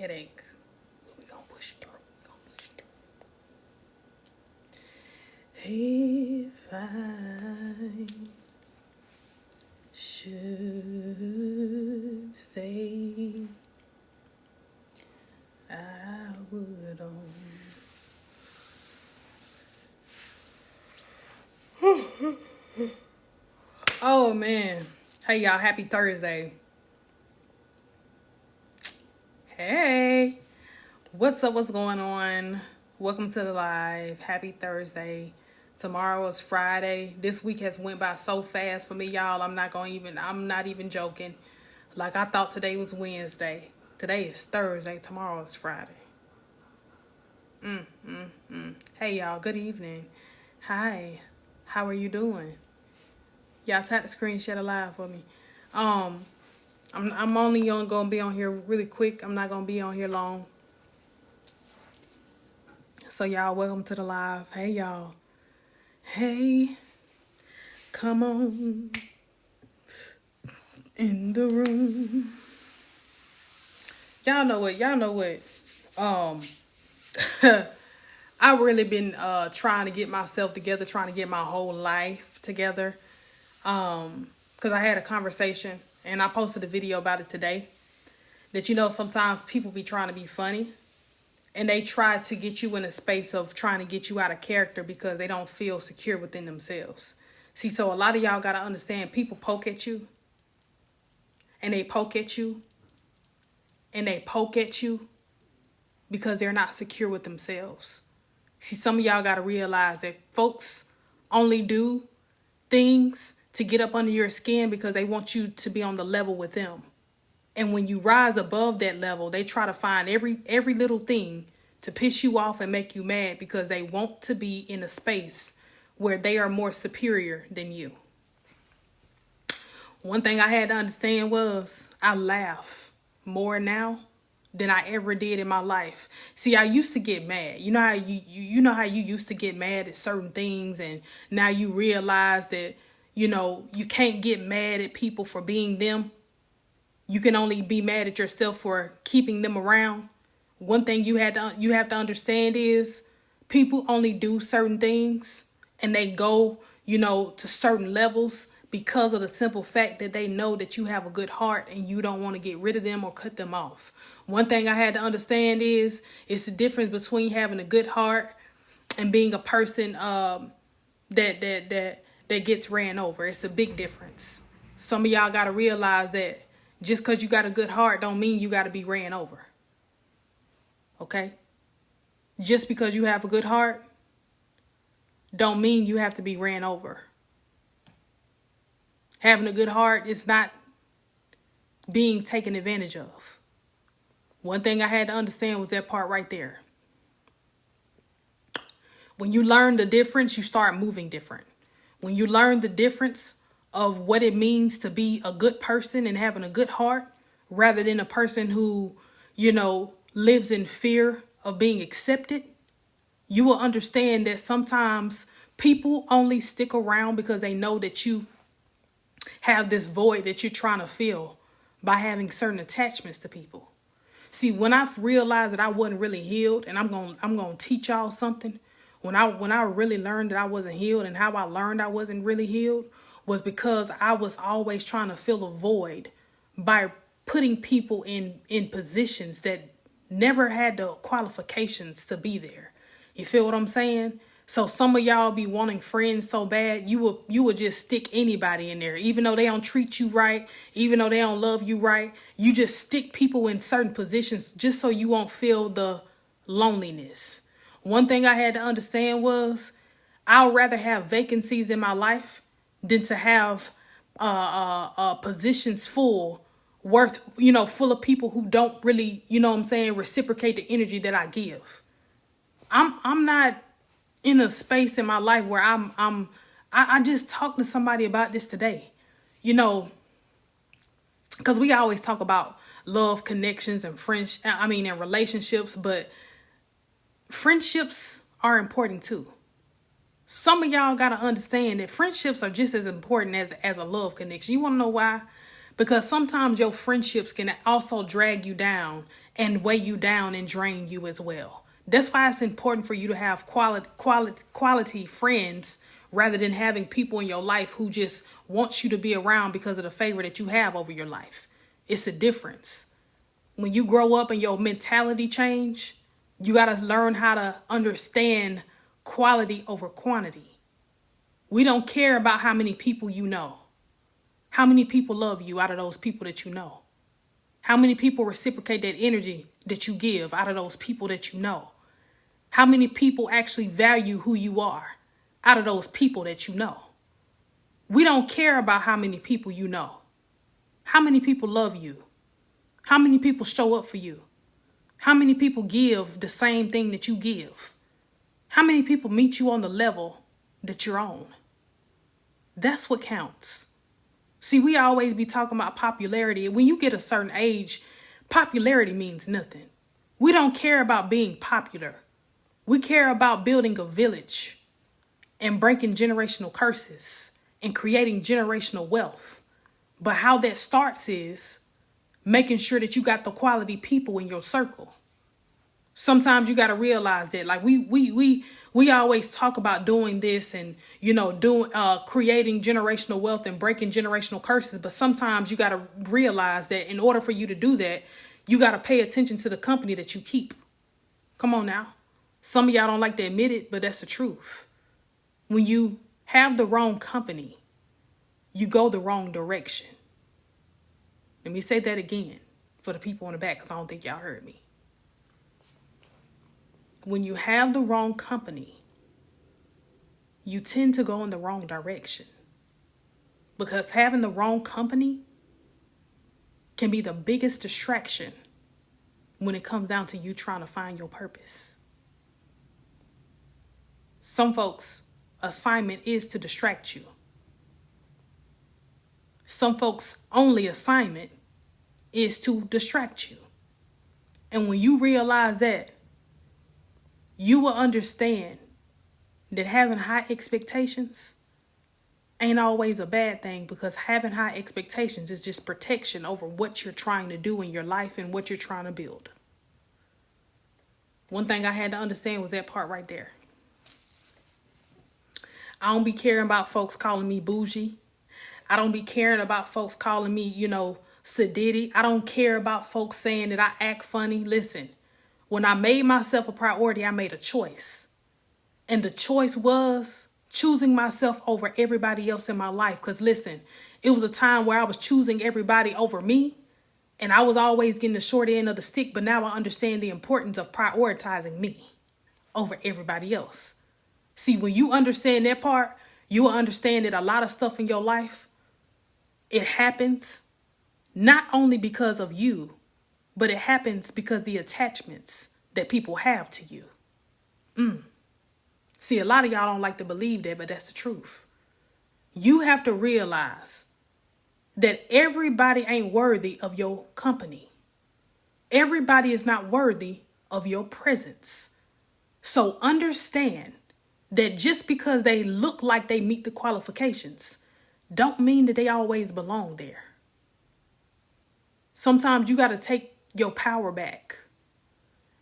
headache. We gonna push through. We gonna push through. If I should say I would on. Oh man. Hey y'all, happy Thursday. Hey. What's up? What's going on? Welcome to the live. Happy Thursday. Tomorrow is Friday. This week has went by so fast for me, y'all. I'm not even joking. Like I thought today was Wednesday. Today is Thursday. Tomorrow is Friday. Hey y'all, good evening. Hi. How are you doing? Y'all tap the screen, share the live for me. I'm only gonna be on here really quick. I'm not gonna be on here long. So y'all, welcome to the live. Hey y'all. Hey, come on in the room. Y'all know what. I've really been trying to get myself together, trying to get my whole life together. Because I had a conversation and I posted a video about it today. That sometimes people be trying to be funny. And they try to get you in a space of trying to get you out of character because they don't feel secure within themselves. See, so a lot of y'all got to understand, people poke at you. And they poke at you. And they poke at you because they're not secure with themselves. See, some of y'all got to realize that folks only do things to get up under your skin because they want you to be on the level with them. And when you rise above that level, they try to find every little thing to piss you off and make you mad because they want to be in a space where they are more superior than you. One thing I had to understand was I laugh more now than I ever did in my life. See, I used to get mad. You know how you used to get mad at certain things, and now you realize that you can't get mad at people for being them. You can only be mad at yourself for keeping them around. One thing you have to understand is people only do certain things and they go, to certain levels because of the simple fact that they know that you have a good heart and you don't want to get rid of them or cut them off. One thing I had to understand is it's the difference between having a good heart and being a person that gets ran over. It's a big difference. Some of y'all got to realize that just because you got a good heart don't mean you got to be ran over. Okay? Just because you have a good heart don't mean you have to be ran over. Having a good heart is not being taken advantage of. One thing I had to understand was that part right there. When you learn the difference, you start moving different. When you learn the difference of what it means to be a good person and having a good heart rather than a person who, lives in fear of being accepted, you will understand that sometimes people only stick around because they know that you have this void that you're trying to fill by having certain attachments to people. See, when I realized that I wasn't really healed, and I'm going to teach y'all something, when I really learned that I wasn't healed, and how I learned I wasn't really healed was because I was always trying to fill a void by putting people in positions that never had the qualifications to be there. You feel what I'm saying? So some of y'all be wanting friends so bad, you will just stick anybody in there. Even though they don't treat you right, even though they don't love you right, you just stick people in certain positions just so you won't feel the loneliness. One thing I had to understand was I'd rather have vacancies in my life than to have positions full of people who don't really, reciprocate the energy that I give. I'm not in a space in my life where I just talked to somebody about this today, because we always talk about love, connections, and and relationships, but friendships are important too. Some of y'all got to understand that friendships are just as important as a love connection. You want to know why? Because sometimes your friendships can also drag you down and weigh you down and drain you as well. That's why it's important for you to have quality friends rather than having people in your life who just want you to be around because of the favor that you have over your life. It's a difference. When you grow up and your mentality change, you got to learn how to understand quality over quantity. We don't care about how many people you know. How many people love you out of those people that you know? How many people reciprocate that energy that you give out of those people that you know? How many people actually value who you are out of those people that you know? We don't care about how many people you know. How many people love you? How many people show up for you? How many people give the same thing that you give? How many people meet you on the level that you're on? That's what counts. See, we always be talking about popularity. When you get a certain age, popularity means nothing. We don't care about being popular. We care about building a village and breaking generational curses and creating generational wealth. But how that starts is making sure that you got the quality people in your circle. Sometimes you got to realize that, like we always talk about doing this and creating generational wealth and breaking generational curses, but sometimes you got to realize that in order for you to do that, you got to pay attention to the company that you keep. Come on now. Some of y'all don't like to admit it, but that's the truth. When you have the wrong company, you go the wrong direction. Let me say that again for the people in the back, because I don't think y'all heard me. When you have the wrong company, you tend to go in the wrong direction. Because having the wrong company can be the biggest distraction when it comes down to you trying to find your purpose. Some folks' assignment is to distract you. Some folks' only assignment is to distract you. And when you realize that, you will understand that having high expectations ain't always a bad thing, because having high expectations is just protection over what you're trying to do in your life and what you're trying to build. One thing I had to understand was that part right there. I don't be caring about folks calling me bougie. I don't be caring about folks calling me, sedity. I don't care about folks saying that I act funny. Listen, when I made myself a priority, I made a choice. And the choice was choosing myself over everybody else in my life. Because listen, it was a time where I was choosing everybody over me. And I was always getting the short end of the stick. But now I understand the importance of prioritizing me over everybody else. See, when you understand that part, you will understand that a lot of stuff in your life, it happens not only because of you, but it happens because the attachments that people have to you. See, a lot of y'all don't like to believe that, but that's the truth. You have to realize that everybody ain't worthy of your company. Everybody is not worthy of your presence. So understand that just because they look like they meet the qualifications, don't mean that they always belong there. Sometimes you got to take your power back.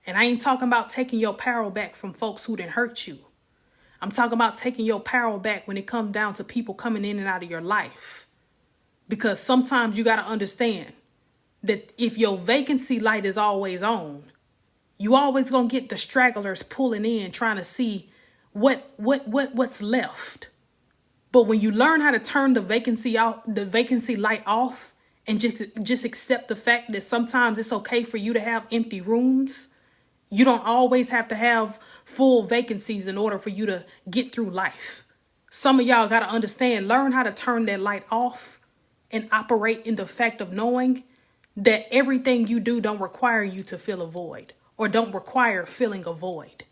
And I ain't talking about taking your power back from folks who didn't hurt you. I'm talking about taking your power back when it comes down to people coming in and out of your life. Because sometimes you got to understand that if your vacancy light is always on, you always going to get the stragglers pulling in, trying to see what's left. But when you learn how to turn the vacancy light off, and just accept the fact that sometimes it's okay for you to have empty rooms. You don't always have to have full vacancies in order for you to get through life. Some of y'all got to understand, learn how to turn that light off and operate in the fact of knowing that everything you do don't require you to fill a void or don't require filling a void.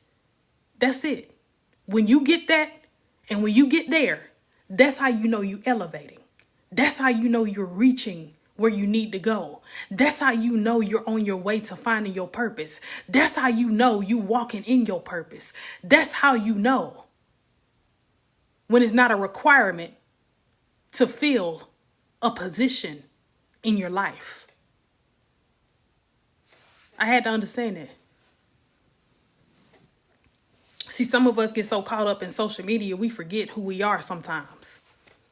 That's it. When you get that and when you get there, that's how you know you're elevating. That's how you know you're reaching where you need to go. That's how you know you're on your way to finding your purpose. That's how you know you walking in your purpose. That's how you know when it's not a requirement to fill a position in your life. I had to understand that. See, some of us get so caught up in social media, we forget who we are sometimes.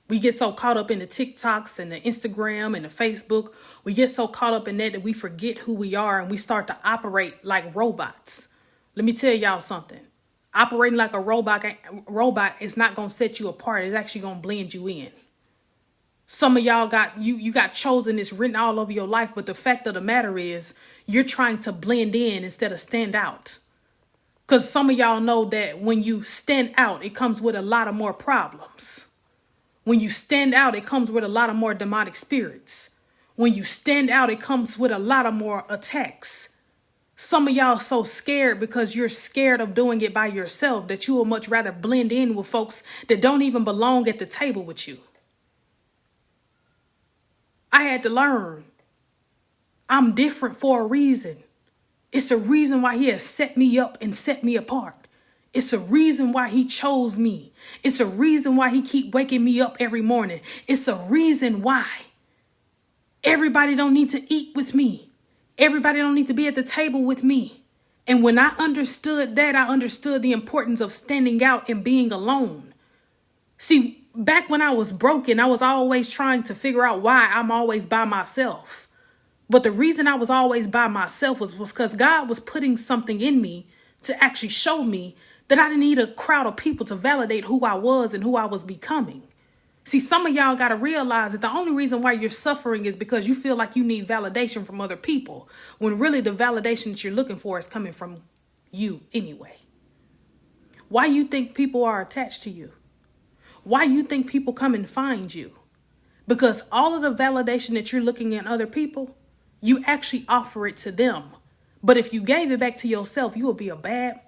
We get so caught up in the TikToks and the Instagram and the Facebook. We get so caught up in that we forget who we are and we start to operate like robots. Let me tell y'all something. Operating like a robot is not going to set you apart. It's actually going to blend you in. Some of y'all you got chosen, it's written all over your life, but the fact of the matter is you're trying to blend in instead of stand out. Because some of y'all know that when you stand out, it comes with a lot of more problems. When you stand out, it comes with a lot of more demonic spirits. When you stand out, it comes with a lot of more attacks. Some of y'all so scared because you're scared of doing it by yourself that you will much rather blend in with folks that don't even belong at the table with you. I had to learn. I'm different for a reason. It's a reason why he has set me up and set me apart. It's a reason why he chose me. It's a reason why he keep waking me up every morning. It's a reason why. Everybody don't need to eat with me. Everybody don't need to be at the table with me. And when I understood that, I understood the importance of standing out and being alone. See, back when I was broken, I was always trying to figure out why I'm always by myself. But the reason I was always by myself was because God was putting something in me to actually show me that I didn't need a crowd of people to validate who I was and who I was becoming. See, some of y'all got to realize that the only reason why you're suffering is because you feel like you need validation from other people, when really the validation that you're looking for is coming from you anyway. Why you think people are attached to you? Why you think people come and find you? Because all of the validation that you're looking at other people, you actually offer it to them. But if you gave it back to yourself, you would be a bad,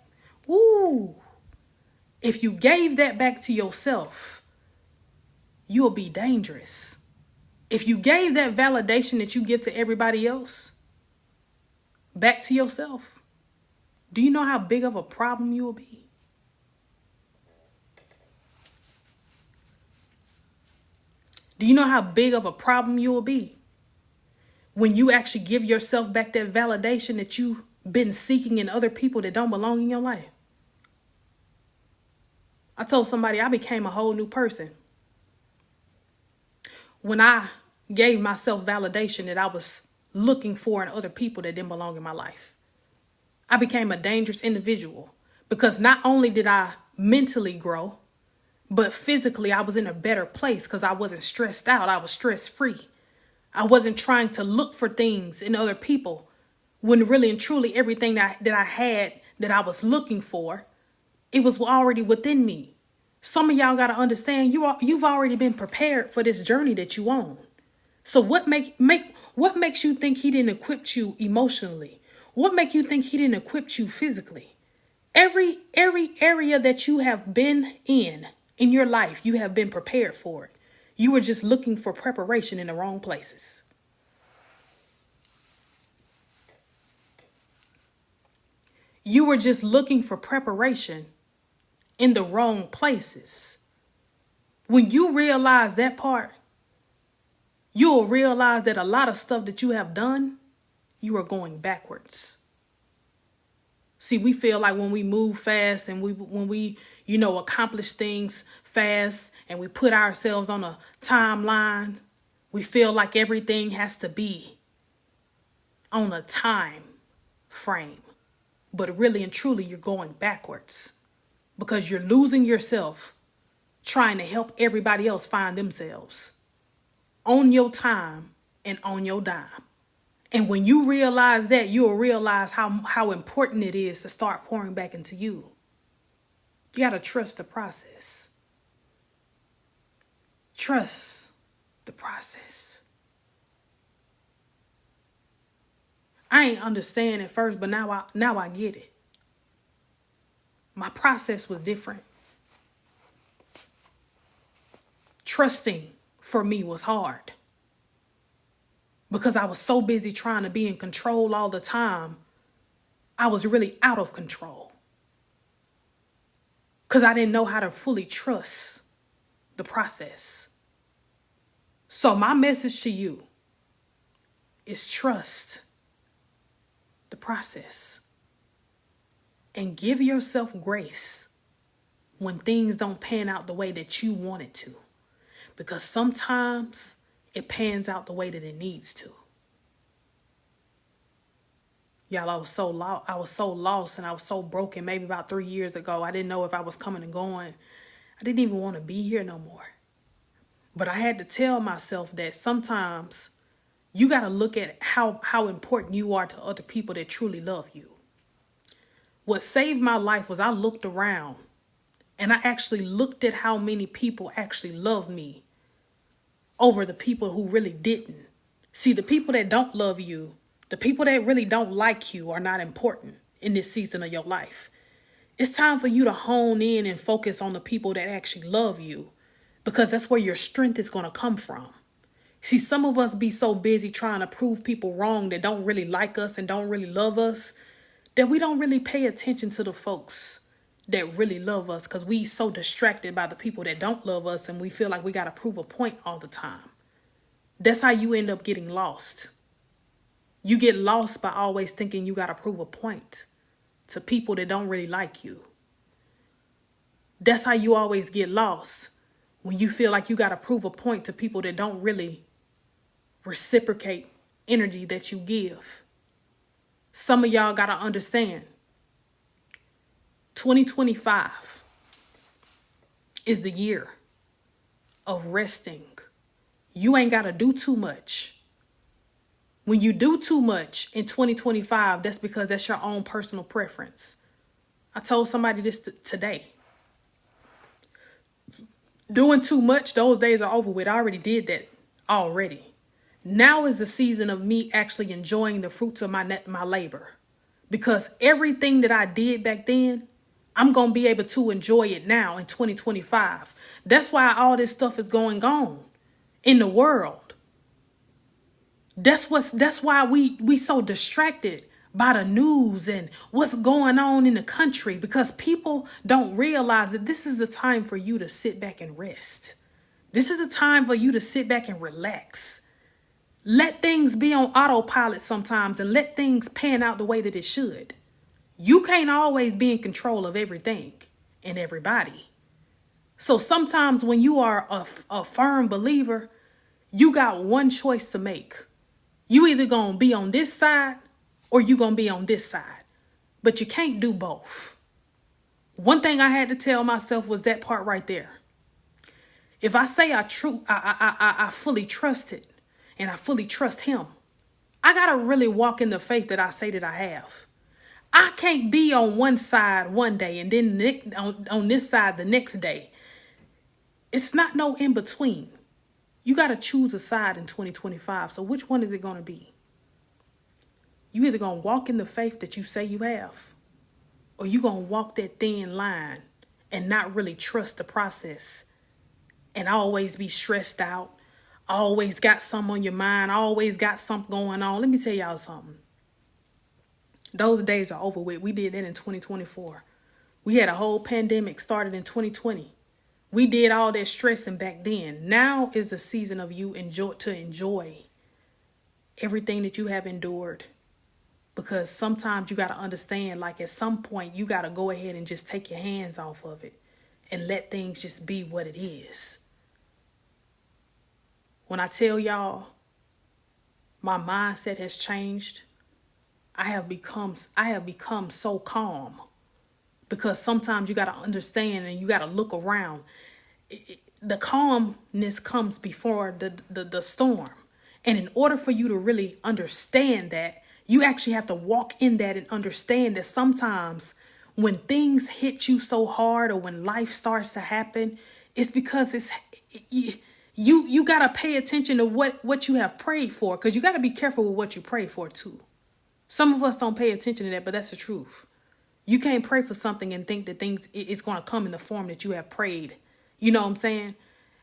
if you gave that back to yourself, you will be dangerous. If you gave that validation that you give to everybody else back to yourself, do you know how big of a problem you will be? Do you know how big of a problem you will be when you actually give yourself back that validation that you've been seeking in other people that don't belong in your life? I told somebody I became a whole new person when I gave myself validation that I was looking for in other people that didn't belong in my life. I became a dangerous individual because not only did I mentally grow, but physically I was in a better place because I wasn't stressed out. I was stress free. I wasn't trying to look for things in other people when really and truly everything that I had that I was looking for, it was already within me. Some of y'all got to understand you've already been prepared for this journey that you on. So what makes you think he didn't equip you emotionally? What makes you think he didn't equip you physically? Every area that you have been in your life, you have been prepared for it. You were just looking for preparation in the wrong places. You were just looking for preparation in the wrong places. When you realize that part, you'll realize that a lot of stuff that you have done, you are going backwards. See, we feel like when we move fast and when we accomplish things fast and we put ourselves on a timeline, we feel like everything has to be on a time frame. But really and truly, you're going backwards because you're losing yourself trying to help everybody else find themselves on your time and on your dime. And when you realize that, you'll realize how important it is to start pouring back into you. You got to trust the process. Trust the process. I ain't understand at first, but now I get it. My process was different. Trusting for me was hard because I was so busy trying to be in control all the time. I was really out of control because I didn't know how to fully trust the process. So my message to you is trust the process and give yourself grace when things don't pan out the way that you want it to. Because sometimes it pans out the way that it needs to. Y'all, I was so lost and I was so broken maybe about 3 years ago. I didn't know if I was coming and going. I didn't even want to be here no more. But I had to tell myself that sometimes you got to look at how important you are to other people that truly love you. What saved my life was I looked around and I actually looked at how many people actually loved me over the people who really didn't. See, the people that don't love you, the people that really don't like you are not important in this season of your life. It's time for you to hone in and focus on the people that actually love you, because that's where your strength is going to come from. See, some of us be so busy trying to prove people wrong that don't really like us and don't really love us that we don't really pay attention to the folks that really love us, because we so distracted by the people that don't love us and we feel like we got to prove a point all the time. That's how you end up getting lost. You get lost by always thinking you got to prove a point to people that don't really like you. That's how you always get lost, when you feel like you got to prove a point to people that don't really reciprocate energy that you give. Some of y'all got to understand, 2025 is the year of resting. You ain't got to do too much. When you do too much in 2025, that's because that's your own personal preference. I told somebody this today. Doing too much, those days are over with. I already did that already. Now is the season of me actually enjoying the fruits of my labor. Because everything that I did back then, I'm going to be able to enjoy it now in 2025. That's why all this stuff is going on in the world. That's why we so distracted by the news and what's going on in the country, because people don't realize that this is the time for you to sit back and rest. This is the time for you to sit back and relax. Let things be on autopilot sometimes and let things pan out the way that it should. You can't always be in control of everything and everybody. So sometimes when you are a firm believer, you got one choice to make. You either going to be on this side or you going to be on this side. But you can't do both. One thing I had to tell myself was that part right there. If I say I fully trust it and I fully trust him, I got to really walk in the faith that I say that I have. I can't be on one side one day and then on this side the next day. It's not no in between. You got to choose a side in 2025. So which one is it going to be? You either going to walk in the faith that you say you have, or you going to walk that thin line and not really trust the process and always be stressed out, always got something on your mind, always got something going on. Let me tell y'all something. Those days are over with. We did that in 2024. We had a whole pandemic started in 2020. We did all that stressing back then. Now is the season of you enjoy everything that you have endured. Because sometimes you got to understand, like at some point, you got to go ahead and just take your hands off of it and let things just be what it is. When I tell y'all, my mindset has changed. I have become so calm. Because sometimes you got to understand and you got to look around. The calmness comes before the storm. And in order for you to really understand that, you actually have to walk in that and understand that sometimes when things hit you so hard or when life starts to happen, it's because you got to pay attention to what you have prayed for, because you got to be careful with what you pray for too. Some of us don't pay attention to that, but that's the truth. You can't pray for something and think that it's going to come in the form that you have prayed. You know what I'm saying?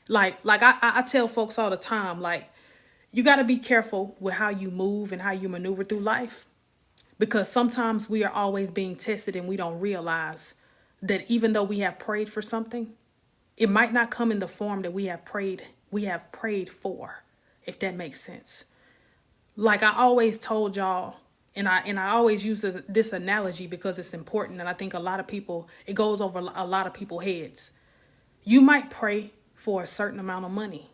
Like I tell folks all the time, like, you got to be careful with how you move and how you maneuver through life, because sometimes we are always being tested and we don't realize that even though we have prayed for something, it might not come in the form that we have prayed for, if that makes sense. Like I always told y'all, and I always use this analogy because it's important, and I think a lot of people, it goes over a lot of people's heads. You might pray for a certain amount of money,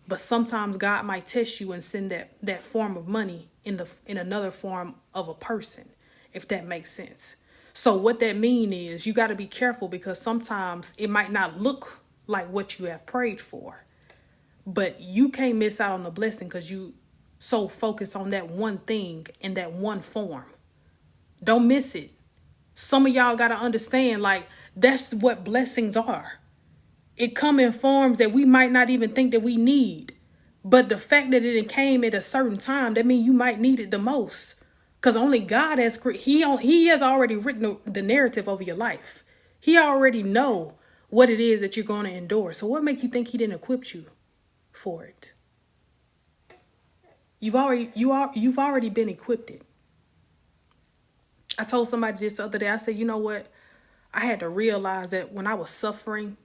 but sometimes God might test you and send that form of money in another form of a person, if that makes sense. So what that mean is you got to be careful, because sometimes it might not look like what you have prayed for, but you can't miss out on the blessing because you so focused on that one thing in that one form. Don't miss it. Some of y'all got to understand, like, that's what blessings are. It come in forms that we might not even think that we need. But the fact that it came at a certain time, that means you might need it the most. Because only God has, he has already written the narrative over your life. He already know what it is that you're going to endure. So what makes you think he didn't equip you for it? You've already been equipped. I told somebody this the other day. I said, you know what? I had to realize that when I was suffering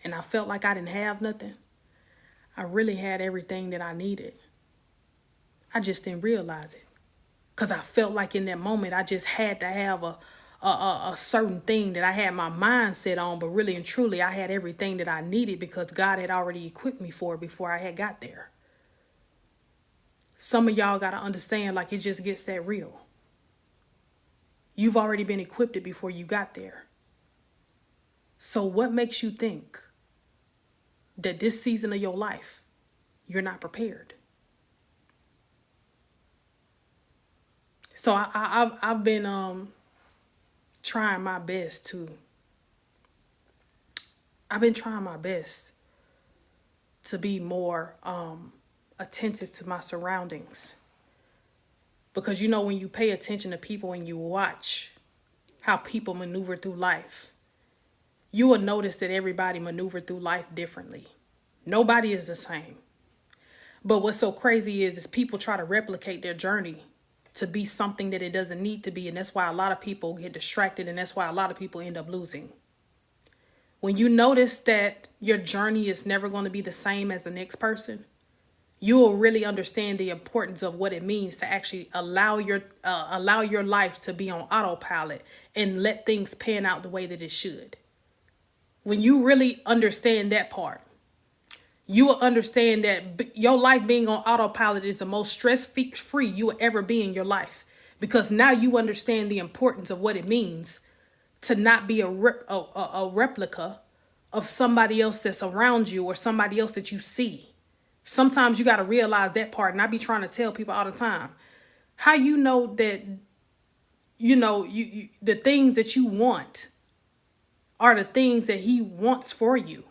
and I felt like I didn't have nothing, I really had everything that I needed. I just didn't realize it. Because I felt like in that moment, I just had to have a certain thing that I had my mind set on. But really and truly, I had everything that I needed because God had already equipped me for it before I had got there. Some of y'all got to understand, like, it just gets that real. You've already been equipped before you got there. So what makes you think that this season of your life, you're not prepared? So I've been trying my best to. I've been trying my best to be more attentive to my surroundings. Because you know, when you pay attention to people and you watch how people maneuver through life, you will notice that everybody maneuver through life differently. Nobody is the same. But what's so crazy is people try to replicate their journey to be something that it doesn't need to be. And that's why a lot of people get distracted, and that's why a lot of people end up losing. When you notice that your journey is never going to be the same as the next person, you will really understand the importance of what it means to actually allow your life to be on autopilot and let things pan out the way that it should. When you really understand that part, you will understand that your life being on autopilot is the most stress-free you will ever be in your life. Because now you understand the importance of what it means to not be a replica of somebody else that's around you or somebody else that you see. Sometimes you got to realize that part. And I be trying to tell people all the time, how you know that, you the things that you want are the things that he wants for you.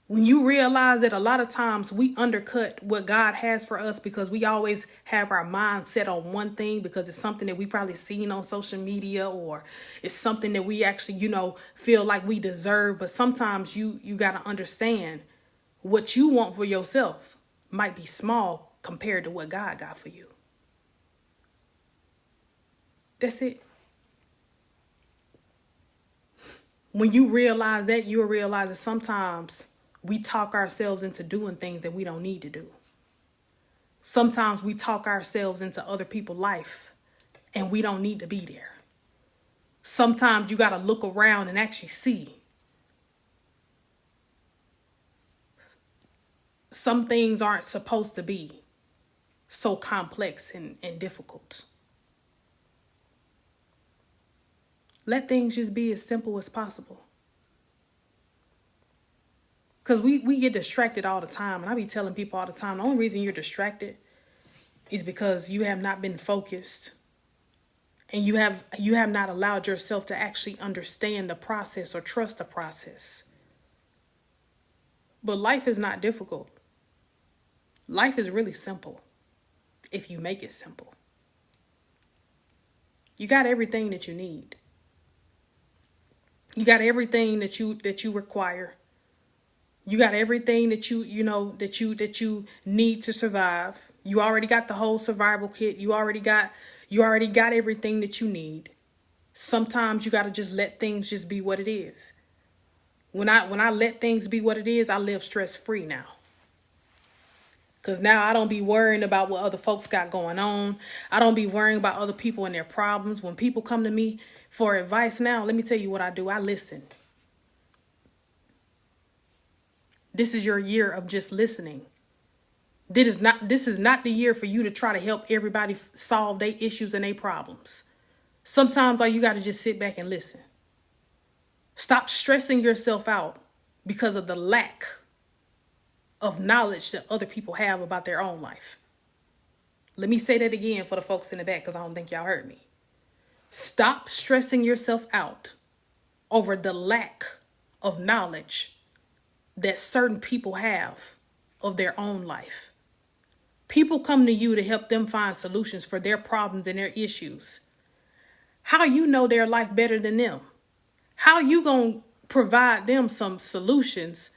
When you realize that a lot of times we undercut what God has for us because we always have our mind set on one thing because it's something that we probably seen on social media, or it's something that we actually, feel like we deserve. But sometimes you got to understand what you want for yourself might be small compared to what God got for you. That's it. When you realize that, you'll realize that sometimes we talk ourselves into doing things that we don't need to do. Sometimes we talk ourselves into other people's life and we don't need to be there. Sometimes you got to look around and actually see. Some things aren't supposed to be so complex and difficult. Let things just be as simple as possible. Because we get distracted all the time. And I be telling people all the time, the only reason you're distracted is because you have not been focused. And you have not allowed yourself to actually understand the process or trust the process. But life is not difficult. Life is really simple if you make it simple. You got everything that you need. You got everything that you require. You got everything that you need to survive. You already got the whole survival kit. You already got everything that you need. Sometimes you got to just let things just be what it is. When I let things be what it is, I live stress-free now. Because now I don't be worrying about what other folks got going on. I don't be worrying about other people and their problems. When people come to me for advice now, let me tell you what I do. I listen. This is your year of just listening. This is not the year for you to try to help everybody solve their issues and their problems. Sometimes all you got to just sit back and listen. Stop stressing yourself out because of the lack of knowledge that other people have about their own life. Let me say that again for the folks in the back because I don't think y'all heard me. Stop stressing yourself out over the lack of knowledge that certain people have of their own life. People come to you to help them find solutions for their problems and their issues. How you know their life better than them? How you gonna provide them some solutions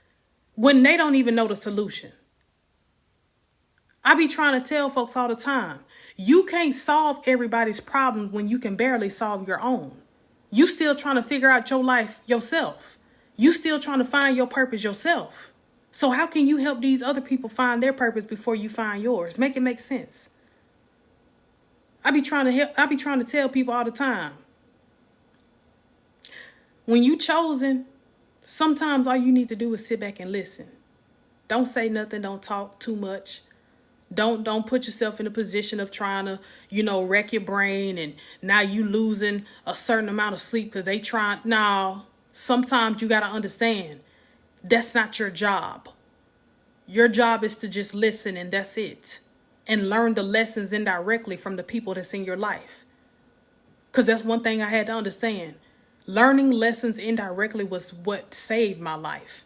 when they don't even know the solution? I be trying to tell folks all the time, you can't solve everybody's problems when you can barely solve your own. You still trying to figure out your life yourself. You still trying to find your purpose yourself. So how can you help these other people find their purpose before you find yours? Make it make sense. I be trying to tell people all the time. When you chosen, sometimes all you need to do is sit back and listen. Don't say nothing, don't talk too much. Don't put yourself in a position of trying to, wreck your brain and now you losing a certain amount of sleep because they trying. No, sometimes you got to understand that's not your job. Your job is to just listen and that's it. And learn the lessons indirectly from the people that's in your life. Because that's one thing I had to understand. Learning lessons indirectly was what saved my life.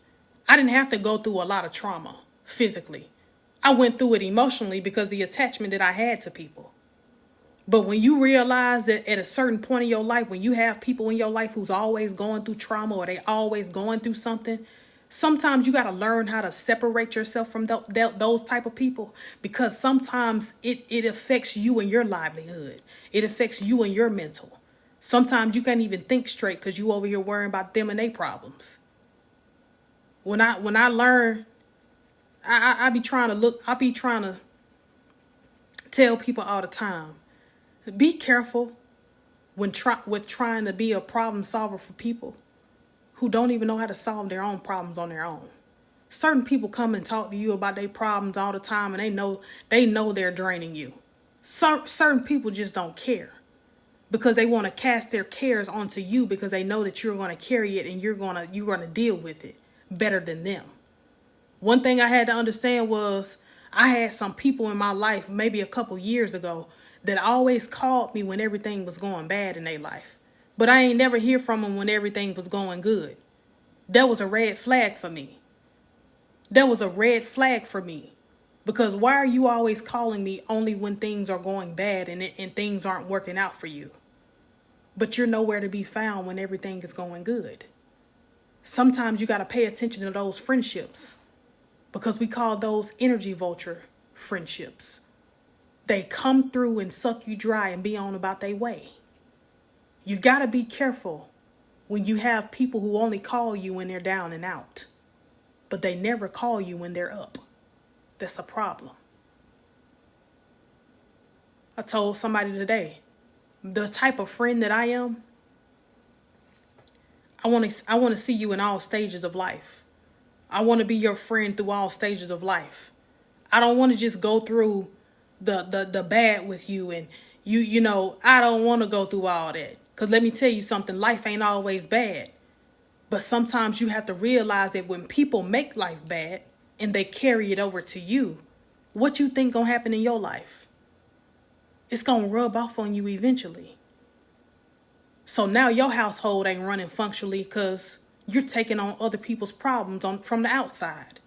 I didn't have to go through a lot of trauma physically. I went through it emotionally because of the attachment that I had to people. But when you realize that at a certain point in your life, when you have people in your life who's always going through trauma or they always going through something, sometimes you got to learn how to separate yourself from those type of people, because sometimes it affects you and your livelihood. It affects you and your mental. Sometimes you can't even think straight because you over here worrying about them and their problems. When I learn, I be trying to tell people all the time, be careful with trying to be a problem solver for people who don't even know how to solve their own problems on their own. Certain people come and talk to you about their problems all the time and they know they're draining you. Certain people just don't care because they want to cast their cares onto you because they know that you're going to carry it and you're going to deal with it better than them. One thing I had to understand was I had some people in my life maybe a couple years ago that always called me when everything was going bad in their life. But I ain't never hear from them when everything was going good. That was a red flag for me. That was a red flag for me. Because why are you always calling me only when things are going bad and things aren't working out for you? But you're nowhere to be found when everything is going good. Sometimes you got to pay attention to those friendships. Because we call those energy vulture friendships. They come through and suck you dry and be on about their way. You got to be careful when you have people who only call you when they're down and out. But they never call you when they're up. That's a problem. I told somebody today, the type of friend that I am, I want to see you in all stages of life. I want to be your friend through all stages of life. I don't want to just go through the bad with you and I don't want to go through all that. Because let me tell you something, life ain't always bad. But sometimes you have to realize that when people make life bad and they carry it over to you, what you think gonna happen in your life? It's gonna rub off on you eventually. So now your household ain't running functionally because you're taking on other people's problems from the outside.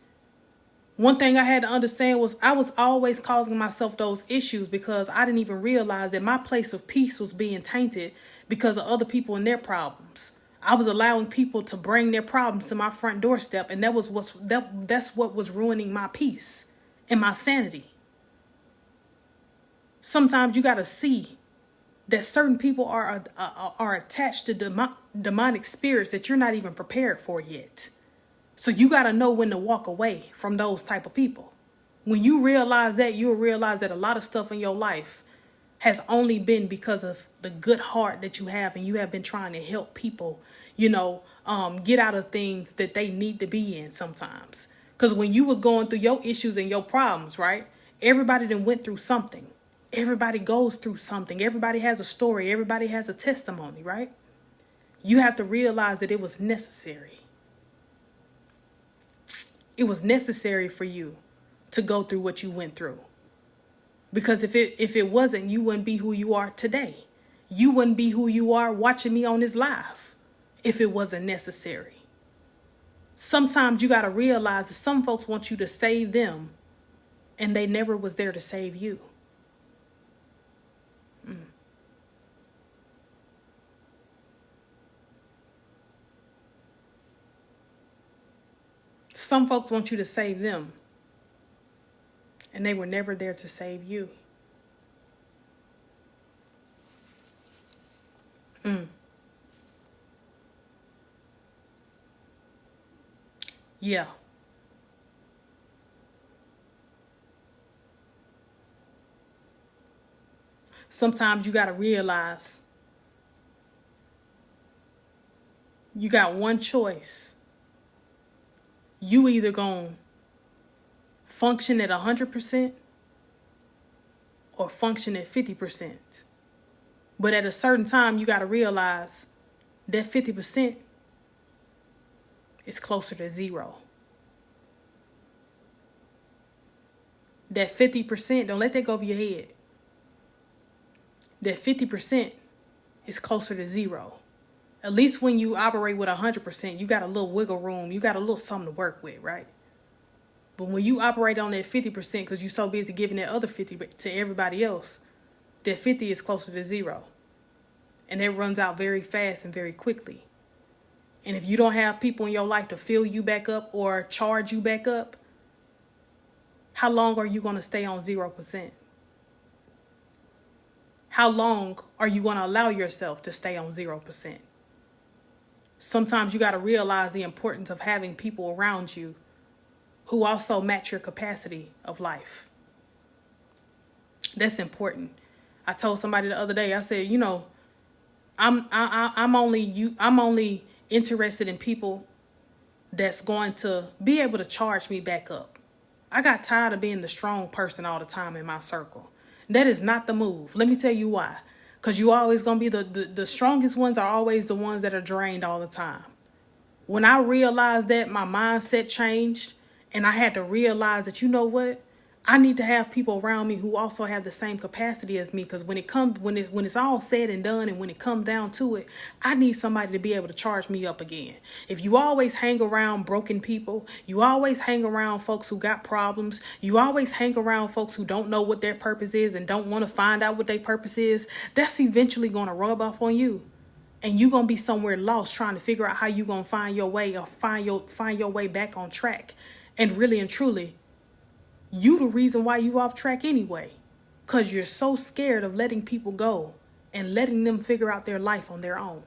One thing I had to understand was I was always causing myself those issues because I didn't even realize that my place of peace was being tainted because of other people and their problems. I was allowing people to bring their problems to my front doorstep, and that's what was ruining my peace and my sanity. Sometimes you got to see that certain people are attached to demonic spirits that you're not even prepared for yet. So you got to know when to walk away from those type of people. When you realize that, you'll realize that a lot of stuff in your life has only been because of the good heart that you have, and you have been trying to help people, get out of things that they need to be in sometimes. Because when you was going through your issues and your problems, right? Everybody that went through something. Everybody goes through something. Everybody has a story. Everybody has a testimony, right? You have to realize that it was necessary. It was necessary for you to go through what you went through. Because if it wasn't, you wouldn't be who you are today. You wouldn't be who you are watching me on this live if it wasn't necessary. Sometimes you got to realize that some folks want you to save them, and they never was there to save you. Some folks want you to save them, and they were never there to save you. Yeah. Sometimes you got to realize you got one choice. You either going to function at 100% or function at 50%. But at a certain time, you got to realize that 50% is closer to zero. That 50%, don't let that go over your head. That 50% is closer to zero. At least when you operate with 100%, you got a little wiggle room. You got a little something to work with, right? But when you operate on that 50% because you're so busy giving that other 50 to everybody else, that 50 is closer to zero. And that runs out very fast and very quickly. And if you don't have people in your life to fill you back up or charge you back up, how long are you going to stay on 0%? How long are you going to allow yourself to stay on 0%? Sometimes you got to realize the importance of having people around you who also match your capacity of life. That's important. I told somebody the other day, I said, I'm only interested in people that's going to be able to charge me back up. I got tired of being the strong person all the time in my circle. That is not the move. Let me tell you why. Because you always going to be the strongest ones are always the ones that are drained all the time. When I realized that, my mindset changed, and I had to realize that, you know what? I need to have people around me who also have the same capacity as me, because when it's all said and done and when it comes down to it, I need somebody to be able to charge me up again. If you always hang around broken people, you always hang around folks who got problems, you always hang around folks who don't know what their purpose is and don't want to find out what their purpose is, that's eventually going to rub off on you. And you're going to be somewhere lost trying to figure out how you're going to find your way or find your way back on track. And really and truly, you the reason why you off track anyway. Because you're so scared of letting people go and letting them figure out their life on their own.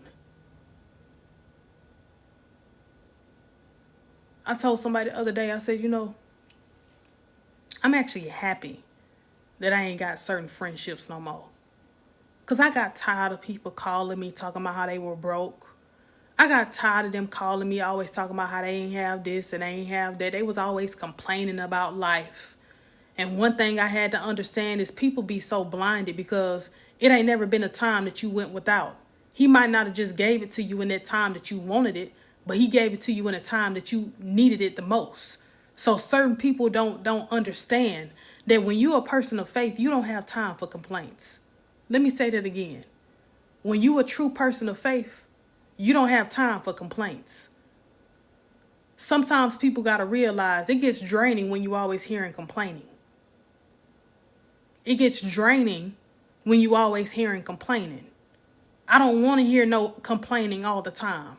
I told somebody the other day, I said, I'm actually happy that I ain't got certain friendships no more. Because I got tired of people calling me talking about how they were broke. I got tired of them calling me always talking about how they ain't have this and they ain't have that. They was always complaining about life. And one thing I had to understand is people be so blinded because it ain't never been a time that you went without. He might not have just gave it to you in that time that you wanted it, but he gave it to you in a time that you needed it the most. So certain people don't understand that when you're a person of faith, you don't have time for complaints. Let me say that again. When you're a true person of faith, you don't have time for complaints. Sometimes people got to realize it gets draining when you always hearing complaining. It gets draining when you always hearing complaining. I don't want to hear no complaining all the time.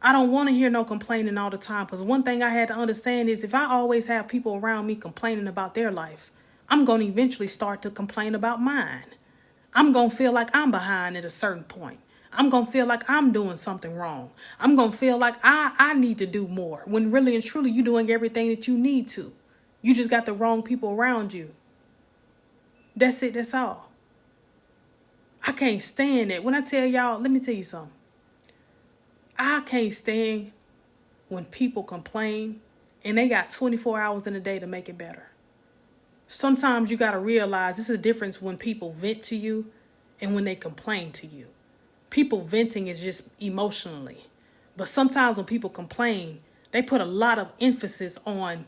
I don't want to hear no complaining all the time, because one thing I had to understand is if I always have people around me complaining about their life, I'm going to eventually start to complain about mine. I'm going to feel like I'm behind at a certain point. I'm going to feel like I'm doing something wrong. I'm going to feel like I need to do more, when really and truly you're doing everything that you need to. You just got the wrong people around you. That's it. That's all. I can't stand it. When I tell y'all, let me tell you something. I can't stand when people complain and they got 24 hours in a day to make it better. Sometimes you got to realize this is a difference when people vent to you and when they complain to you. People venting is just emotionally. But sometimes when people complain, they put a lot of emphasis on,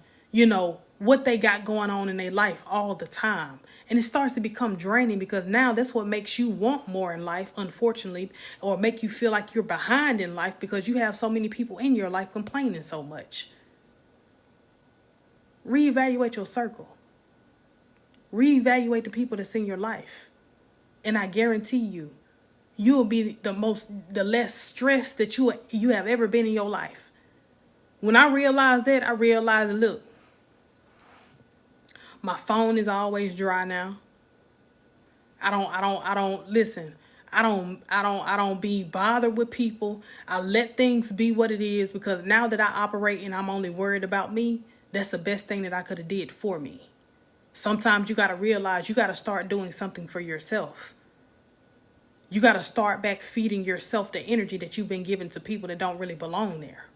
what they got going on in their life all the time. And it starts to become draining because now that's what makes you want more in life, unfortunately, or make you feel like you're behind in life because you have so many people in your life complaining so much. Reevaluate your circle. Reevaluate the people that's in your life. And I guarantee you, you'll be the less stressed that you have ever been in your life. When I realized that, look, my phone is always dry now. I don't be bothered with people. I let things be what it is because now that I operate and I'm only worried about me, that's the best thing that I could have did for me. Sometimes you got to realize you got to start doing something for yourself. You got to start back feeding yourself the energy that you've been giving to people that don't really belong there.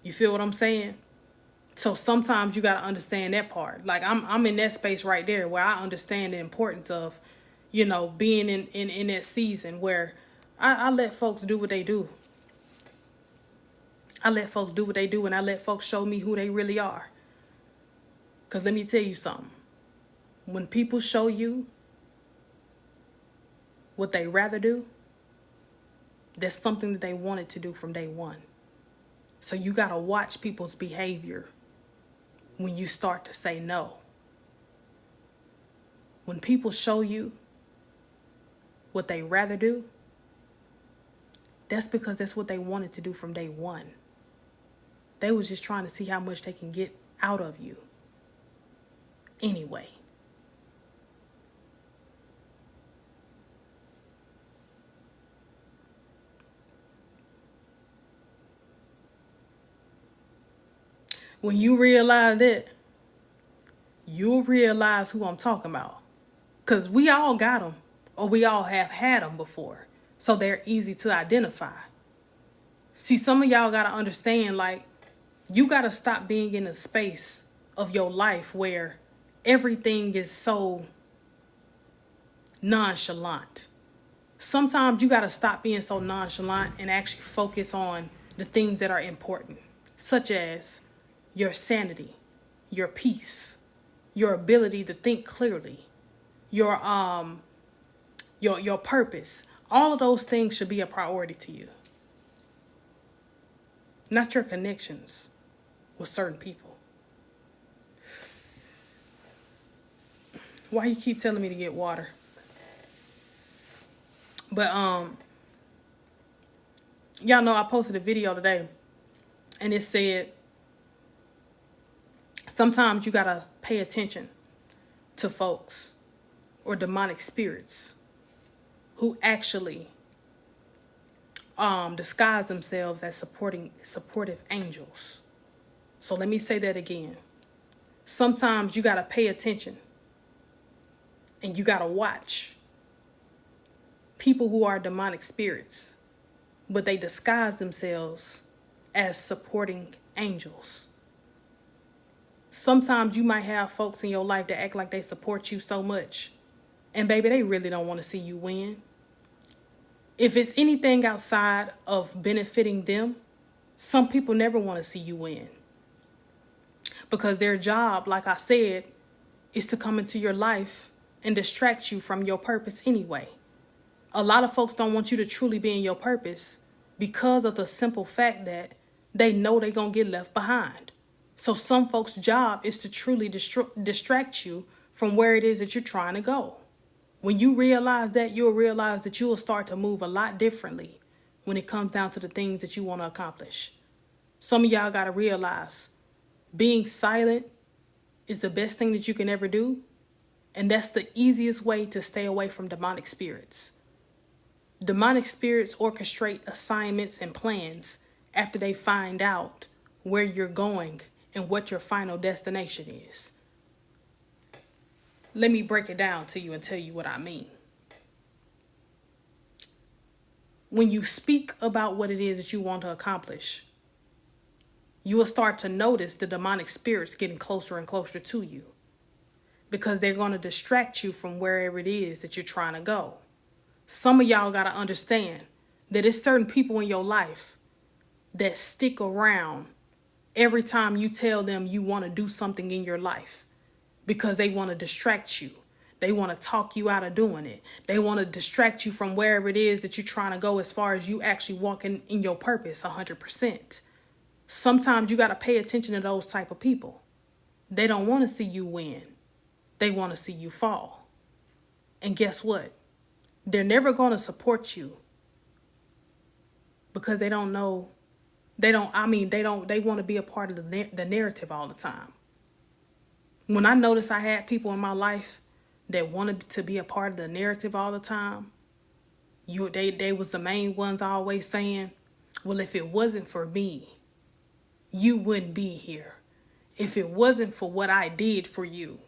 You feel what I'm saying? So sometimes you got to understand that part. Like I'm in that space right there where I understand the importance of, being in that season where I let folks do what they do. I let folks do what they do and I let folks show me who they really are. Because let me tell you something. When people show you what they rather do, that's something that they wanted to do from day one. So you got to watch people's behavior when you start to say no. When people show you what they rather do, that's because that's what they wanted to do from day one. They was just trying to see how much they can get out of you. Anyway. When you realize that, you'll realize who I'm talking about. Because we all got them, or we all have had them before. So they're easy to identify. See, some of y'all got to understand, you got to stop being in a space of your life where everything is so nonchalant. Sometimes you got to stop being so nonchalant and actually focus on the things that are important, such as your sanity, your peace, your ability to think clearly, your purpose. All of those things should be a priority to you. Not your connections with certain people. Why you keep telling me to get water? But y'all know I posted a video today and it said sometimes you gotta pay attention to folks or demonic spirits who actually disguise themselves as supportive angels. So let me say that again. Sometimes you gotta pay attention and you gotta watch people who are demonic spirits, but they disguise themselves as supporting angels. Sometimes you might have folks in your life that act like they support you so much, and baby, they really don't want to see you win. If it's anything outside of benefiting them, some people never want to see you win. Because their job, like I said, is to come into your life and distract you from your purpose anyway. A lot of folks don't want you to truly be in your purpose because of the simple fact that they know they're going to get left behind. So some folks' job is to truly distract you from where it is that you're trying to go. When you realize that, you'll realize that you will start to move a lot differently when it comes down to the things that you want to accomplish. Some of y'all got to realize being silent is the best thing that you can ever do. And that's the easiest way to stay away from demonic spirits. Demonic spirits orchestrate assignments and plans after they find out where you're going and what your final destination is. Let me break it down to you and tell you what I mean. When you speak about what it is that you want to accomplish, you will start to notice the demonic spirits getting closer and closer to you, because they're going to distract you from wherever it is that you're trying to go. Some of y'all got to understand that it's certain people in your life that stick around every time you tell them you want to do something in your life, because they want to distract you. They want to talk you out of doing it. They want to distract you from wherever it is that you're trying to go, as far as you actually walking in your purpose 100%. Sometimes you got to pay attention to those type of people. They don't want to see you win. They want to see you fall. And guess what? They're never going to support you, because they don't know. They want to be a part of the narrative all the time. When I noticed I had people in my life that wanted to be a part of the narrative all the time, they was the main ones always saying, well, if it wasn't for me, you wouldn't be here. If it wasn't for what I did for you,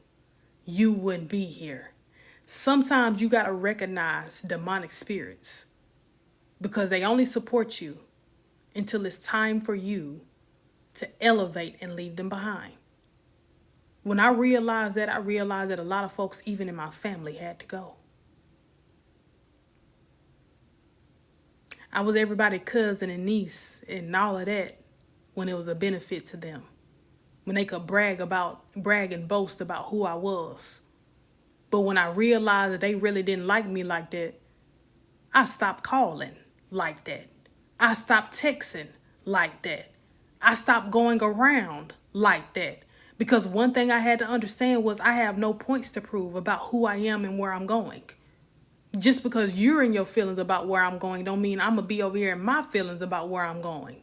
you wouldn't be here. Sometimes you got to recognize demonic spirits, because they only support you until it's time for you to elevate and leave them behind. When I realized that a lot of folks, even in my family, had to go. I was everybody's cousin and niece and all of that when it was a benefit to them. When they could brag and boast about who I was. But when I realized that they really didn't like me like that, I stopped calling like that. I stopped texting like that. I stopped going around like that. Because one thing I had to understand was I have no points to prove about who I am and where I'm going. Just because you're in your feelings about where I'm going don't mean I'm going to be over here in my feelings about where I'm going.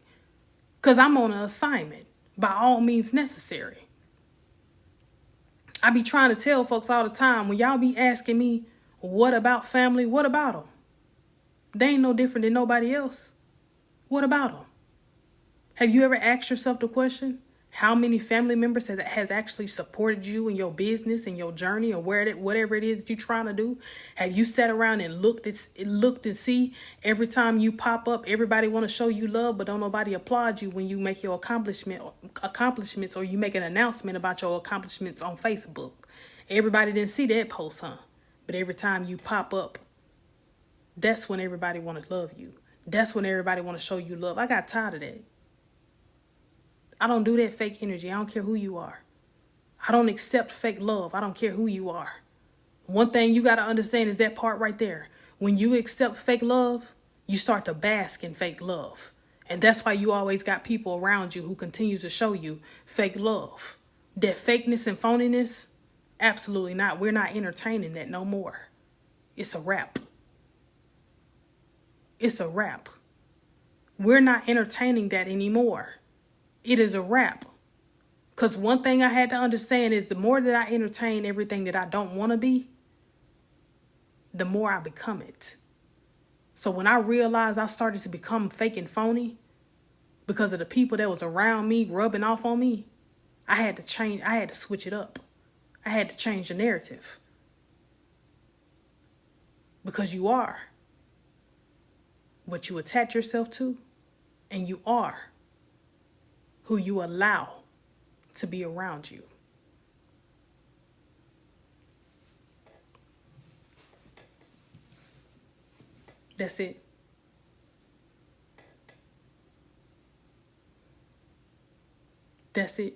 Because I'm on an assignment, by all means necessary. I be trying to tell folks all the time, when y'all be asking me, what about family? What about them? They ain't no different than nobody else. What about them? Have you ever asked yourself the question, how many family members has actually supported you in your business and your journey, or whatever it is that you're trying to do? Have you sat around and looked and see every time you pop up, everybody want to show you love, but don't nobody applaud you when you make your accomplishments, or you make an announcement about your accomplishments on Facebook? Everybody didn't see that post, huh? But every time you pop up, that's when everybody want to love you. That's when everybody want to show you love. I got tired of that. I don't do that fake energy. I don't care who you are. I don't accept fake love. I don't care who you are. One thing you got to understand is that part right there. When you accept fake love, you start to bask in fake love. And that's why you always got people around you who continue to show you fake love. That fakeness and phoniness, absolutely not. We're not entertaining that no more. It's a wrap. It's a wrap. We're not entertaining that anymore. It is a wrap. Because one thing I had to understand is the more that I entertain everything that I don't want to be, the more I become it. So when I realized I started to become fake and phony because of the people that was around me rubbing off on me, I had to change. I had to switch it up. I had to change the narrative. Because you are what you attach yourself to, and you are who you allow to be around you. That's it. That's it.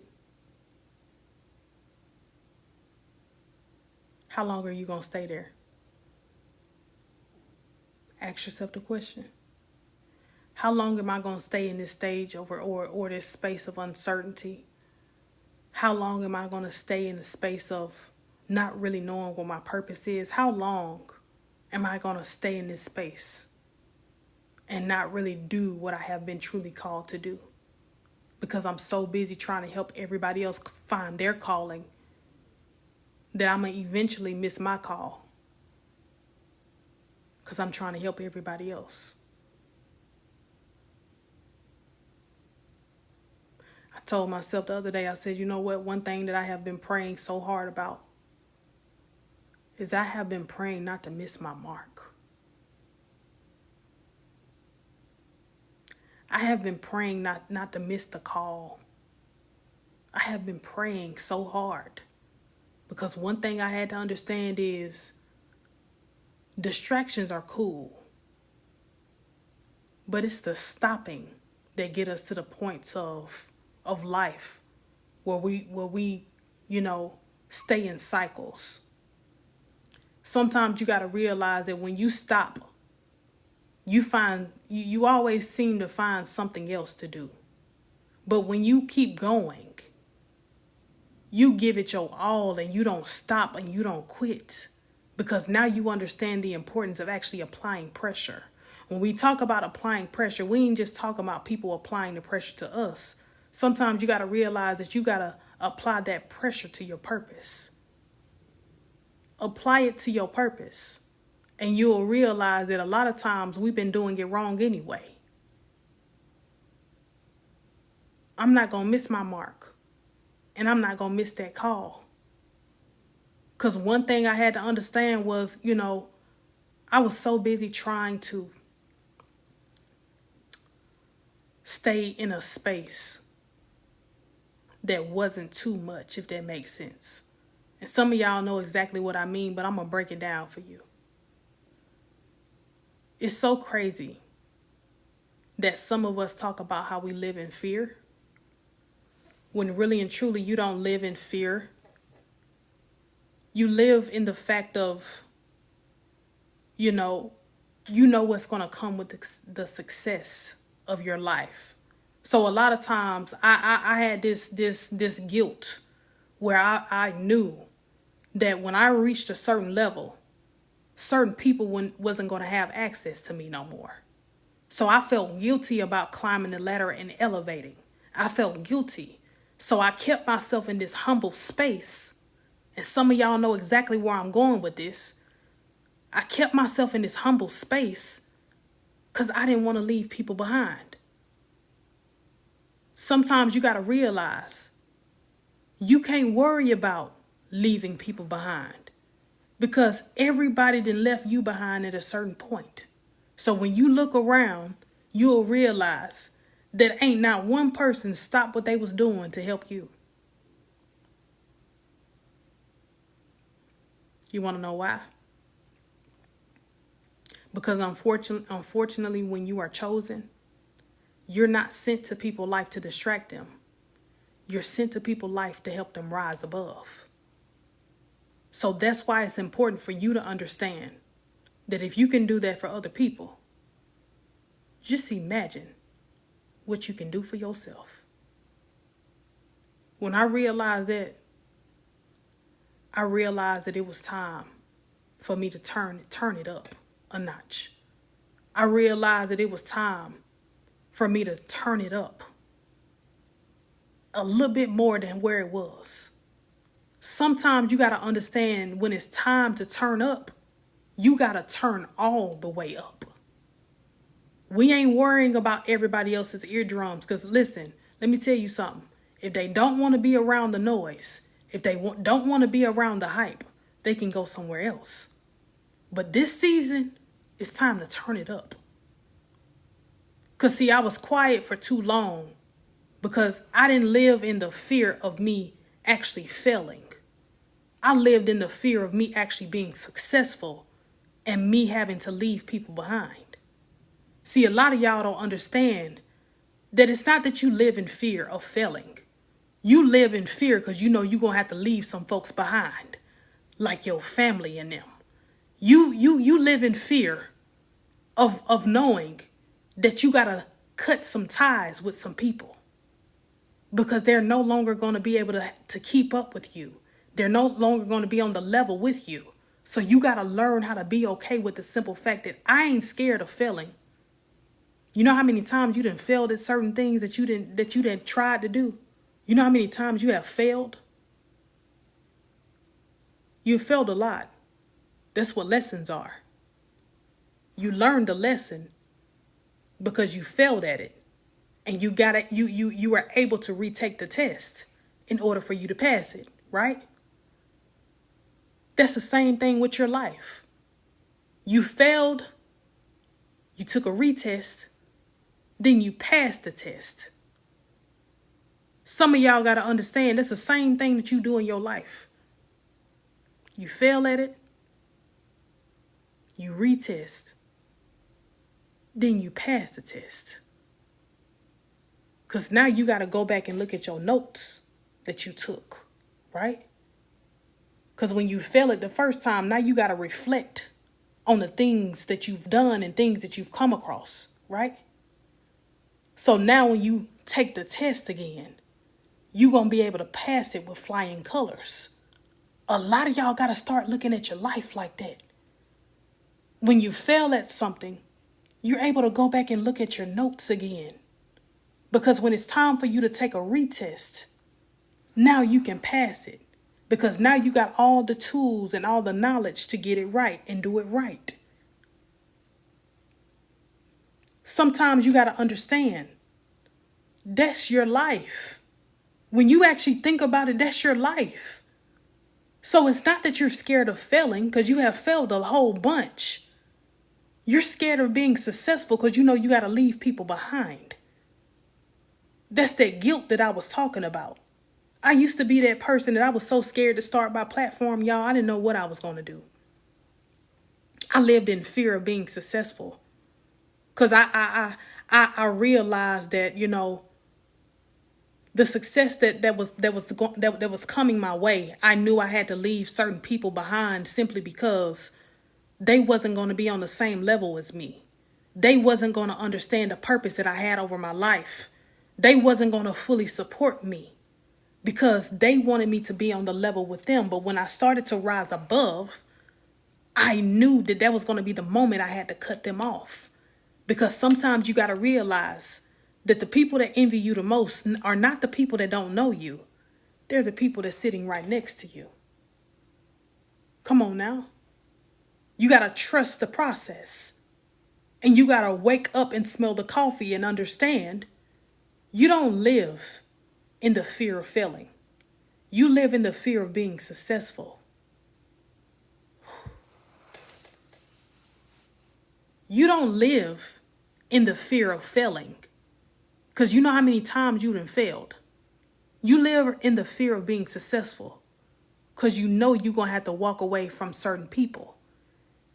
How long are you going to stay there? Ask yourself the question. How long am I going to stay in this stage or this space of uncertainty? How long am I going to stay in the space of not really knowing what my purpose is? How long am I going to stay in this space and not really do what I have been truly called to do? Because I'm so busy trying to help everybody else find their calling that I'm going to eventually miss my call. Because I'm trying to help everybody else. I told myself the other day, I said, you know what? One thing that I have been praying so hard about is I have been praying not to miss my mark. I have been praying not to miss the call. I have been praying so hard because one thing I had to understand is distractions are cool, but it's the stopping that get us to the points of life where we stay in cycles. Sometimes you got to realize that when you stop, you always seem to find something else to do. But when you keep going, you give it your all and you don't stop and you don't quit, because now you understand the importance of actually applying pressure. When we talk about applying pressure, we ain't just talking about people applying the pressure to us. Sometimes you got to realize that you got to apply that pressure to your purpose. Apply it to your purpose, and you'll realize that a lot of times we've been doing it wrong anyway. I'm not going to miss my mark, and I'm not going to miss that call. Because one thing I had to understand was, I was so busy trying to stay in a space that wasn't too much, if that makes sense. And some of y'all know exactly what I mean, but I'm going to break it down for you. It's so crazy that some of us talk about how we live in fear, when really and truly you don't live in fear. You live in the fact of, you know what's going to come with the success of your life. So a lot of times I had this guilt where I knew that when I reached a certain level, certain people wasn't going to have access to me no more. So I felt guilty about climbing the ladder and elevating. I felt guilty. So I kept myself in this humble space. And some of y'all know exactly where I'm going with this. I kept myself in this humble space because I didn't want to leave people behind. Sometimes you got to realize you can't worry about leaving people behind, because everybody done left you behind at a certain point. So when you look around, you'll realize that ain't not one person stopped what they was doing to help you. You want to know why? Because unfortunately, when you are chosen, you're not sent to people's life to distract them. You're sent to people's life to help them rise above. So that's why it's important for you to understand that if you can do that for other people, just imagine what you can do for yourself. When I realized that, it was time for me to turn it up a notch. I realized that it was time for me to turn it up a little bit more than where it was. Sometimes you got to understand when it's time to turn up, you got to turn all the way up. We ain't worrying about everybody else's eardrums, because listen, let me tell you something. If they don't want to be around the noise, if they don't want to be around the hype, they can go somewhere else. But this season, it's time to turn it up. Because see, I was quiet for too long because I didn't live in the fear of me actually failing. I lived in the fear of me actually being successful and me having to leave people behind. See, a lot of y'all don't understand that it's not that you live in fear of failing. You live in fear because you know you're going to have to leave some folks behind, like your family and them. You live in fear of knowing that you got to cut some ties with some people because they're no longer going to be able to keep up with you. They're no longer going to be on the level with you. So you got to learn how to be okay with the simple fact that I ain't scared of failing. You know how many times you done failed at certain things that you didn't try to do? You know how many times you have failed? You failed a lot. That's what lessons are. You learned the lesson because you failed at it and you were able to retake the test in order for you to pass it, right? That's the same thing with your life. You failed, you took a retest, then you passed the test. Some of y'all got to understand that's the same thing that you do in your life. You fail at it, you retest, then you pass the test. Because now you got to go back and look at your notes that you took, right? Because when you fail it the first time, now you got to reflect on the things that you've done and things that you've come across, right? So now when you take the test again, you're going to be able to pass it with flying colors. A lot of y'all got to start looking at your life like that. When you fail at something, you're able to go back and look at your notes again. Because when it's time for you to take a retest, now you can pass it. Because now you got all the tools and all the knowledge to get it right and do it right. Sometimes you got to understand, that's your life. When you actually think about it, that's your life. So it's not that you're scared of failing because you have failed a whole bunch. You're scared of being successful because you know you got to leave people behind. That's that guilt that I was talking about. I used to be that person that I was so scared to start my platform, y'all. I didn't know what I was going to do. I lived in fear of being successful because I realized that, you know, the success that was coming my way, I knew I had to leave certain people behind simply because they wasn't going to be on the same level as me. They wasn't going to understand the purpose that I had over my life. They wasn't going to fully support me because they wanted me to be on the level with them. But when I started to rise above, I knew that was going to be the moment I had to cut them off. Because sometimes you got to realize that the people that envy you the most are not the people that don't know you. They're the people that's sitting right next to you. Come on now. You got to trust the process. And you got to wake up and smell the coffee and understand you don't live in the fear of failing. You live in the fear of being successful. You don't live in the fear of failing. Because you know how many times you done failed. You live in the fear of being successful. Because you know you're going to have to walk away from certain people.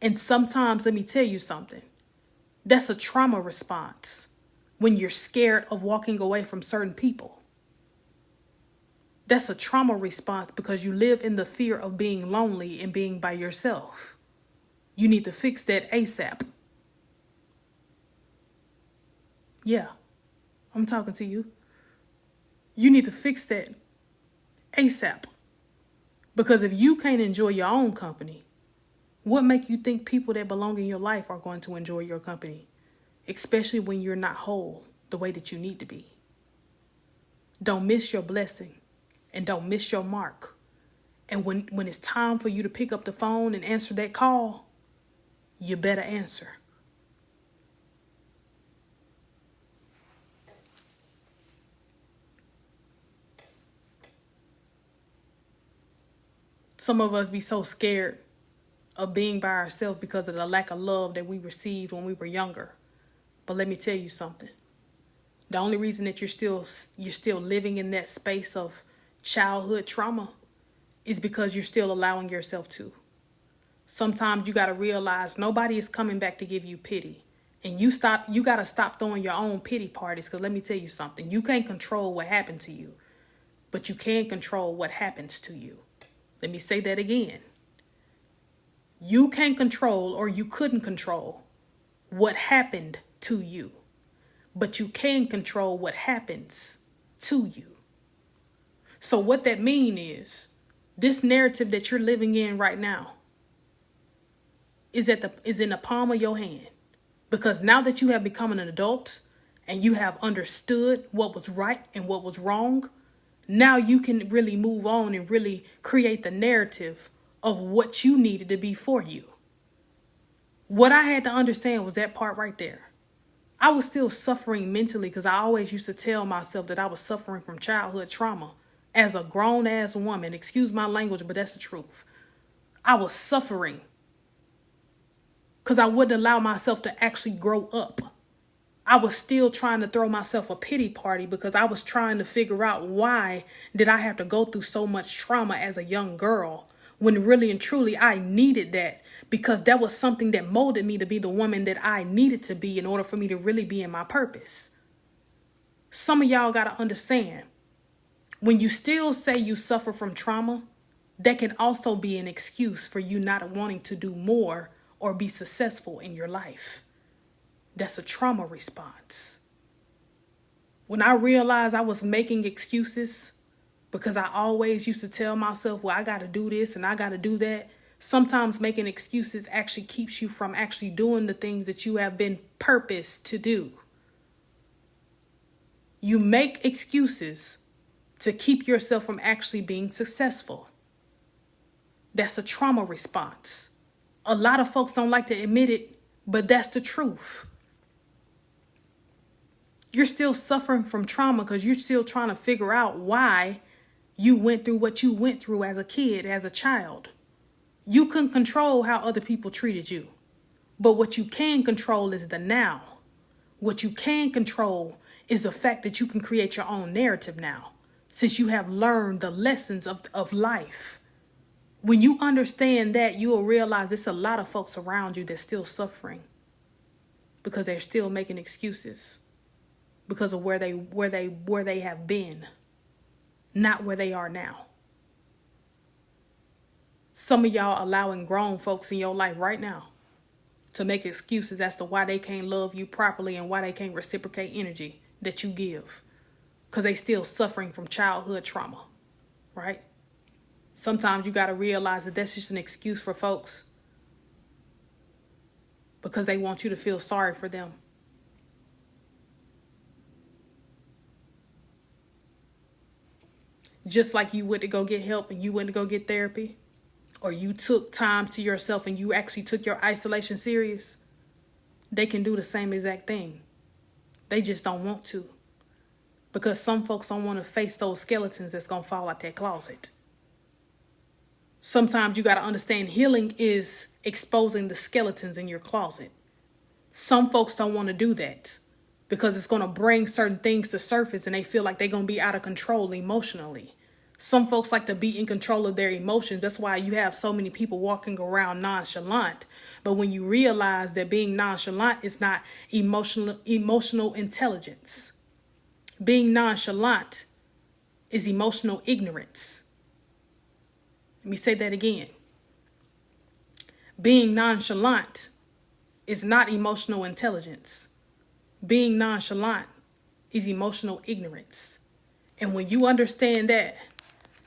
And sometimes, let me tell you something. That's a trauma response when you're scared of walking away from certain people. That's a trauma response because you live in the fear of being lonely and being by yourself. You need to fix that ASAP. Yeah, I'm talking to you. You need to fix that ASAP. Because if you can't enjoy your own company, what make you think people that belong in your life are going to enjoy your company? Especially when you're not whole the way that you need to be. Don't miss your blessing and don't miss your mark. And when it's time for you to pick up the phone and answer that call, you better answer. Some of us be so scared of being by ourselves because of the lack of love that we received when we were younger. But let me tell you something. The only reason that you're still living in that space of childhood trauma is because you're still allowing yourself to. Sometimes you got to realize nobody is coming back to give you pity. And you got to stop throwing your own pity parties, because let me tell you something. You can't control what happened to you, but you can control what happens to you. Let me say that again. You can't control, or you couldn't control, what happened to you, but you can control what happens to you. So what that means is this narrative that you're living in right now is in the palm of your hand. Because now that you have become an adult and you have understood what was right and what was wrong, now you can really move on and really create the narrative of what you needed to be for you. What I had to understand was that part right there. I was still suffering mentally because I always used to tell myself that I was suffering from childhood trauma as a grown ass woman. Excuse my language, but that's the truth. I was suffering because I wouldn't allow myself to actually grow up. I was still trying to throw myself a pity party because I was trying to figure out why did I have to go through so much trauma as a young girl when really and truly I needed that, because that was something that molded me to be the woman that I needed to be in order for me to really be in my purpose. Some of y'all got to understand, when you still say you suffer from trauma, that can also be an excuse for you not wanting to do more or be successful in your life. That's a trauma response. When I realized I was making excuses because I always used to tell myself, well, I got to do this and I got to do that. Sometimes making excuses actually keeps you from actually doing the things that you have been purposed to do. You make excuses to keep yourself from actually being successful. That's a trauma response. A lot of folks don't like to admit it, but that's the truth. You're still suffering from trauma because you're still trying to figure out why you went through what you went through as a kid, as a child. You couldn't control how other people treated you. But what you can control is the now. What you can control is the fact that you can create your own narrative now, since you have learned the lessons of life. When you understand that, you will realize there's a lot of folks around you that's still suffering because they're still making excuses because of where they have been, not where they are now. Some of y'all allowing grown folks in your life right now to make excuses as to why they can't love you properly and why they can't reciprocate energy that you give, because they still suffering from childhood trauma, right? Sometimes you got to realize that that's just an excuse for folks because they want you to feel sorry for them. Just like you went to go get help and you went to go get therapy, or you took time to yourself and you actually took your isolation serious, they can do the same exact thing. They just don't want to, because some folks don't want to face those skeletons that's going to fall out that closet. Sometimes you got to understand healing is exposing the skeletons in your closet. Some folks don't want to do that because it's going to bring certain things to surface and they feel like they're going to be out of control emotionally. Some folks like to be in control of their emotions. That's why you have so many people walking around nonchalant. But when you realize that being nonchalant is not emotional intelligence. Being nonchalant is emotional ignorance. Let me say that again. Being nonchalant is not emotional intelligence. Being nonchalant is emotional ignorance. And when you understand that,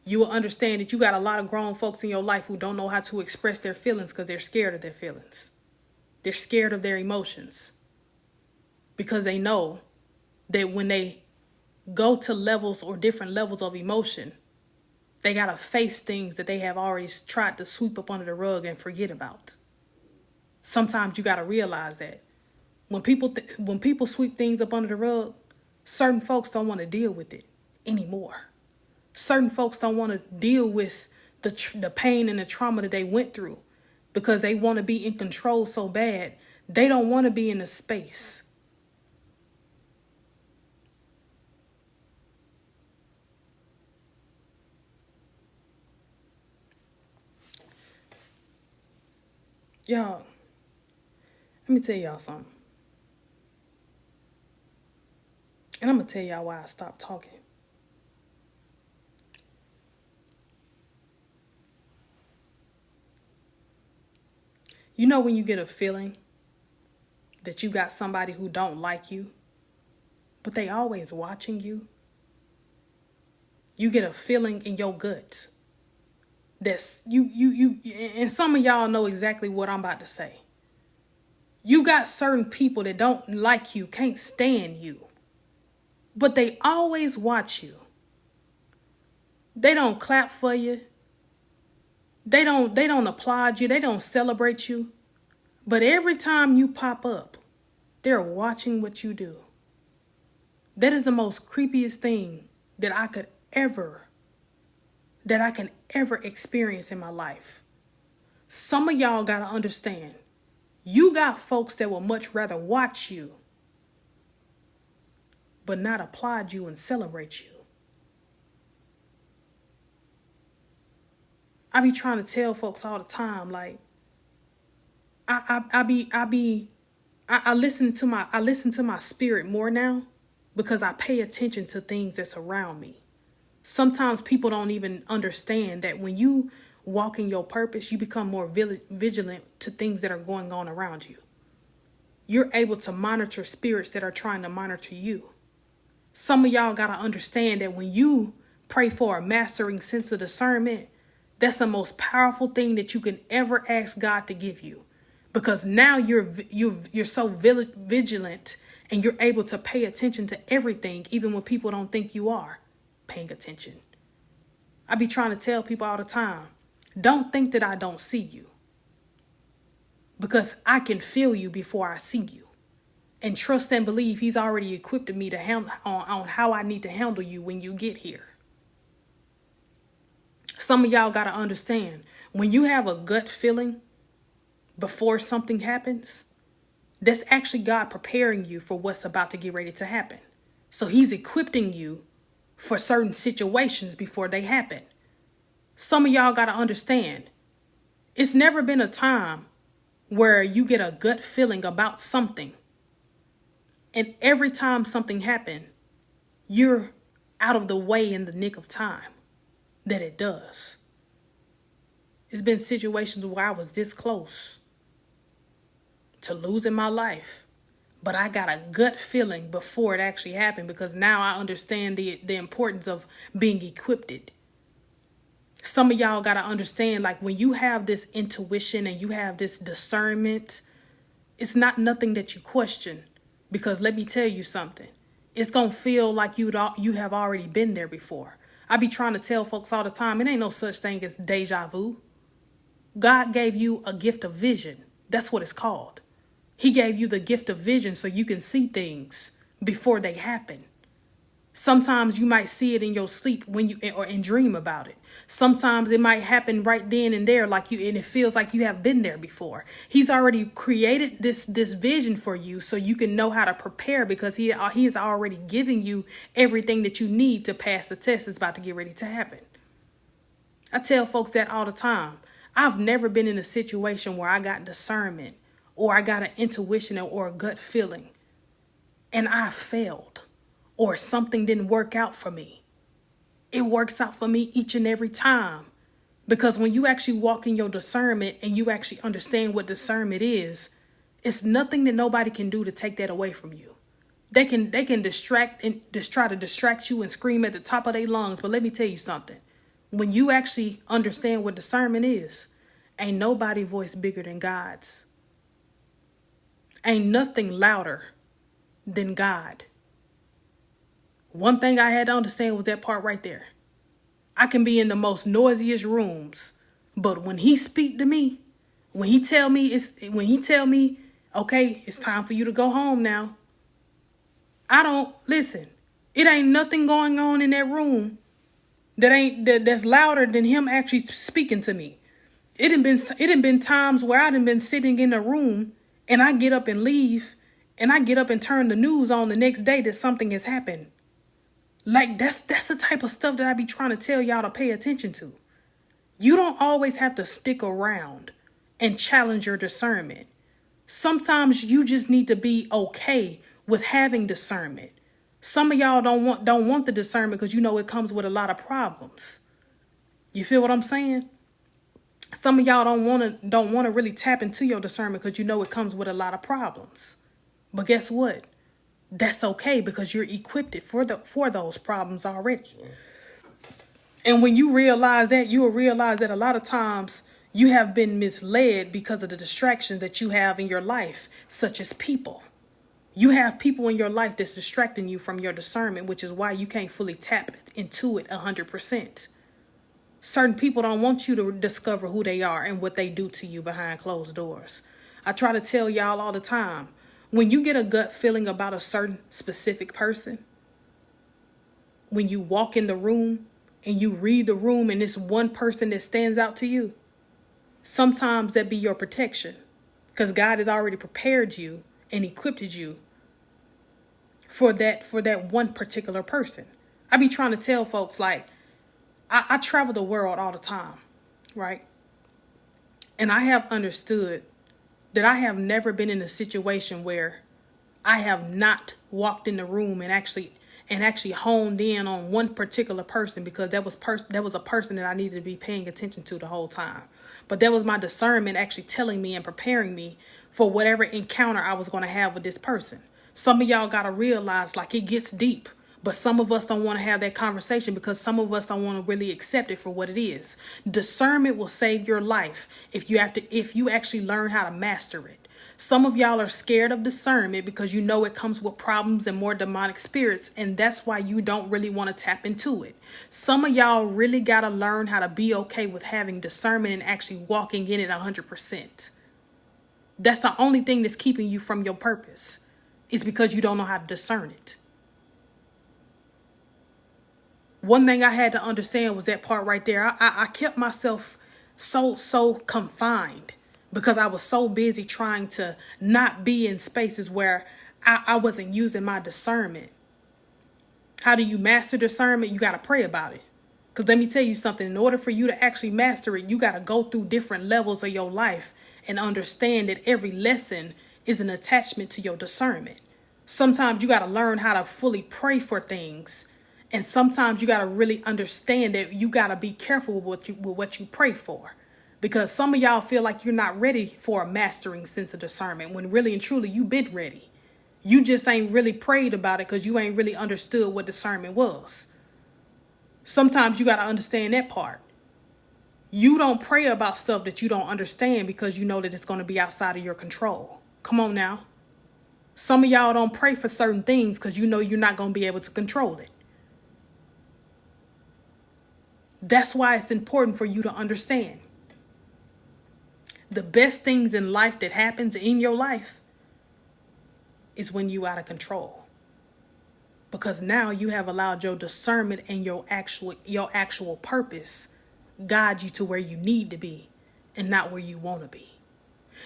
you will understand that you got a lot of grown folks in your life who don't know how to express their feelings because they're scared of their feelings. They're scared of their emotions because they know that when they go to levels or different levels of emotion, they got to face things that they have already tried to sweep up under the rug and forget about. Sometimes you got to realize that when people sweep things up under the rug, certain folks don't want to deal with it anymore. Certain folks don't want to deal with the pain and the trauma that they went through because they want to be in control so bad. They don't want to be in a space. Y'all, let me tell y'all something. And I'm going to tell y'all why I stopped talking. You know when you get a feeling that you got somebody who don't like you, but they always watching you? You get a feeling in your gut that's you and some of y'all know exactly what I'm about to say. You got certain people that don't like you, can't stand you, but they always watch you. They don't clap for you. They don't applaud you. They don't celebrate you. But every time you pop up, They're watching what you do. That is the most creepiest thing that I can ever experience in my life. Some of y'all gotta understand, you got folks that will much rather watch you, but not applaud you and celebrate you. I be trying to tell folks all the time, like, I listen to my spirit more now because I pay attention to things that's around me. Sometimes people don't even understand that when you walk in your purpose, you become more vigilant to things that are going on around you. You're able to monitor spirits that are trying to monitor you. Some of y'all got to understand that when you pray for a mastering sense of discernment, that's the most powerful thing that you can ever ask God to give you. Because now you're so vigilant and you're able to pay attention to everything, even when people don't think you are paying attention. I be trying to tell people all the time, don't think that I don't see you. Because I can feel you before I see you. And trust and believe he's already equipped me to handle on how I need to handle you when you get here. Some of y'all got to understand, when you have a gut feeling before something happens, that's actually God preparing you for what's about to get ready to happen. So he's equipping you for certain situations before they happen. Some of y'all got to understand, it's never been a time where you get a gut feeling about something, and every time something happened, you're out of the way in the nick of time that it does. It's been situations where I was this close to losing my life, but I got a gut feeling before it actually happened, because now I understand the importance of being equipped. Some of y'all got to understand, like, when you have this intuition and you have this discernment, it's not nothing that you question, because let me tell you something. It's going to feel like you have already been there before. I be trying to tell folks all the time, it ain't no such thing as deja vu. God gave you a gift of vision. That's what it's called. He gave you the gift of vision so you can see things before they happen. Sometimes you might see it in your sleep and dream about it. Sometimes it might happen right then and there, and it feels like you have been there before. He's already created this vision for you so you can know how to prepare, because he is already giving you everything that you need to pass the test that's about to get ready to happen. I tell folks that all the time. I've never been in a situation where I got discernment or I got an intuition or a gut feeling and I failed, or something didn't work out for me. It works out for me each and every time. Because when you actually walk in your discernment and you actually understand what discernment is, it's nothing that nobody can do to take that away from you. They can distract and just try to distract you and scream at the top of their lungs. But let me tell you something. When you actually understand what discernment is, ain't nobody voice bigger than God's. Ain't nothing louder than God. One thing I had to understand was that part right there. I can be in the most noisiest rooms, but when he speak to me, when he tell me, okay, it's time for you to go home now, I don't listen. It ain't nothing going on in that room that's louder than him actually speaking to me. It had been times where I done been sitting in a room and I get up and leave, and I get up and turn the news on the next day that something has happened. Like, that's the type of stuff that I be trying to tell y'all to pay attention to. You don't always have to stick around and challenge your discernment. Sometimes you just need to be okay with having discernment. Some of y'all don't want the discernment because you know it comes with a lot of problems. You feel what I'm saying? Some of y'all don't want to really tap into your discernment because you know it comes with a lot of problems. But guess what? That's okay, because you're equipped for those problems already. And when you realize that, you will realize that a lot of times you have been misled because of the distractions that you have in your life, such as people. You have people in your life that's distracting you from your discernment, which is why you can't fully tap into it 100%. Certain people don't want you to discover who they are and what they do to you behind closed doors. I try to tell y'all all the time, When you get a gut feeling about a certain specific person, when you walk in the room and you read the room and it's one person that stands out to you, sometimes that be your protection, because God has already prepared you and equipped you for that one particular person. I be trying to tell folks, like, I travel the world all the time, right? And I have understood that I have never been in a situation where I have not walked in the room and actually honed in on one particular person, because that was a person that I needed to be paying attention to the whole time. But that was my discernment actually telling me and preparing me for whatever encounter I was going to have with this person. Some of y'all got to realize, like, it gets deep. But some of us don't want to have that conversation because some of us don't want to really accept it for what it is. Discernment will save your life if you actually learn how to master it. Some of y'all are scared of discernment because you know it comes with problems and more demonic spirits, and that's why you don't really want to tap into it. Some of y'all really got to learn how to be okay with having discernment and actually walking in it 100%. That's the only thing that's keeping you from your purpose, is because you don't know how to discern it. One thing I had to understand was that part right there. I kept myself so confined because I was so busy trying to not be in spaces where I wasn't using my discernment. How do you master discernment? You got to pray about it. Because let me tell you something. In order for you to actually master it, you got to go through different levels of your life and understand that every lesson is an attachment to your discernment. Sometimes you got to learn how to fully pray for things. And sometimes you got to really understand that you got to be careful with what you pray for. Because some of y'all feel like you're not ready for a mastering sense of discernment, when really and truly you've been ready. You just ain't really prayed about it because you ain't really understood what discernment was. Sometimes you got to understand that part. You don't pray about stuff that you don't understand because you know that it's going to be outside of your control. Come on now. Some of y'all don't pray for certain things because you know you're not going to be able to control it. That's why it's important for you to understand. The best things in life that happens in your life is when you out of control. Because now you have allowed your discernment and your actual purpose guide you to where you need to be and not where you want to be.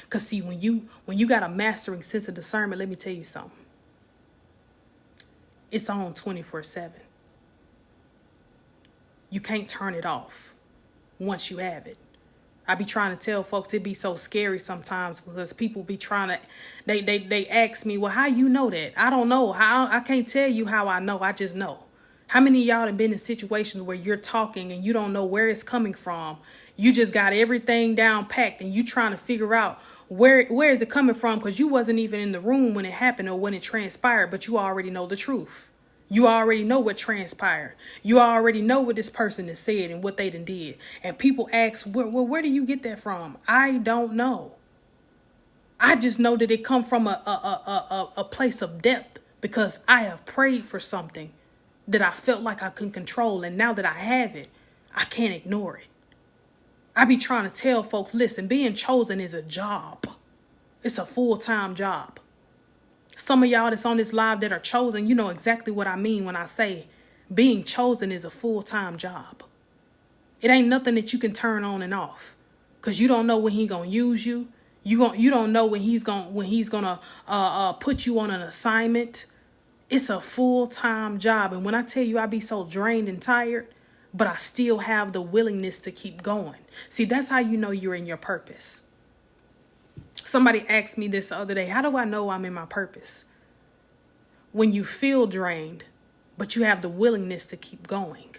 Because see, when you got a mastering sense of discernment, let me tell you something. It's on 24/7. You can't turn it off once you have it. I be trying to tell folks it be so scary sometimes because people be trying to, they ask me, well, how you know that? I don't know. I can't tell you how I know. I just know. How many of y'all have been in situations where you're talking and you don't know where it's coming from? You just got everything down packed and you trying to figure out where is it coming from, because you wasn't even in the room when it happened or when it transpired, but you already know the truth. You already know what transpired. You already know what this person has said and what they done did. And people ask, where do you get that from? I don't know. I just know that it come from a place of depth because I have prayed for something that I felt like I couldn't control. And now that I have it, I can't ignore it. I be trying to tell folks, listen, being chosen is a job. It's a full-time job. Some of y'all that's on this live that are chosen, you know exactly what I mean when I say being chosen is a full-time job. It ain't nothing that you can turn on and off, because you don't know when he gonna use you. You don't know when he's gonna put you on an assignment. It's a full-time job, and when I tell you I be so drained and tired, but I still have the willingness to keep going. See, that's how you know you're in your purpose. Somebody asked me this the other day. How do I know I'm in my purpose? When you feel drained, but you have the willingness to keep going.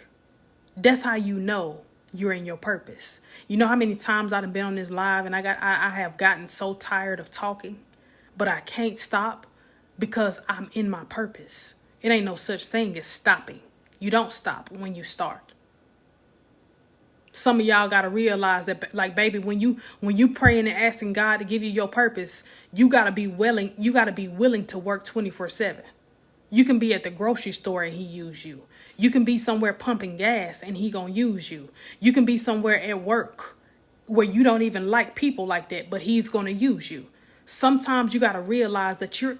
That's how you know you're in your purpose. You know how many times I've been on this live and I have gotten so tired of talking, but I can't stop because I'm in my purpose. It ain't no such thing as stopping. You don't stop when you start. Some of y'all got to realize that, like, baby, when you praying and asking God to give you your purpose, you got to be willing to work 24/7. You can be at the grocery store and he use you. You can be somewhere pumping gas and he going to use you. You can be somewhere at work where you don't even like people like that, but he's going to use you. Sometimes you got to realize that you're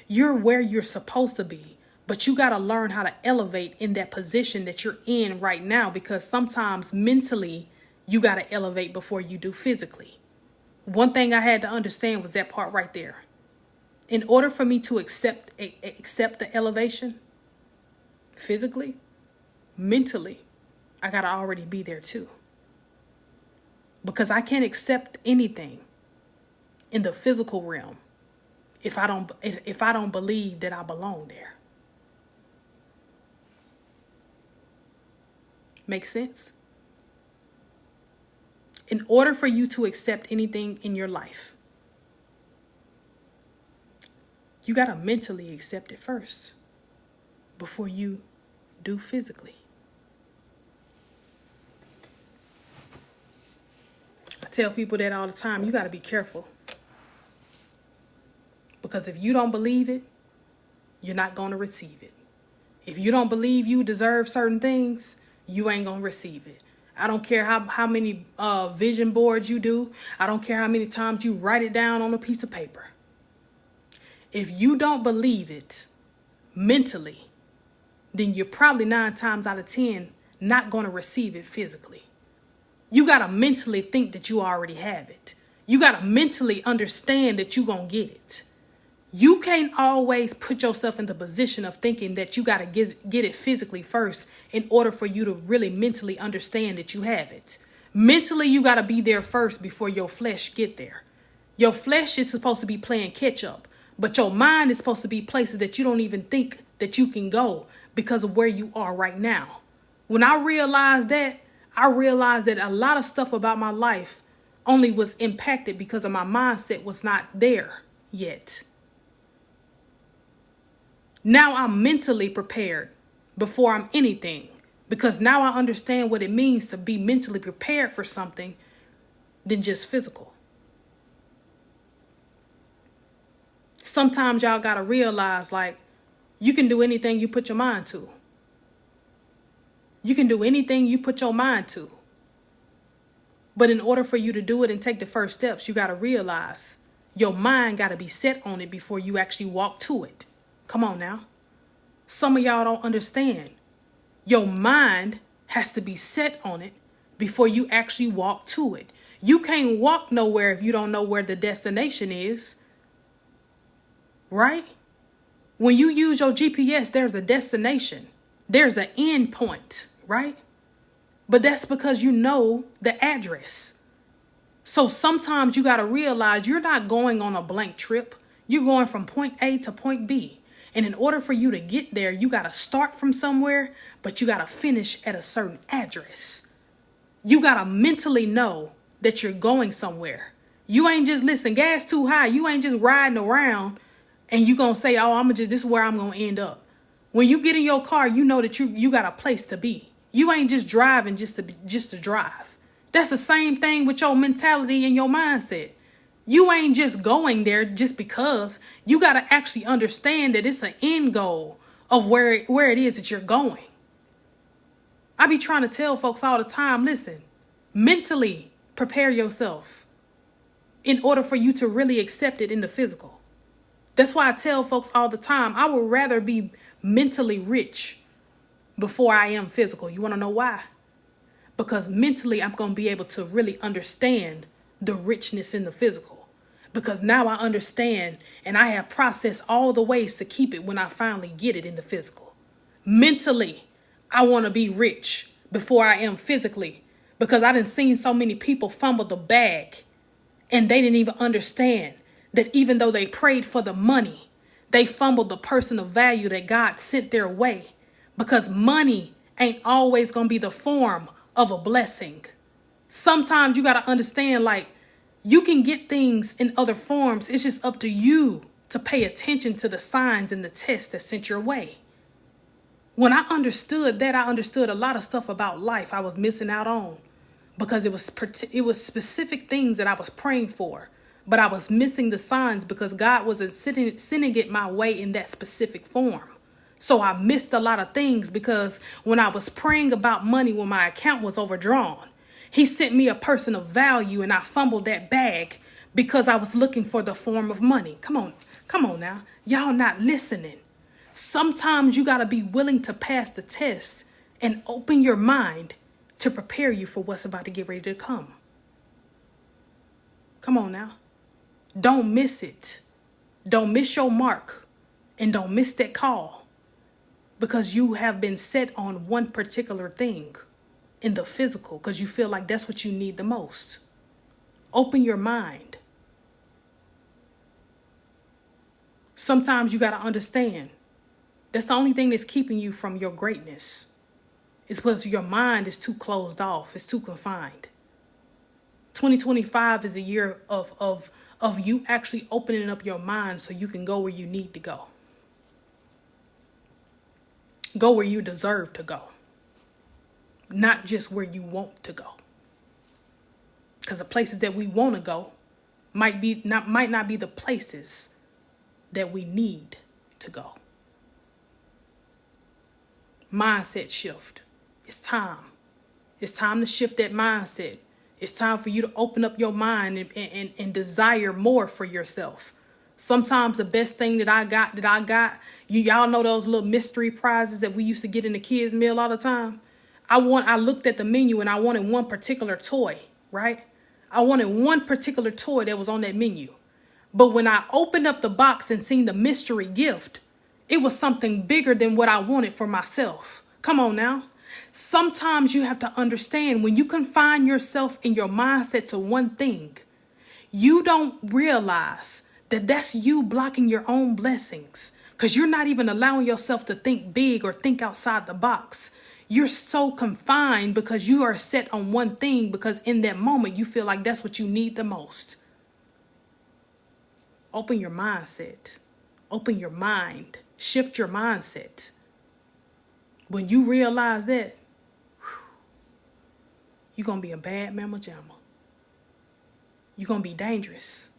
where you're supposed to be, but you got to learn how to elevate in that position that you're in right now, because sometimes mentally you got to elevate before you do physically. One thing I had to understand was that part right there. In order for me to accept the elevation physically, mentally, I got to already be there too. Because I can't accept anything in the physical realm if I don't believe that I belong there. Make sense? In order for you to accept anything in your life, you got to mentally accept it first before you do physically. I tell people that all the time. You got to be careful. Because if you don't believe it, you're not going to receive it. If you don't believe you deserve certain things, you ain't going to receive it. I don't care how many vision boards you do. I don't care how many times you write it down on a piece of paper. If you don't believe it mentally, then you're probably 9 times out of 10 not going to receive it physically. You got to mentally think that you already have it. You got to mentally understand that you're going to get it. You can't always put yourself in the position of thinking that you got to get it physically first in order for you to really mentally understand that you have it. Mentally, you got to be there first before your flesh get there. Your flesh is supposed to be playing catch up, but your mind is supposed to be places that you don't even think that you can go because of where you are right now. When I realized that a lot of stuff about my life only was impacted because of my mindset was not there yet. Now I'm mentally prepared before I'm anything, because now I understand what it means to be mentally prepared for something than just physical. Sometimes y'all got to realize, like, you can do anything you put your mind to. You can do anything you put your mind to. But in order for you to do it and take the first steps, you got to realize your mind got to be set on it before you actually walk to it. Come on now. Some of y'all don't understand. Your mind has to be set on it before you actually walk to it. You can't walk nowhere if you don't know where the destination is. Right? When you use your GPS, there's a destination. There's an end point, right? But that's because you know the address. So sometimes you got to realize you're not going on a blank trip. You're going from point A to point B. And in order for you to get there, you got to start from somewhere, but you got to finish at a certain address. You got to mentally know that you're going somewhere. You ain't just, listen, gas too high. You ain't just riding around and you going to say, oh, this is where I'm going to end up. When you get in your car, you know that you got a place to be. You ain't just driving just to drive. That's the same thing with your mentality and your mindset. You ain't just going there just because. You got to actually understand that it's an end goal of where it is that you're going. I be trying to tell folks all the time, listen, mentally prepare yourself in order for you to really accept it in the physical. That's why I tell folks all the time, I would rather be mentally rich before I am physical. You want to know why? Because mentally I'm going to be able to really understand the richness in the physical, because now I understand and I have processed all the ways to keep it when I finally get it in the physical. Mentally, I want to be rich before I am physically, because I done seen so many people fumble the bag and they didn't even understand that even though they prayed for the money, they fumbled the person of value that God sent their way, because money ain't always going to be the form of a blessing. Sometimes you got to understand, like, you can get things in other forms. It's just up to you to pay attention to the signs and the tests that sent your way. When I understood that, I understood a lot of stuff about life I was missing out on, because it was specific things that I was praying for, but I was missing the signs because God wasn't sending it my way in that specific form. So I missed a lot of things because when I was praying about money when my account was overdrawn, He sent me a person of value and I fumbled that bag because I was looking for the form of money. Come on now. Y'all not listening. Sometimes you got to be willing to pass the test and open your mind to prepare you for what's about to get ready to come. Come on now. Don't miss it. Don't miss your mark, and don't miss that call, because you have been set on one particular thing in the physical because you feel like that's what you need the most. Open your mind. Sometimes you got to understand that's the only thing that's keeping you from your greatness. It's because your mind is too closed off. It's too confined. 2025 is a year of you actually opening up your mind so you can go where you need to go. Go where you deserve to go. Not just where you want to go. Because the places that we want to go might not be the places that we need to go. Mindset shift. It's time. It's time to shift that mindset. It's time for you to open up your mind and desire more for yourself. Sometimes the best thing that I got, y'all know those little mystery prizes that we used to get in the kids' meal all the time? I looked at the menu and I wanted one particular toy, right? I wanted one particular toy that was on that menu. But when I opened up the box and seen the mystery gift, it was something bigger than what I wanted for myself. Come on now. Sometimes you have to understand when you confine yourself in your mindset to one thing, you don't realize that that's you blocking your own blessings because you're not even allowing yourself to think big or think outside the box. You're so confined because you are set on one thing because in that moment you feel like that's what you need the most. Open your mindset. Open your mind. Shift your mindset. When you realize that, you're going to be a bad mamma jamma. You're going to be dangerous.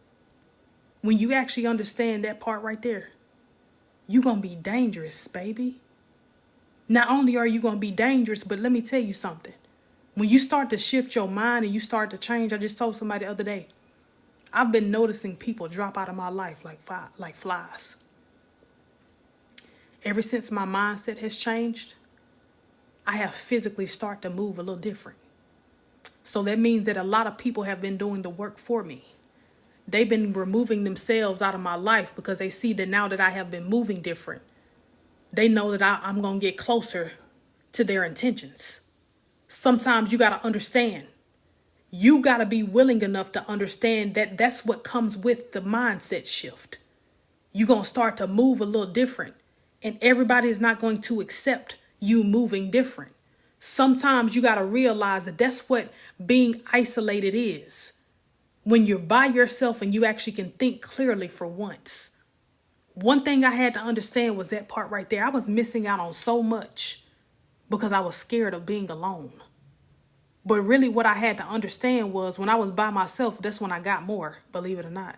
When you actually understand that part right there, you're going to be dangerous, baby. Not only are you going to be dangerous, but let me tell you something. When you start to shift your mind and you start to change, I just told somebody the other day, I've been noticing people drop out of my life like flies. Ever since my mindset has changed, I have physically started to move a little different. So that means that a lot of people have been doing the work for me. They've been removing themselves out of my life because they see that now that I have been moving different, they know that I'm going to get closer to their intentions. Sometimes you got to understand. You got to be willing enough to understand that that's what comes with the mindset shift. You're going to start to move a little different. And everybody is not going to accept you moving different. Sometimes you got to realize that that's what being isolated is. When you're by yourself and you actually can think clearly for once. One thing I had to understand was that part right there. I was missing out on so much because I was scared of being alone. But really what I had to understand was when I was by myself, that's when I got more, believe it or not.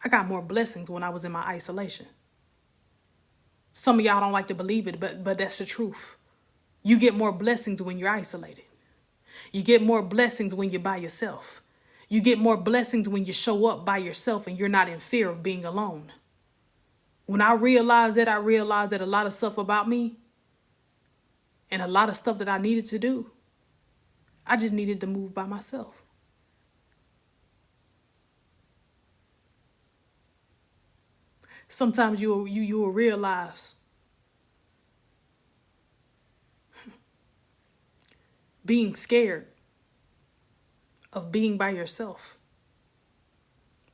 I got more blessings when I was in my isolation. Some of y'all don't like to believe it, but that's the truth. You get more blessings when you're isolated. You get more blessings when you're by yourself. You get more blessings when you show up by yourself and you're not in fear of being alone. When I realized that a lot of stuff about me and a lot of stuff that I needed to do, I just needed to move by myself. Sometimes you will realize being scared of being by yourself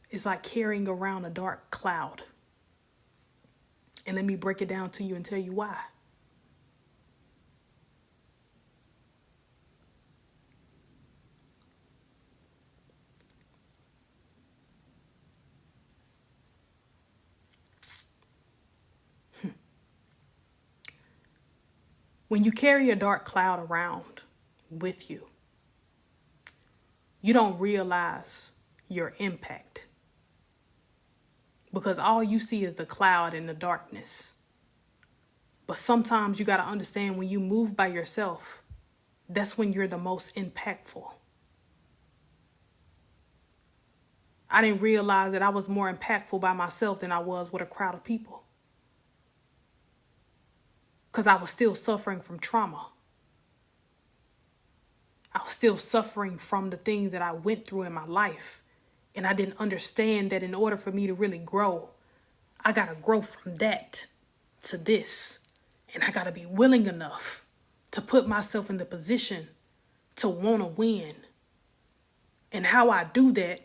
is like carrying around a dark cloud. And let me break it down to you and tell you why. When you carry a dark cloud around with you, you don't realize your impact because all you see is the cloud and the darkness. But sometimes you got to understand when you move by yourself, that's when you're the most impactful. I didn't realize that I was more impactful by myself than I was with a crowd of people. Because I was still suffering from trauma. I was still suffering from the things that I went through in my life. And I didn't understand that in order for me to really grow, I got to grow from that to this. And I got to be willing enough to put myself in the position to want to win. And how I do that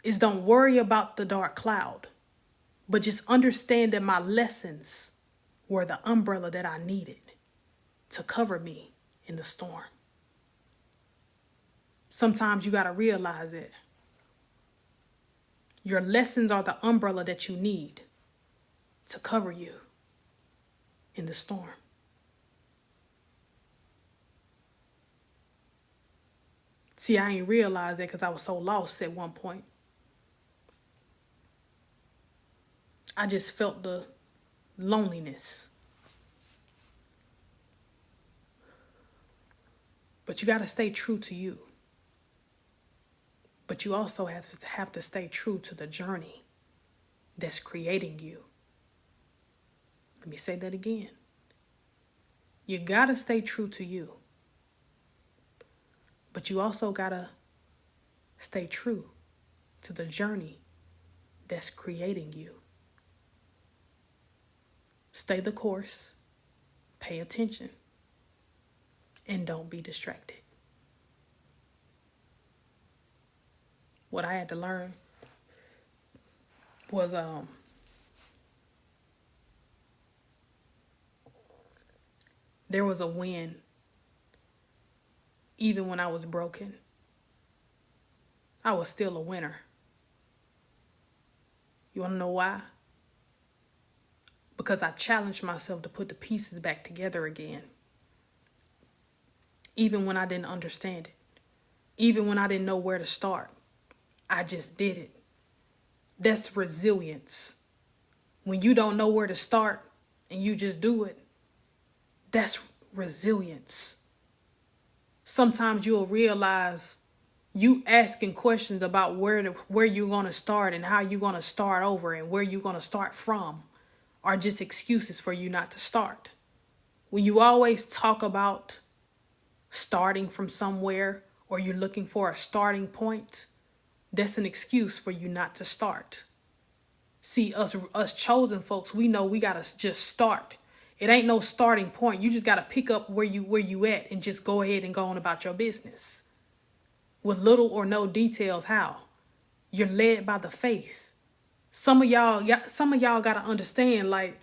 is don't worry about the dark cloud, but just understand that my lessons were the umbrella that I needed to cover me in the storm. Sometimes you got to realize it. Your lessons are the umbrella that you need to cover you in the storm. See, I ain't realized that because I was so lost at one point. I just felt the loneliness. But you got to stay true to you. But you also have to stay true to the journey that's creating you. Let me say that again. You got to stay true to you. But you also got to stay true to the journey that's creating you. Stay the course, pay attention, and don't be distracted. What I had to learn was there was a win even when I was broken. I was still a winner. You want to know why? Because I challenged myself to put the pieces back together again. Even when I didn't understand it. Even when I didn't know where to start. I just did it. That's resilience. When you don't know where to start and you just do it, that's resilience. Sometimes you'll realize you asking questions about where you're going to start and how you're going to start over and where you're going to start from are just excuses for you not to start. When you always talk about starting from somewhere or you're looking for a starting point, that's an excuse for you not to start. See, us chosen folks, we know we got to just start. It ain't no starting point. You just got to pick up where you at and just go ahead and go on about your business. With little or no details how. You're led by the faith. Some of y'all got to understand, like,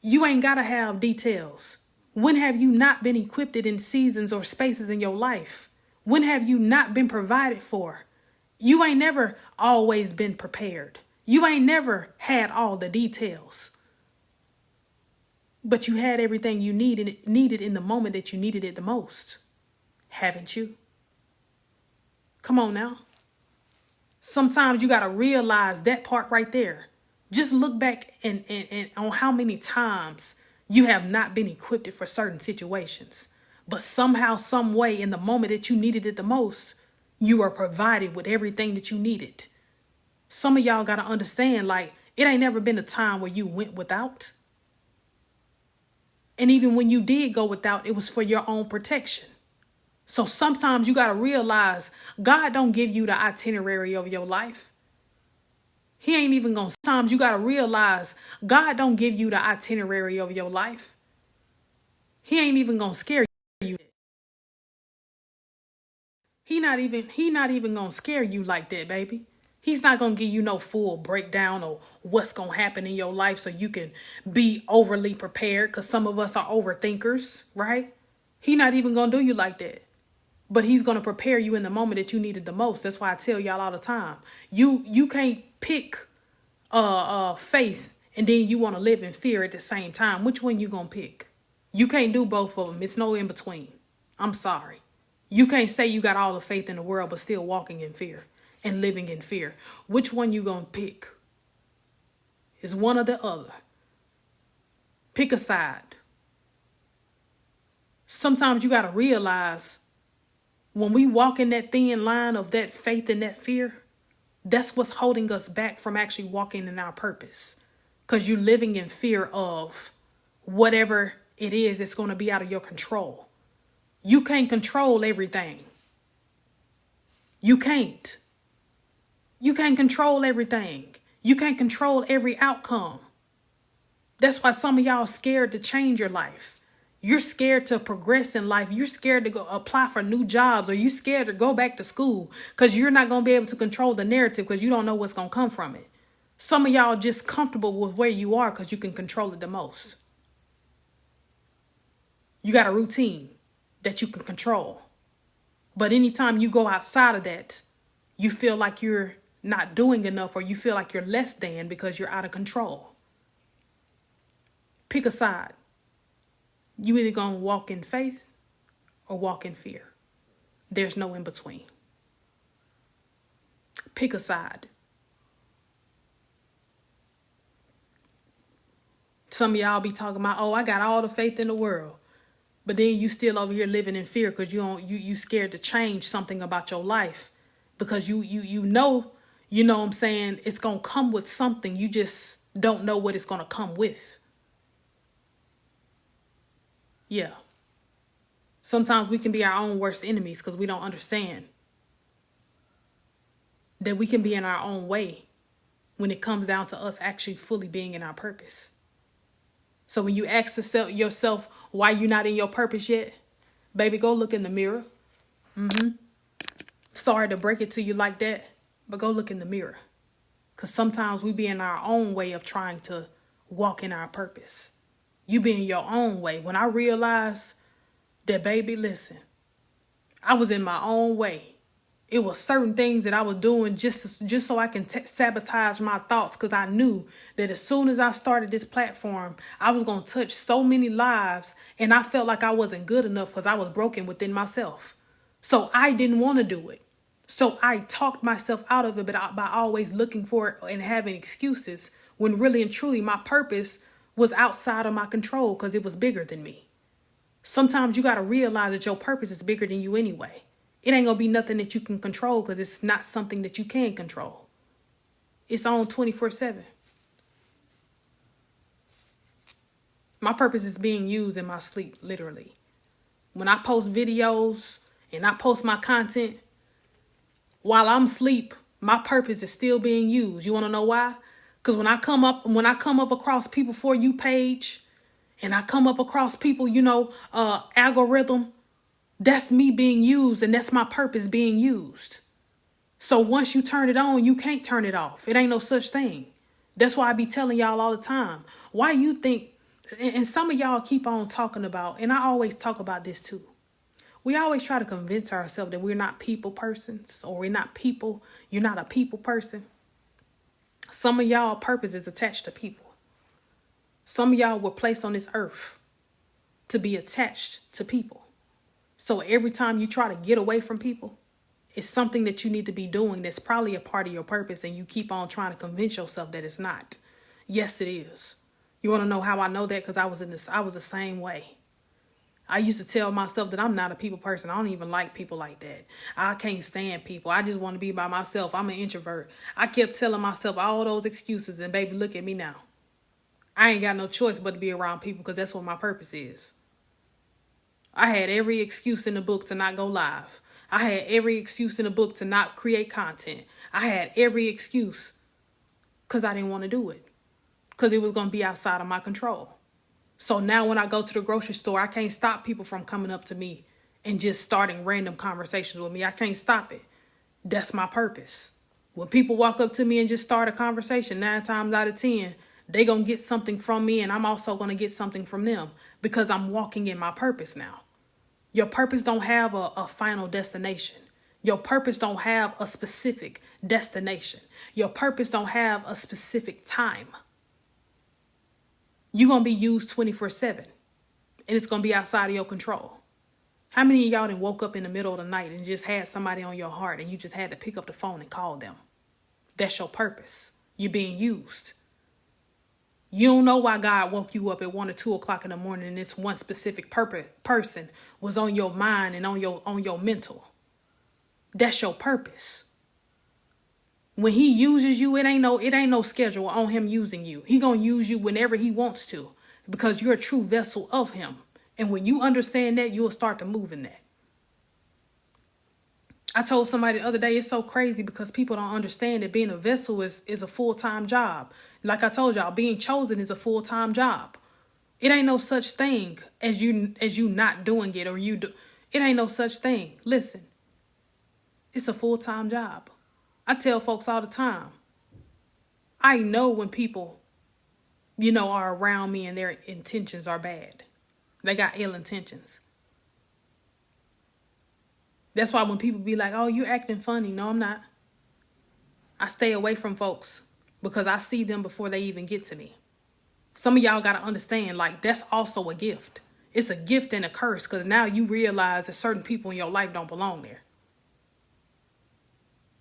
you ain't got to have details. When have you not been equipped in seasons or spaces in your life? When have you not been provided for? You ain't never always been prepared. You ain't never had all the details. But you had everything you needed in the moment that you needed it the most. Haven't you? Come on now. Sometimes you got to realize that part right there. Just look back and on how many times you have not been equipped for certain situations. But somehow, some way, in the moment that you needed it the most, you are provided with everything that you needed. Some of y'all got to understand, like, it ain't never been a time where you went without. And even when you did go without, it was for your own protection. So sometimes you got to realize God don't give you the itinerary of your life. He ain't even going to. Sometimes you got to realize God don't give you the itinerary of your life. He ain't even going to scare you. He not even going to scare you like that, baby. He's not going to give you no full breakdown of what's going to happen in your life so you can be overly prepared, because some of us are overthinkers, right? He not even going to do you like that. But he's going to prepare you in the moment that you need it the most. That's why I tell y'all all the time. You can't pick faith and then you want to live in fear at the same time. Which one you going to pick? You can't do both of them. It's no in between. I'm sorry. You can't say you got all the faith in the world but still walking in fear and living in fear. Which one you going to pick? It's one or the other. Pick a side. Sometimes you got to realize when we walk in that thin line of that faith and that fear, That's what's holding us back from actually walking in our purpose. Because you're living in fear of whatever it is that's going to be out of your control. You can't control everything. You can't. You can't control everything. You can't control every outcome. That's why some of y'all are scared to change your life. You're scared to progress in life. You're scared to go apply for new jobs, or you scared to go back to school because you're not going to be able to control the narrative because you don't know what's going to come from it. Some of y'all are just comfortable with where you are because you can control it the most. You got a routine that you can control. But anytime you go outside of that, you feel like you're not doing enough, or you feel like you're less than because you're out of control. Pick a side. You either gonna walk in faith or walk in fear. There's no in between. Pick a side. Some of y'all be talking about, oh, I got all the faith in the world. But then you still over here living in fear because you scared to change something about your life. Because you know what I'm saying, it's gonna come with something. You just don't know what it's gonna come with. Yeah. Sometimes we can be our own worst enemies because we don't understand that we can be in our own way when it comes down to us actually fully being in our purpose. So when you ask yourself why you're not in your purpose yet, baby, go look in the mirror. Sorry to break it to you like that, but go look in the mirror. Because sometimes we be in our own way of trying to walk in our purpose. You be in your own way. When I realized that, baby, listen, I was in my own way. It was certain things that I was doing just so I can sabotage my thoughts, because I knew that as soon as I started this platform, I was going to touch so many lives, and I felt like I wasn't good enough because I was broken within myself. So I didn't want to do it. So I talked myself out of it by always looking for it and having excuses, when really and truly my purpose was outside of my control because it was bigger than me. Sometimes you got to realize that your purpose is bigger than you anyway. It ain't going to be nothing that you can control because it's not something that you can control. It's on 24/7. My purpose is being used in my sleep, literally. When I post videos and I post my content, while I'm asleep, my purpose is still being used. You want to know why? Because when I come up across people For You page, and I come up across people, algorithm, that's me being used, and that's my purpose being used. So once you turn it on, you can't turn it off. It ain't no such thing. That's why I be telling y'all all the time. Why you think, and some of y'all keep on talking about, and I always talk about this too. We always try to convince ourselves that we're not people persons, or we're not people. You're not a people person. Some of y'all purpose is attached to people. Some of y'all were placed on this earth to be attached to people. So every time you try to get away from people, it's something that you need to be doing that's probably a part of your purpose, and you keep on trying to convince yourself that it's not. Yes, it is. You want to know how I know that? Because I was the same way. I used to tell myself that I'm not a people person. I don't even like people like that. I can't stand people. I just want to be by myself. I'm an introvert. I kept telling myself all those excuses, and baby, look at me now. I ain't got no choice but to be around people because that's what my purpose is. I had every excuse in the book to not go live. I had every excuse in the book to not create content. I had every excuse because I didn't want to do it, because it was going to be outside of my control. So now when I go to the grocery store, I can't stop people from coming up to me and just starting random conversations with me. I can't stop it. That's my purpose. When people walk up to me and just start a conversation, 9 times out of 10, they going to get something from me, and I'm also going to get something from them because I'm walking in my purpose now. Your purpose don't have a final destination. Your purpose don't have a specific destination. Your purpose don't have a specific time. You're going to be used 24/7, and it's going to be outside of your control. How many of y'all done woke up in the middle of the night and just had somebody on your heart and you just had to pick up the phone and call them? That's your purpose. You're being used. You don't know why God woke you up at 1 or 2 o'clock in the morning and this one specific person was on your mind and on your mental. That's your purpose. When he uses you, it ain't no schedule on him using you. He gonna use you whenever he wants to, because you're a true vessel of him. And when you understand that, you'll start to move in that. I told somebody the other day, it's so crazy because people don't understand that being a vessel is a full-time job. Like I told y'all, being chosen is a full-time job. It ain't no such thing as you not doing it, or you do. It ain't no such thing. Listen, it's a full-time job. I tell folks all the time, I know when people, are around me and their intentions are bad. They got ill intentions. That's why when people be like, oh, you're acting funny. No, I'm not. I stay away from folks because I see them before they even get to me. Some of y'all got to understand, like, that's also a gift. It's a gift and a curse, because now you realize that certain people in your life don't belong there.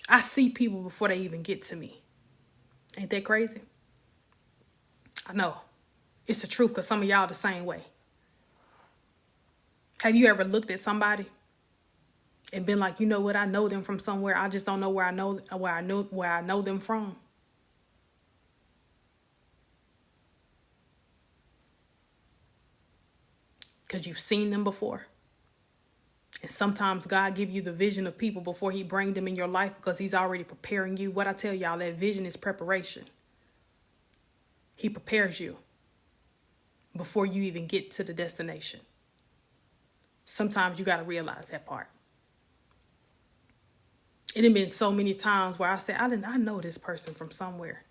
I see people before they even get to me. Ain't that crazy? I know. It's the truth, because some of y'all the same way. Have you ever looked at somebody and been like, you know what, I know them from somewhere. I just don't know where I know them from. Because you've seen them before. And sometimes God give you the vision of people before he bring them in your life, because he's already preparing you. What I tell y'all, that vision is preparation. He prepares you before you even get to the destination. Sometimes you got to realize that part. It had been so many times where I said, I know this person from somewhere,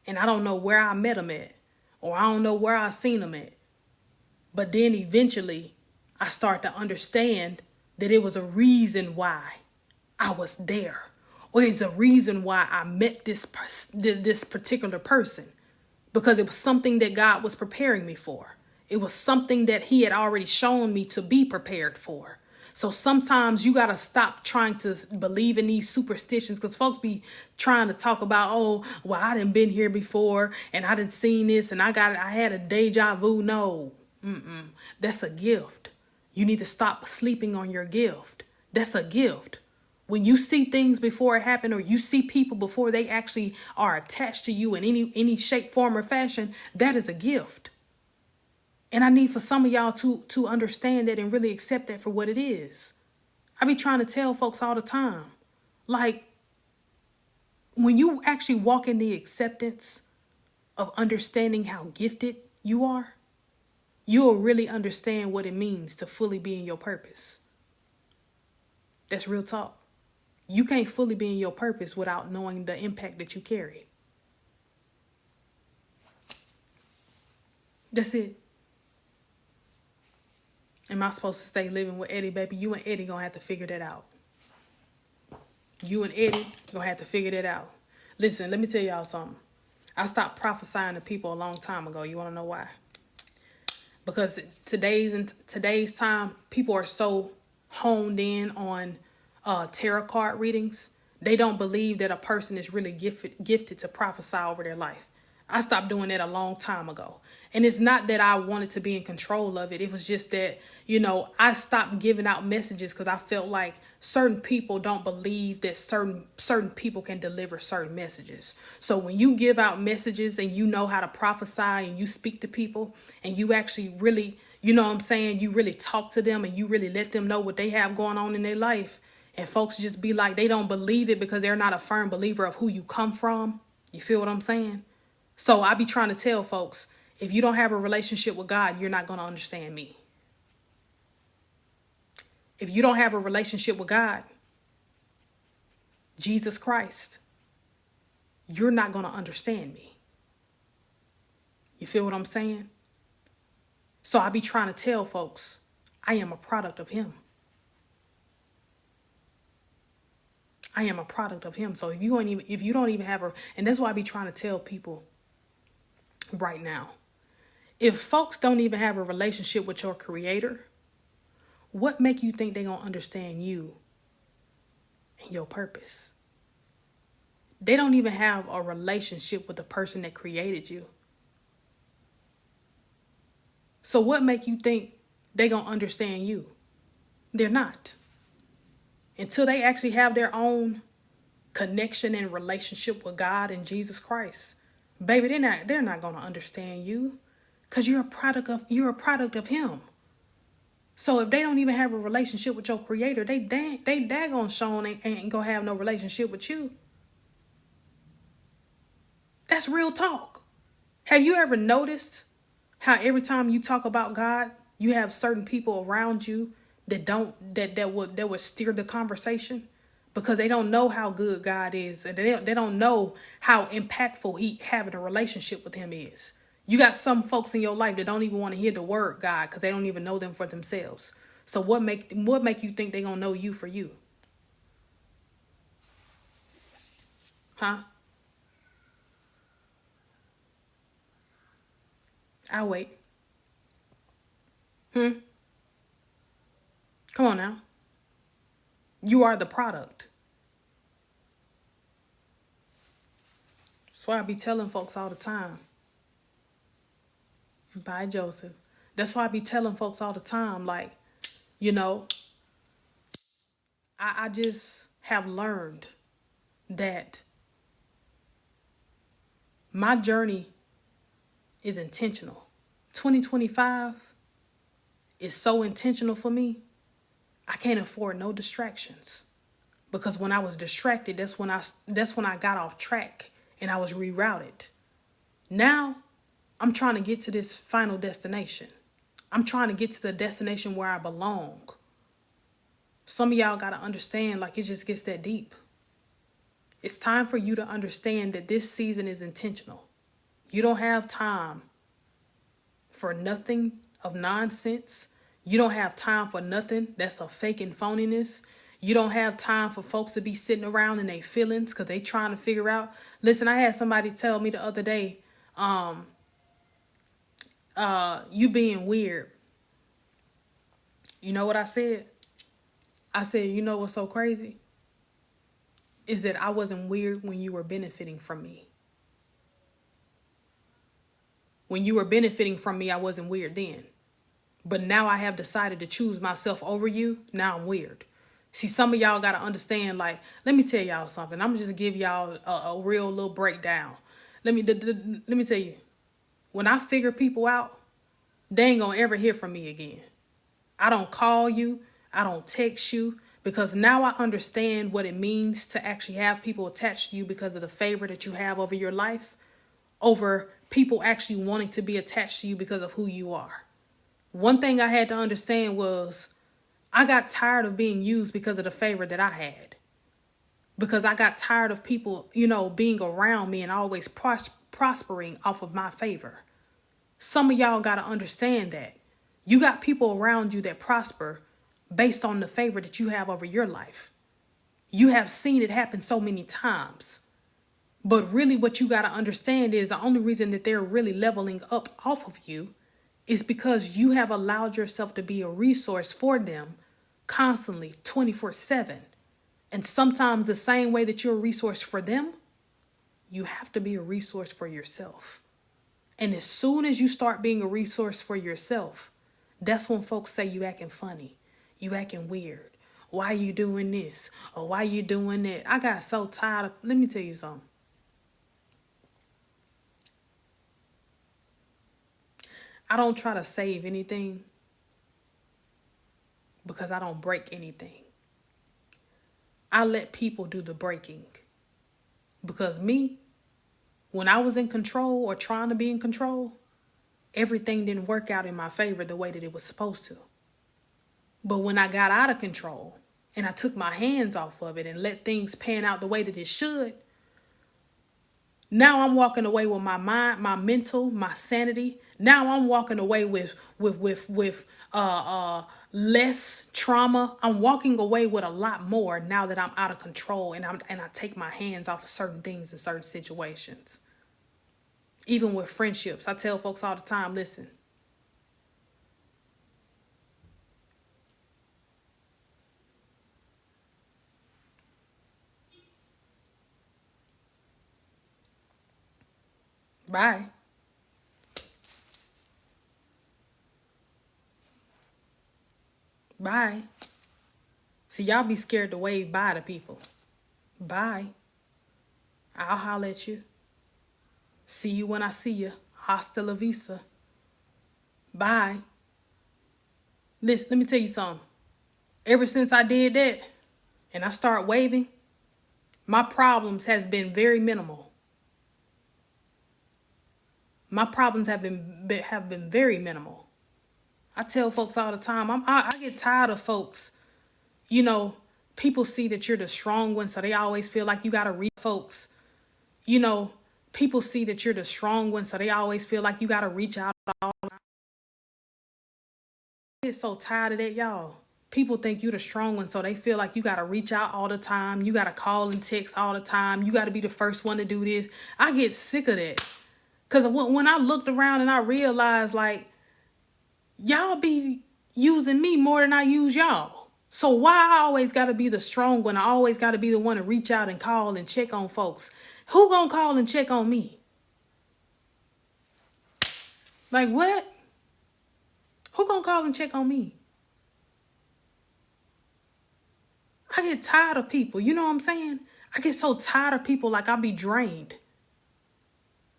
and I don't know where I met him at, or I don't know where I seen him at. But then eventually I start to understand that it was a reason why I was there, or it's a reason why I met this particular person, because it was something that God was preparing me for. It was something that he had already shown me to be prepared for. So sometimes you got to stop trying to believe in these superstitions, because folks be trying to talk about, oh, well, I done been here before and I done seen this and I had a deja vu. No, that's a gift. You need to stop sleeping on your gift. That's a gift. When you see things before it happened, or you see people before they actually are attached to you in any shape, form, or fashion, that is a gift. And I need for some of y'all to understand that and really accept that for what it is. I be trying to tell folks all the time, like, when you actually walk in the acceptance of understanding how gifted you are, you'll really understand what it means to fully be in your purpose. That's real talk. You can't fully be in your purpose without knowing the impact that you carry. That's it. Am I supposed to stay living with Eddie, baby? You and Eddie gonna have to figure that out. You and Eddie gonna have to figure that out. Listen, let me tell y'all something. I stopped prophesying to people a long time ago. You wanna know why? Because today's time, people are so honed in on tarot card readings. They don't believe that a person is really gifted to prophesy over their life. I stopped doing that a long time ago. And it's not that I wanted to be in control of it. It was just that, I stopped giving out messages because I felt like certain people don't believe that certain people can deliver certain messages. So when you give out messages and you know how to prophesy and you speak to people and you actually really, you really talk to them and you really let them know what they have going on in their life, and folks just be like, they don't believe it because they're not a firm believer of who you come from. You feel what I'm saying? So I be trying to tell folks, if you don't have a relationship with God, you're not going to understand me. If you don't have a relationship with God, Jesus Christ, you're not going to understand me. You feel what I'm saying? So I be trying to tell folks, I am a product of him. I am a product of him. So if you don't even have and that's why I be trying to tell people right now, if folks don't even have a relationship with your creator, what make you think they're going to understand you and your purpose? They don't even have a relationship with the person that created you. So what make you think they're going to understand you? They're not. Until they actually have their own connection and relationship with God and Jesus Christ. Baby, they're not gonna understand you. Cause you're a product of him. So if they don't even have a relationship with your creator, they daggone shown ain't gonna have no relationship with you. That's real talk. Have you ever noticed how every time you talk about God, you have certain people around you that don't that would steer the conversation because they don't know how good God is, and they don't know how impactful he having a relationship with him is. You got some folks in your life that don't even want to hear the word God because they don't even know them for themselves. So what make you think they gonna know you for you? Huh? I'll wait. Come on now. You are the product. That's why I be telling folks all the time. Bye, Joseph. That's why I be telling folks all the time, like, you know, I just have learned that my journey is intentional. 2025 is so intentional for me. I can't afford no distractions because when I was distracted, that's when I got off track and I was rerouted. Now, I'm trying to get to this final destination. I'm trying to get to the destination where I belong. Some of y'all got to understand, like, it just gets that deep. It's time for you to understand that this season is intentional. You don't have time for nothing of nonsense. You don't have time for nothing that's a fake and phoniness. You don't have time for folks to be sitting around in their feelings because they trying to figure out. Listen, I had somebody tell me the other day, you being weird. You know what I said? I said, you know what's so crazy? Is that I wasn't weird when you were benefiting from me. When you were benefiting from me, I wasn't weird then. But now I have decided to choose myself over you. Now I'm weird. See, some of y'all got to understand, like, let me tell y'all something. I'm just give y'all a real little breakdown. Let me tell you, when I figure people out, they ain't going to ever hear from me again. I don't call you. I don't text you because now I understand what it means to actually have people attached to you because of the favor that you have over your life, over people actually wanting to be attached to you because of who you are. One thing I had to understand was I got tired of being used because of the favor that I had. Because I got tired of people, being around me and always prospering off of my favor. Some of y'all got to understand that. You got people around you that prosper based on the favor that you have over your life. You have seen it happen so many times. But really what you got to understand is the only reason that they're really leveling up off of you is because you have allowed yourself to be a resource for them constantly, 24/7. And sometimes the same way that you're a resource for them, you have to be a resource for yourself. And as soon as you start being a resource for yourself, that's when folks say you acting funny, you acting weird. Why you doing this? Or why you doing that? I got so tired of, let me tell you something. I don't try to save anything because I don't break anything. I let people do the breaking. Because me, when I was in control or trying to be in control, everything didn't work out in my favor the way that it was supposed to. But when I got out of control and I took my hands off of it and let things pan out the way that it should, now I'm walking away with my mind, my mental, my sanity. Now I'm walking away with less trauma. I'm walking away with a lot more now that I'm out of control and I take my hands off of certain things in certain situations. Even with friendships, I tell folks all the time, listen. Bye. Bye. See, y'all be scared to wave bye to people. Bye. I'll holler at you. See you when I see you. Hasta la vista. Bye. Listen, let me tell you something. Ever since I did that and I start waving, my problems has been very minimal. My problems have been very minimal. I tell folks all the time, I get tired of folks, you know, people see that you're the strong one, so they always feel like you got to reach folks. You know, people see that you're the strong one, so they always feel like you got to reach out all the time. I get so tired of that, y'all. People think you the strong one, so they feel like you got to reach out all the time. You got to call and text all the time. You got to be the first one to do this. I get sick of that. Because when I looked around and I realized, like, y'all be using me more than I use y'all. So why I always got to be the strong one? I always got to be the one to reach out and call and check on folks. Who gonna call and check on me? Like, what? Who gonna call and check on me? I get tired of people. You know what I'm saying? I get so tired of people, like I be drained.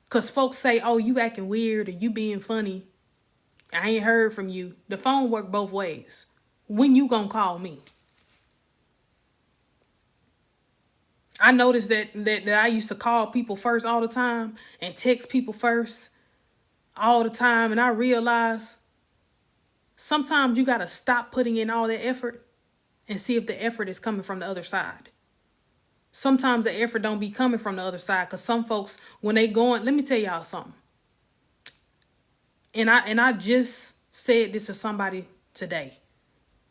Because folks say, oh, you acting weird or you being funny. I ain't heard from you. The phone work both ways. When you gonna call me? I noticed that I used to call people first all the time and text people first all the time. And I realized sometimes you got to stop putting in all that effort and see if the effort is coming from the other side. Sometimes the effort don't be coming from the other side, because some folks, when they going, let me tell y'all something. And I just said this to somebody today.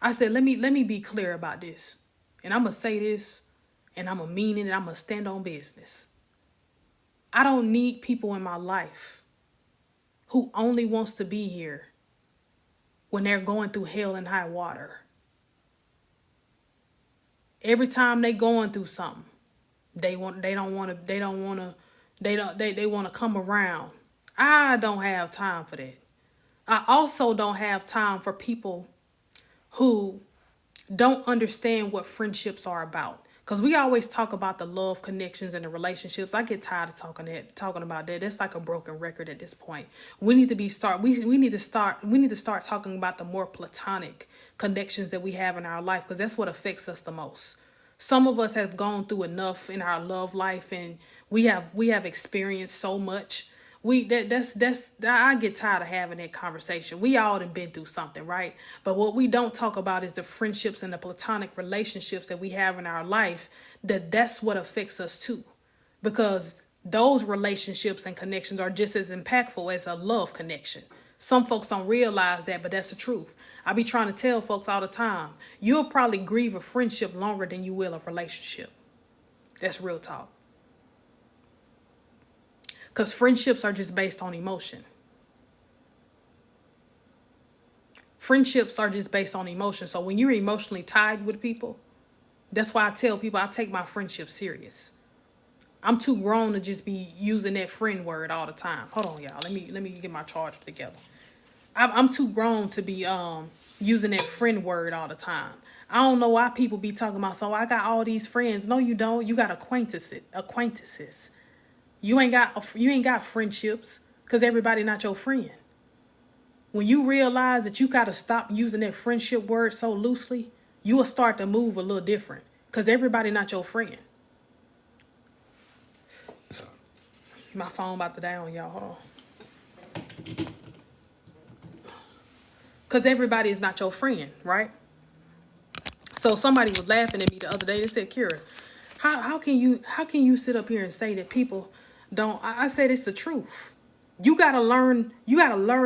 I said, let me be clear about this. And I'm going to say this, and I'm going to mean it, and I'm going to stand on business. I don't need people in my life who only wants to be here when they're going through hell and high water. Every time they going through something, they want to come around. I don't have time for that. I also don't have time for people who don't understand what friendships are about. Because we always talk about the love connections and the relationships. I get tired of talking about that. It's like a broken record at this point. We need to start talking about the more platonic connections that we have in our life, because that's what affects us the most. Some of us have gone through enough in our love life, and we have experienced so much. I get tired of having that conversation. We all have been through something, right? But what we don't talk about is the friendships and the platonic relationships that we have in our life. That's what affects us too, because those relationships and connections are just as impactful as a love connection. Some folks don't realize that, but that's the truth. I be trying to tell folks all the time, you'll probably grieve a friendship longer than you will a relationship. That's real talk. Because friendships are just based on emotion. Friendships are just based on emotion. So when you're emotionally tied with people, that's why I tell people I take my friendship serious. I'm too grown to just be using that friend word all the time. Hold on, y'all. Let me get my charger together. I'm too grown to be using that friend word all the time. I don't know why people be talking about, so I got all these friends. No, you don't. You got acquaintances. You ain't got friendships, because everybody not your friend. When you realize that you got to stop using that friendship word so loosely, you will start to move a little different, because everybody not your friend. My phone about to die on y'all. Hold on. Because everybody is not your friend, right? So somebody was laughing at me the other day. They said, Kira, how can you sit up here and say that people don't? I said it's the truth. You gotta learn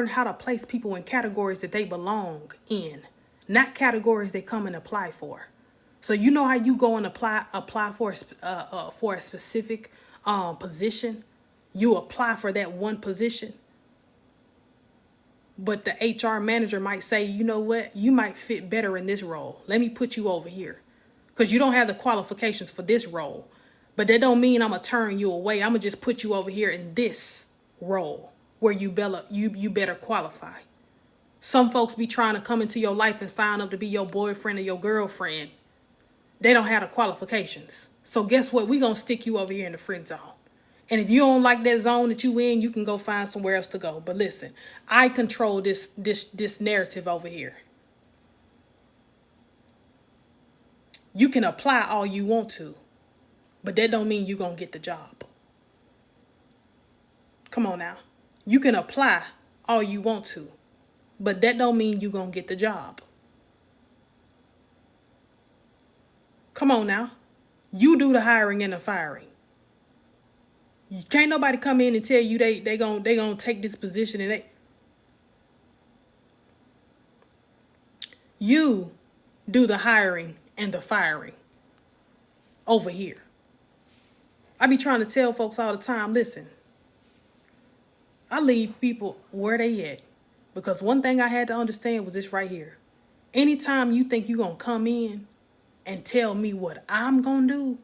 how to place people in categories that they belong in, not categories they come and apply for. So you know how you go and apply for a specific position. You apply for that one position, but the HR manager might say, you know what, you might fit better in this role. Let me put you over here, because you don't have the qualifications for this role. But that don't mean I'm going to turn you away. I'm going to just put you over here in this role where you better qualify. Some folks be trying to come into your life and sign up to be your boyfriend or your girlfriend. They don't have the qualifications. So guess what? We gonna stick you over here in the friend zone. And if you don't like that zone that you in, you can go find somewhere else to go. But listen, I control this narrative over here. You can apply all you want to, but that don't mean you're gonna get the job. Come on now. You can apply all you want to, but that don't mean you're gonna get the job. Come on now. You do the hiring and the firing. Can't nobody come in and tell you they gonna take this position and you do the hiring and the firing over here. I be trying to tell folks all the time, listen, I leave people where they at. Because one thing I had to understand was this right here. Anytime you think you're going to come in and tell me what I'm going to do,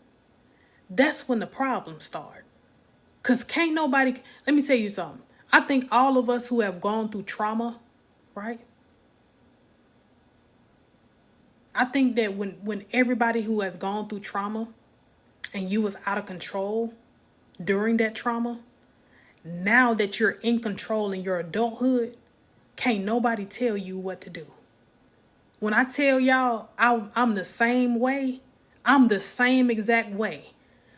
that's when the problems start. Because can't nobody, let me tell you something. I think all of us who have gone through trauma, right? I think that when everybody who has gone through trauma and you was out of control during that trauma, now that you're in control in your adulthood, can't nobody tell you what to do. When I tell y'all I'm the same way, I'm the same exact way.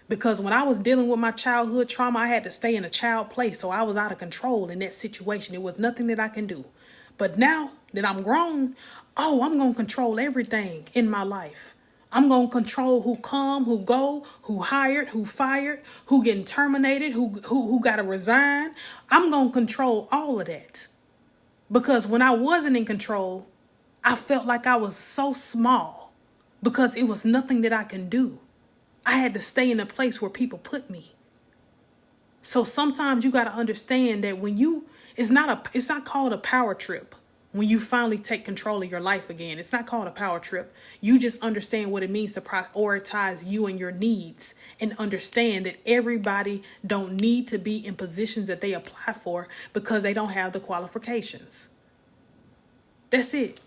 Because when I was dealing with my childhood trauma, I had to stay in a child place. So I was out of control in that situation. It was nothing that I can do. But now that I'm grown, I'm going to control everything in my life. I'm going to control who come, who go, who hired, who fired, who getting terminated, who got to resign. I'm going to control all of that. Because when I wasn't in control, I felt like I was so small because it was nothing that I can do. I had to stay in a place where people put me. So sometimes you got to understand that it's not called a power trip. When you finally take control of your life again, it's not called a power trip. You just understand what it means to prioritize you and your needs and understand that everybody don't need to be in positions that they apply for because they don't have the qualifications. That's it.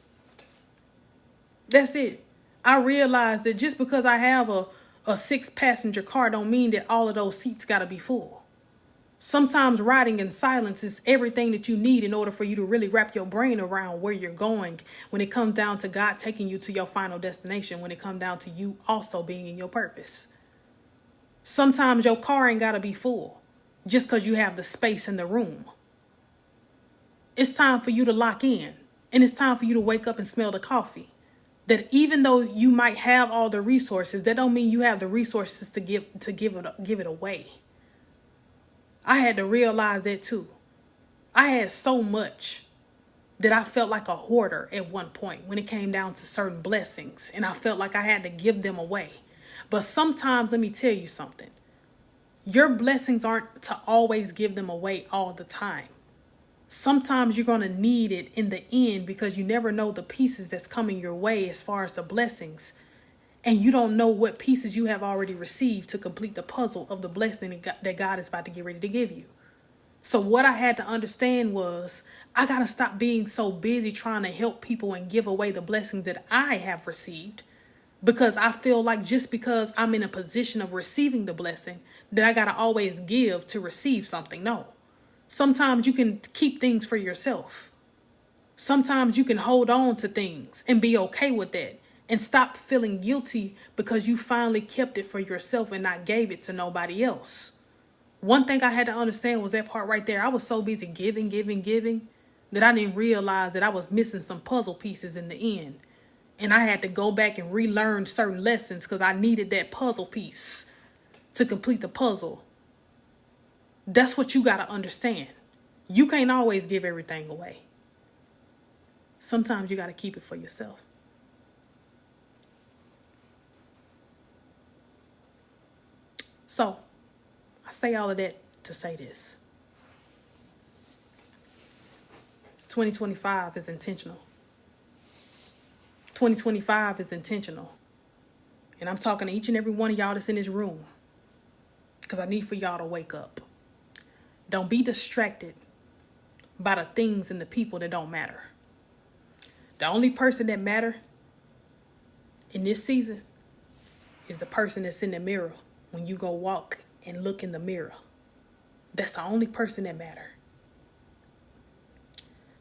That's it. I realized that just because I have a 6-passenger car don't mean that all of those seats got to be full. Sometimes riding in silence is everything that you need in order for you to really wrap your brain around where you're going when it comes down to God taking you to your final destination, when it comes down to you also being in your purpose. Sometimes your car ain't got to be full just because you have the space in the room. It's time for you to lock in, and it's time for you to wake up and smell the coffee. That even though you might have all the resources, that don't mean you have the resources to give it away. I had to realize that too. I had so much that I felt like a hoarder at one point when it came down to certain blessings, and I felt like I had to give them away. But sometimes, let me tell you something. Your blessings aren't to always give them away all the time. Sometimes you're going to need it in the end because you never know the pieces that's coming your way as far as the blessings. And you don't know what pieces you have already received to complete the puzzle of the blessing that God is about to get ready to give you. So what I had to understand was I got to stop being so busy trying to help people and give away the blessings that I have received. Because I feel like just because I'm in a position of receiving the blessing that I got to always give to receive something. No. Sometimes you can keep things for yourself. Sometimes you can hold on to things and be okay with that. And stop feeling guilty because you finally kept it for yourself and not gave it to nobody else. One thing I had to understand was that part right there. I was so busy giving that I didn't realize that I was missing some puzzle pieces in the end. And I had to go back and relearn certain lessons because I needed that puzzle piece to complete the puzzle. That's what you got to understand. You can't always give everything away. Sometimes you got to keep it for yourself. So, I say all of that to say this. 2025 is intentional. 2025 is intentional. And I'm talking to each and every one of y'all that's in this room because I need for y'all to wake up. Don't be distracted by the things and the people that don't matter. The only person that matter in this season is the person that's in the mirror when you go walk and look in the mirror. That's the only person that matter.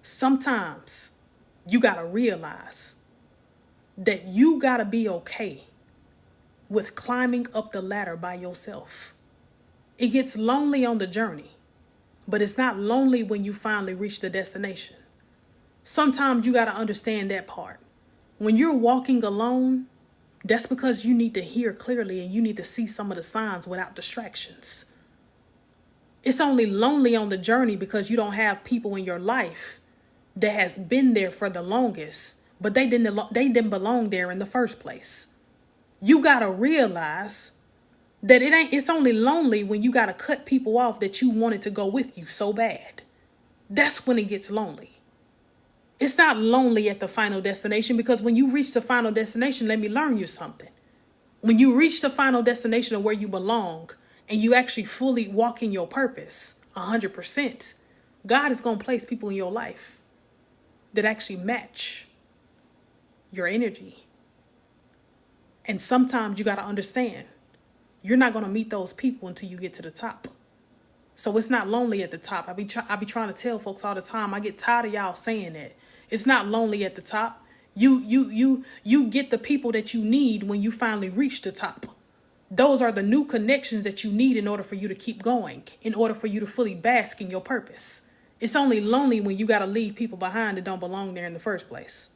Sometimes you got to realize that you got to be okay with climbing up the ladder by yourself. It gets lonely on the journey, but it's not lonely when you finally reach the destination. Sometimes you got to understand that part. When you're walking alone, that's because you need to hear clearly and you need to see some of the signs without distractions. It's only lonely on the journey because you don't have people in your life that has been there for the longest, but they didn't belong there in the first place. You got to realize that it's only lonely when you got to cut people off that you wanted to go with you so bad. That's when it gets lonely. It's not lonely at the final destination, because when you reach the final destination, let me learn you something. When you reach the final destination of where you belong and you actually fully walk in your purpose 100%, God is going to place people in your life that actually match your energy. And sometimes you got to understand, you're not going to meet those people until you get to the top. So it's not lonely at the top. I be trying to tell folks all the time. I get tired of y'all saying that. It's not lonely at the top. You get the people that you need when you finally reach the top. Those are the new connections that you need in order for you to keep going, in order for you to fully bask in your purpose. It's only lonely when you got to leave people behind that don't belong there in the first place.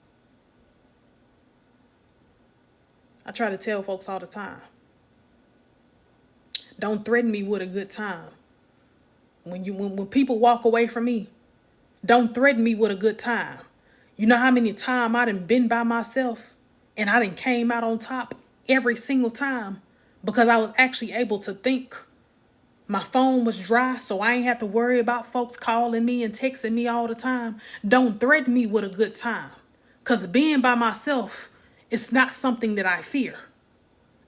I try to tell folks all the time, don't threaten me with a good time. When people walk away from me, don't threaten me with a good time. You know how many times I done been by myself and I done came out on top every single time because I was actually able to think. My phone was dry, so I ain't have to worry about folks calling me and texting me all the time. Don't threaten me with a good time, because being by myself is not something that I fear.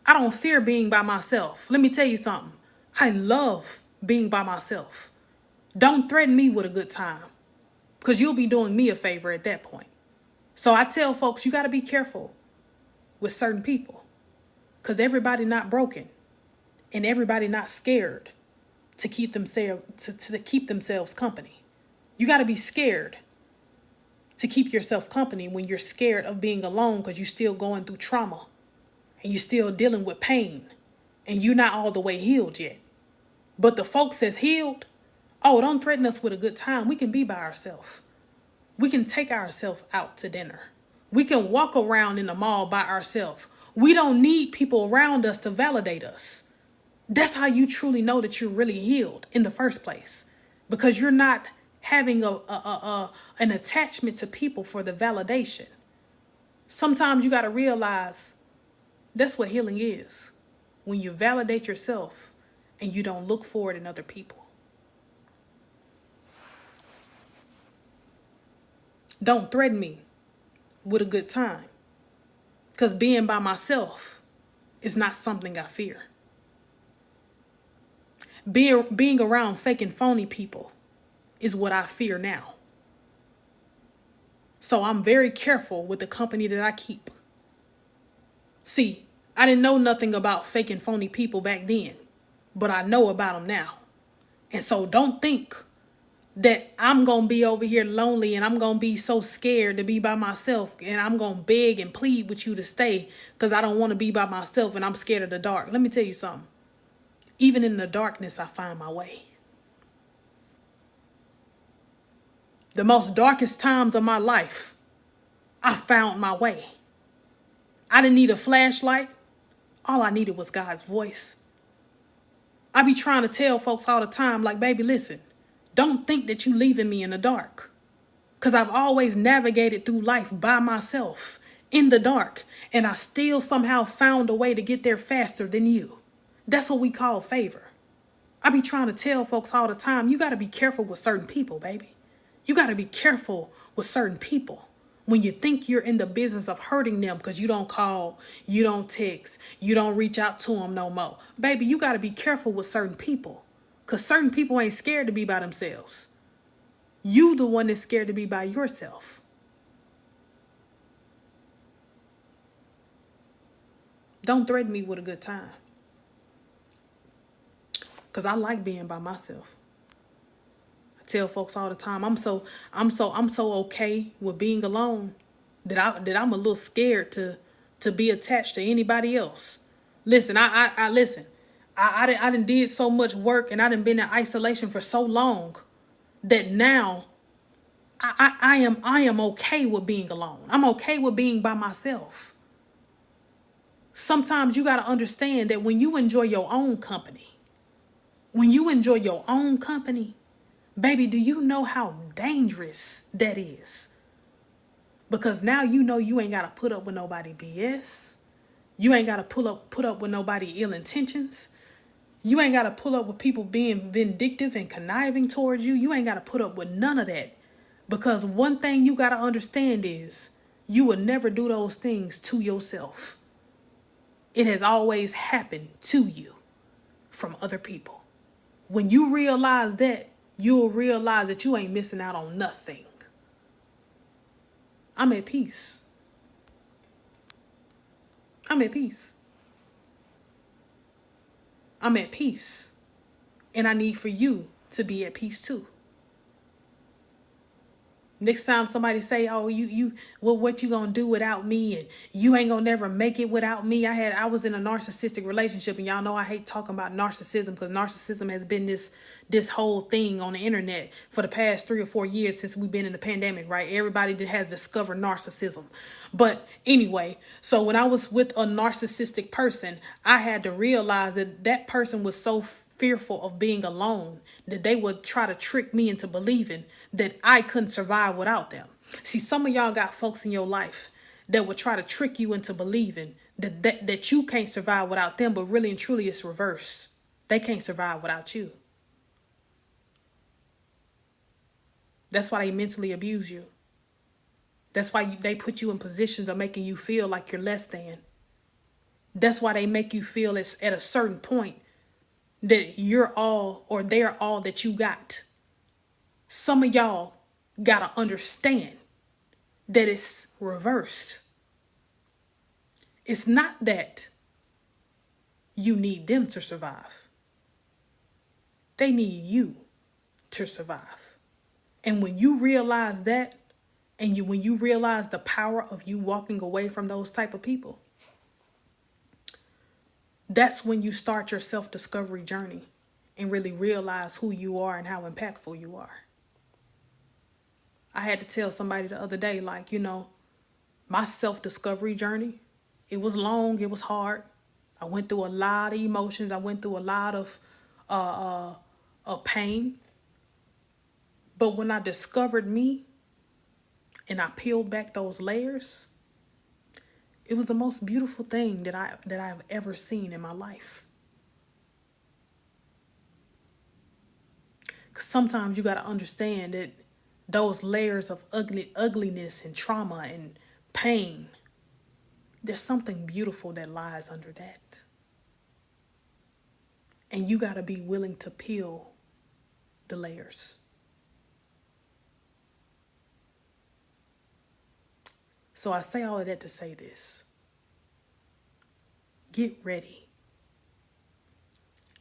I don't fear being by myself. Let me tell you something. I love being by myself. Don't threaten me with a good time, because you'll be doing me a favor at that point. So I tell folks, you got to be careful with certain people, because everybody not broken and everybody not scared to keep themselves to keep themselves company. You got to be scared to keep yourself company when you're scared of being alone, because you're still going through trauma and you're still dealing with pain and you're not all the way healed yet. But the folks that's healed, oh, don't threaten us with a good time. We can be by ourselves. We can take ourselves out to dinner. We can walk around in the mall by ourselves. We don't need people around us to validate us. That's how you truly know that you're really healed in the first place, because you're not having an attachment to people for the validation. Sometimes you got to realize that's what healing is, when you validate yourself and you don't look for it in other people. Don't threaten me with a good time, because being by myself is not something I fear. Being around fake and phony people is what I fear now. So I'm very careful with the company that I keep. See, I didn't know nothing about fake and phony people back then, but I know about them now. And so don't think that I'm going to be over here lonely and I'm going to be so scared to be by myself and I'm going to beg and plead with you to stay because I don't want to be by myself and I'm scared of the dark. Let me tell you something. Even in the darkness, I find my way. The most darkest times of my life, I found my way. I didn't need a flashlight. All I needed was God's voice. I be trying to tell folks all the time, like, baby, listen, don't think that you leaving me in the dark. Because I've always navigated through life by myself in the dark, and I still somehow found a way to get there faster than you. That's what we call favor. I be trying to tell folks all the time, you got to be careful with certain people, baby. You got to be careful with certain people when you think you're in the business of hurting them because you don't call, you don't text, you don't reach out to them no more. Baby, you got to be careful with certain people, because certain people ain't scared to be by themselves. You the one that's scared to be by yourself. Don't threaten me with a good time. Cause I like being by myself. I tell folks all the time, I'm so okay with being alone that I'm a little scared to be attached to anybody else. Listen, I listen. I done did so much work and I done been in isolation for so long that now I am okay with being alone. I'm okay with being by myself. Sometimes you gotta understand that when you enjoy your own company, baby, do you know how dangerous that is? Because now you know you ain't gotta put up with nobody BS. You ain't gotta put up with nobody ill intentions. You ain't gotta pull up with people being vindictive and conniving towards you. You ain't gotta put up with none of that. Because one thing you gotta understand is you will never do those things to yourself. It has always happened to you from other people. When you realize that, you'll realize that you ain't missing out on nothing. I'm at peace. I'm at peace. I'm at peace. And I need for you to be at peace too. Next time somebody say, "Oh, well, what you gonna do without me?" and "You ain't gonna never make it without me." I was in a narcissistic relationship, and y'all know I hate talking about narcissism because narcissism has been this whole thing on the internet for the past 3 or 4 years since we've been in the pandemic, right? Everybody that has discovered narcissism. But anyway, so when I was with a narcissistic person, I had to realize that that person was so fearful of being alone that they would try to trick me into believing that I couldn't survive without them. See, some of y'all got folks in your life that would try to trick you into believing that you can't survive without them, but really and truly it's reverse. They can't survive without you. That's why they mentally abuse you. That's why they put you in positions of making you feel like you're less than. That's why they make you feel at a certain point that you're all or they're all that you got. Some of y'all gotta understand that it's reversed. It's not that you need them to survive. They need you to survive. And when you realize that, and when you realize the power of you walking away from those type of people, that's when you start your self-discovery journey and really realize who you are and how impactful you are. I had to tell somebody the other day, like, my self-discovery journey, it was long, it was hard. I went through a lot of emotions. I went through a lot of pain. But when I discovered me and I peeled back those layers, it was the most beautiful thing that I've ever seen in my life. Because sometimes you got to understand that those layers of ugliness and trauma and pain, there's something beautiful that lies under that. And you got to be willing to peel the layers. So I say all of that to say this. Get ready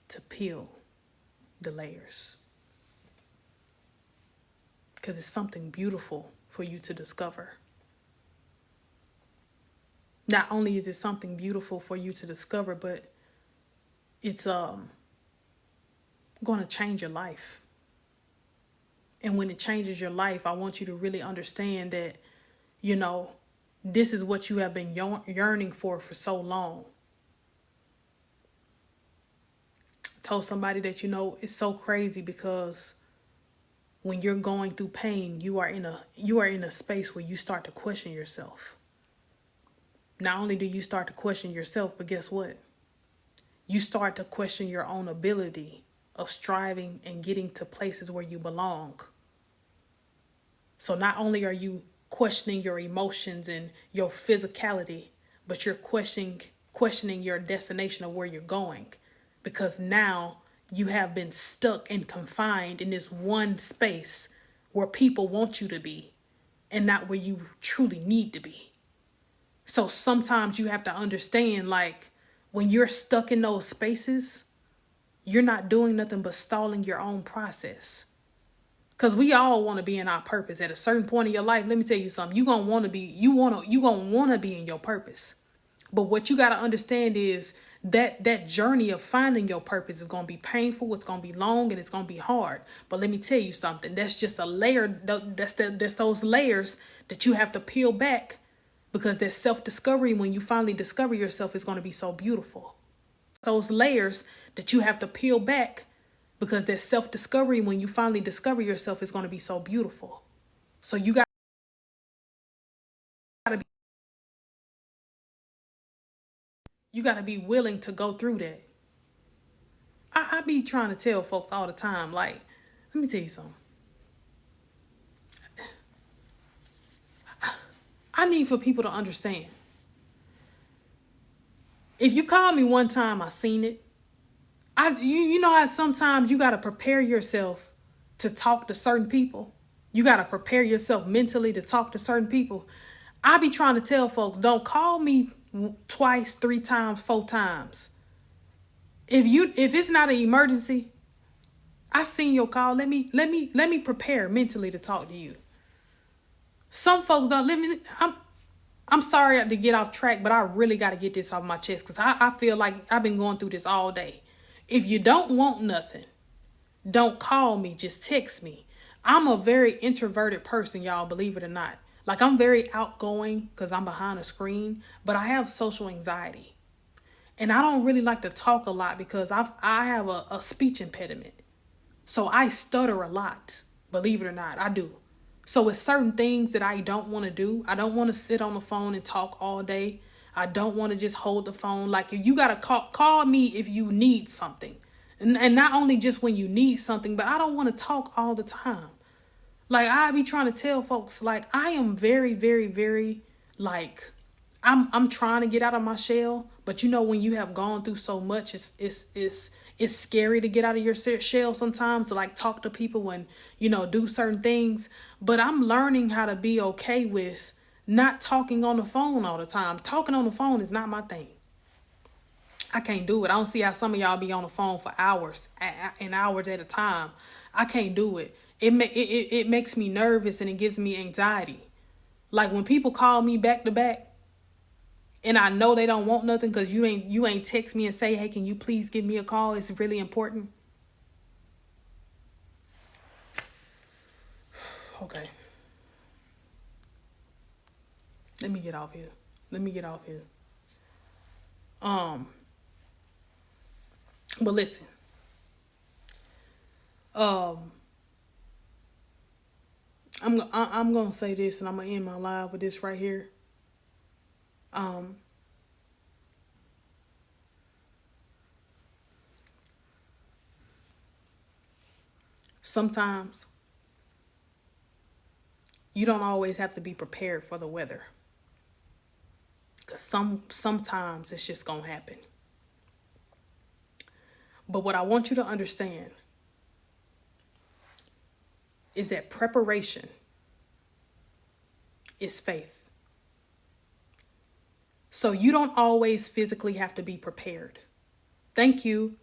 to peel the layers. Because it's something beautiful for you to discover. Not only is it something beautiful for you to discover, but it's going to change your life. And when it changes your life, I want you to really understand that, this is what you have been yearning for so long. I told somebody that, it's so crazy because when you're going through pain, you are in a space where you start to question yourself. Not only do you start to question yourself, but guess what? You start to question your own ability of striving and getting to places where you belong. So not only are you questioning your emotions and your physicality, but you're questioning your destination of where you're going. Because now you have been stuck and confined in this one space where people want you to be and not where you truly need to be. So sometimes you have to understand, like, when you're stuck in those spaces, you're not doing nothing but stalling your own process. Because we all want to be in our purpose. At a certain point in your life, let me tell you something. You're going to want to be, you going to want to be in your purpose. But what you got to understand is that journey of finding your purpose is going to be painful. It's going to be long and it's going to be hard. But let me tell you something. That's just a layer. That's those layers that you have to peel back, because that self-discovery, when you finally discover yourself, is going to be so beautiful. Those layers that you have to peel back, because that self-discovery, when you finally discover yourself, is going to be so beautiful. So you got to be willing to go through that. I be trying to tell folks all the time, like, let me tell you something. I need for people to understand. If you called me one time, I seen it. You know how sometimes you got to prepare yourself to talk to certain people. You got to prepare yourself mentally to talk to certain people. I be trying to tell folks, don't call me twice, 3 times, 4 times. If it's not an emergency, I seen your call. Let me prepare mentally to talk to you. Some folks don't let me. I'm sorry to get off track, but I really got to get this off my chest, because I feel like I've been going through this all day. If you don't want nothing, don't call me. Just text me. I'm a very introverted person, y'all, believe it or not. Like, I'm very outgoing because I'm behind a screen, but I have social anxiety. And I don't really like to talk a lot because I have a speech impediment. So I stutter a lot, believe it or not, I do. So it's certain things that I don't want to do. I don't want to sit on the phone and talk all day. I don't want to just hold the phone. Like, if you got to call me if you need something. And not only just when you need something, but I don't want to talk all the time. Like, I be trying to tell folks, like, I am very, very, very, like, I'm trying to get out of my shell. But you know, when you have gone through so much, it's scary to get out of your shell sometimes, to like talk to people and, you know, do certain things. But I'm learning how to be okay with not talking on the phone all the time. Talking on the phone is not my thing. I can't do it. I don't see how some of y'all be on the phone for hours and hours at a time. I can't do it. It makes me nervous and it gives me anxiety. Like, when people call me back to back, and I know they don't want nothing because you ain't text me and say, hey, can you please give me a call? It's really important. Okay. Let me get off here. But listen. I'm gonna say this, and I'm gonna end my live with this right here. Sometimes you don't always have to be prepared for the weather, because sometimes it's just gonna happen. But what I want you to understand is that preparation is faith. So you don't always physically have to be prepared. Thank you.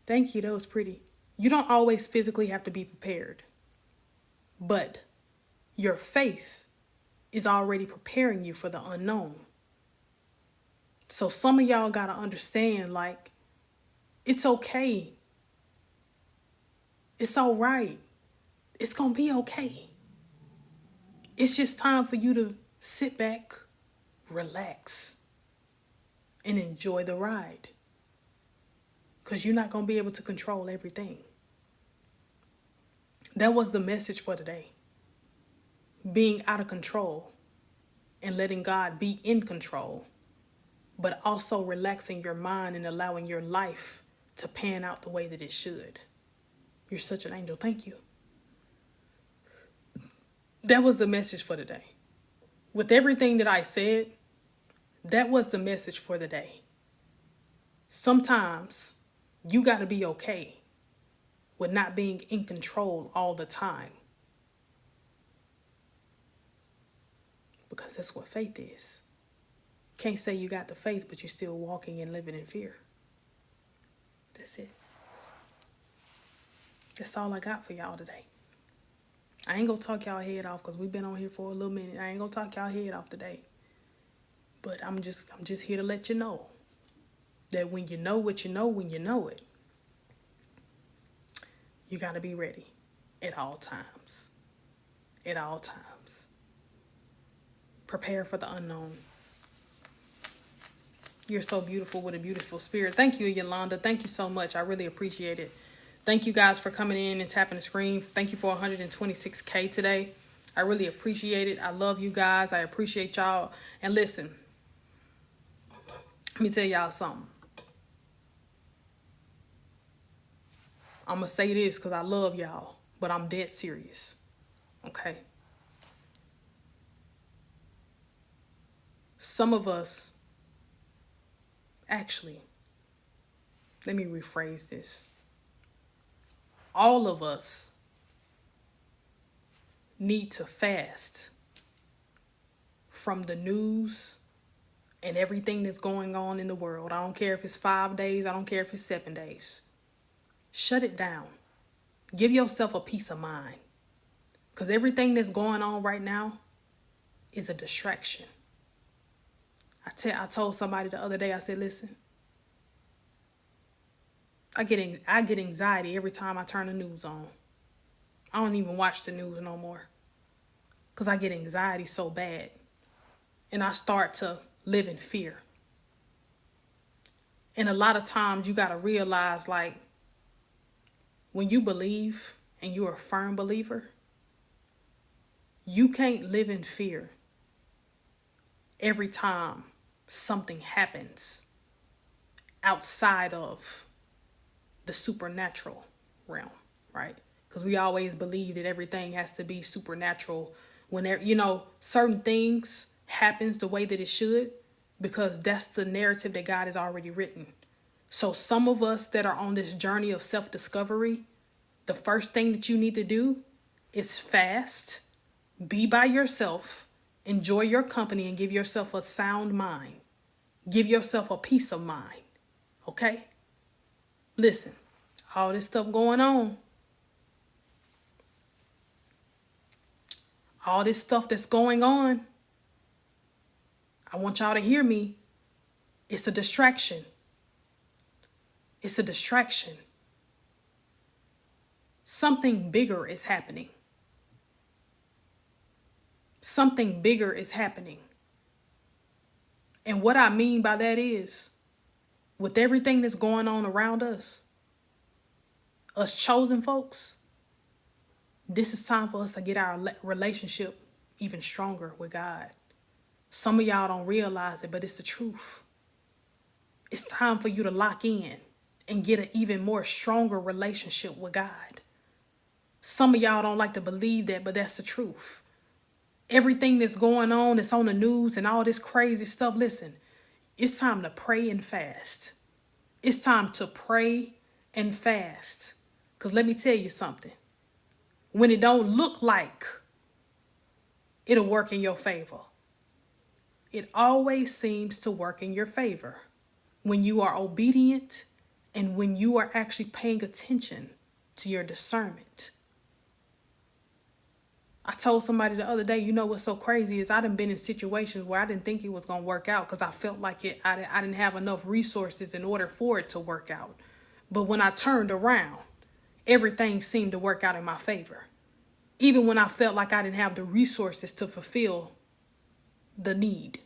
Thank you. That was pretty. You don't always physically have to be prepared. But your faith is already preparing you for the unknown. So some of y'all got to understand, like, it's okay. It's all right. It's going to be okay. It's just time for you to sit back, relax, and enjoy the ride. Because you're not going to be able to control everything. That was the message for today. Being out of control and letting God be in control, but also relaxing your mind and allowing your life to pan out the way that it should. You're such an angel. Thank you. That was the message for today. With everything that I said, that was the message for the day. Sometimes you got to be okay with not being in control all the time. Because that's what faith is. Can't say you got the faith, but you're still walking and living in fear. That's it. That's all I got for y'all today. I ain't gonna talk y'all head off because we've been on here for a little minute. I ain't gonna talk y'all head off today. But I'm just here to let you know that when you know what you know, when you know it, you gotta be ready at all times. At all times. Prepare for the unknown. You're so beautiful with a beautiful spirit. Thank you, Yolanda. Thank you so much. I really appreciate it. Thank you guys for coming in and tapping the screen. Thank you for 126K today. I really appreciate it. I love you guys. I appreciate y'all. And listen, let me tell y'all something. I'm going to say this because I love y'all, but I'm dead serious. Okay? Some of us, actually, let me rephrase this. All of us need to fast from the news and everything that's going on in the world. I don't care if it's 5 days. I don't care if it's 7 days. Shut it down. Give yourself a peace of mind. Because everything that's going on right now is a distraction. I told somebody the other day, I said, listen, I get anxiety every time I turn the news on. I don't even watch the news no more. Because I get anxiety so bad. And I start to live in fear. And a lot of times you got to realize, like, when you believe and you're a firm believer, you can't live in fear every time something happens outside of the supernatural realm, right? Because we always believe that everything has to be supernatural when certain things happens the way that it should, because that's the narrative that God has already written. So some of us that are on this journey of self-discovery, the first thing that you need to do is fast, be by yourself, enjoy your company, and give yourself a sound mind. Give yourself a peace of mind. Okay? Listen, all this stuff going on, all this stuff that's going on, I want y'all to hear me. It's a distraction. It's a distraction. Something bigger is happening. Something bigger is happening. And what I mean by that is, with everything that's going on around us chosen folks, this is time for us to get our relationship even stronger with God. Some of y'all don't realize it, but it's the truth. It's time for you to lock in and get an even more stronger relationship with God. Some of y'all don't like to believe that, but that's the truth. Everything that's going on, that's on the news and all this crazy stuff, listen, it's time to pray and fast. It's time to pray and fast. Because let me tell you something. When it don't look like it'll work in your favor, it always seems to work in your favor when you are obedient and when you are actually paying attention to your discernment. I told somebody the other day, you know what's so crazy is I done been in situations where I didn't think it was going to work out because I felt like I didn't have enough resources in order for it to work out. But when I turned around, everything seemed to work out in my favor. Even when I felt like I didn't have the resources to fulfill the need.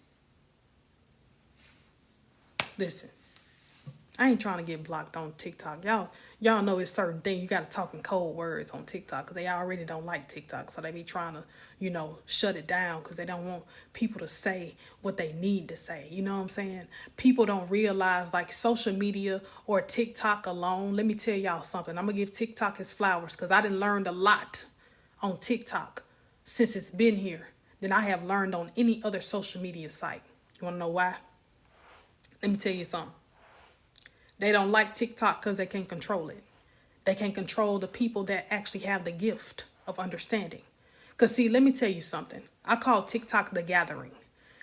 Listen, I ain't trying to get blocked on TikTok. Y'all know it's certain things. You got to talk in code words on TikTok because they already don't like TikTok. So they be trying to, shut it down because they don't want people to say what they need to say. You know what I'm saying? People don't realize, like, social media or TikTok alone. Let me tell y'all something. I'm going to give TikTok his flowers because I done learned a lot on TikTok since it's been here than I have learned on any other social media site. You want to know why? Let me tell you something. They don't like TikTok because they can't control it. They can't control the people that actually have the gift of understanding. Because see, let me tell you something. I call TikTok the gathering.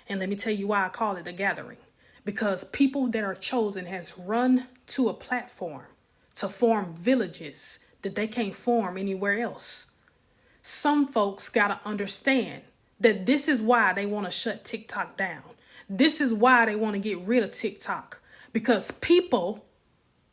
And let me tell you why I call it a gathering. Because people that are chosen has run to a platform to form villages that they can't form anywhere else. Some folks got to understand that this is why they want to shut TikTok down. This is why they want to get rid of TikTok. Because people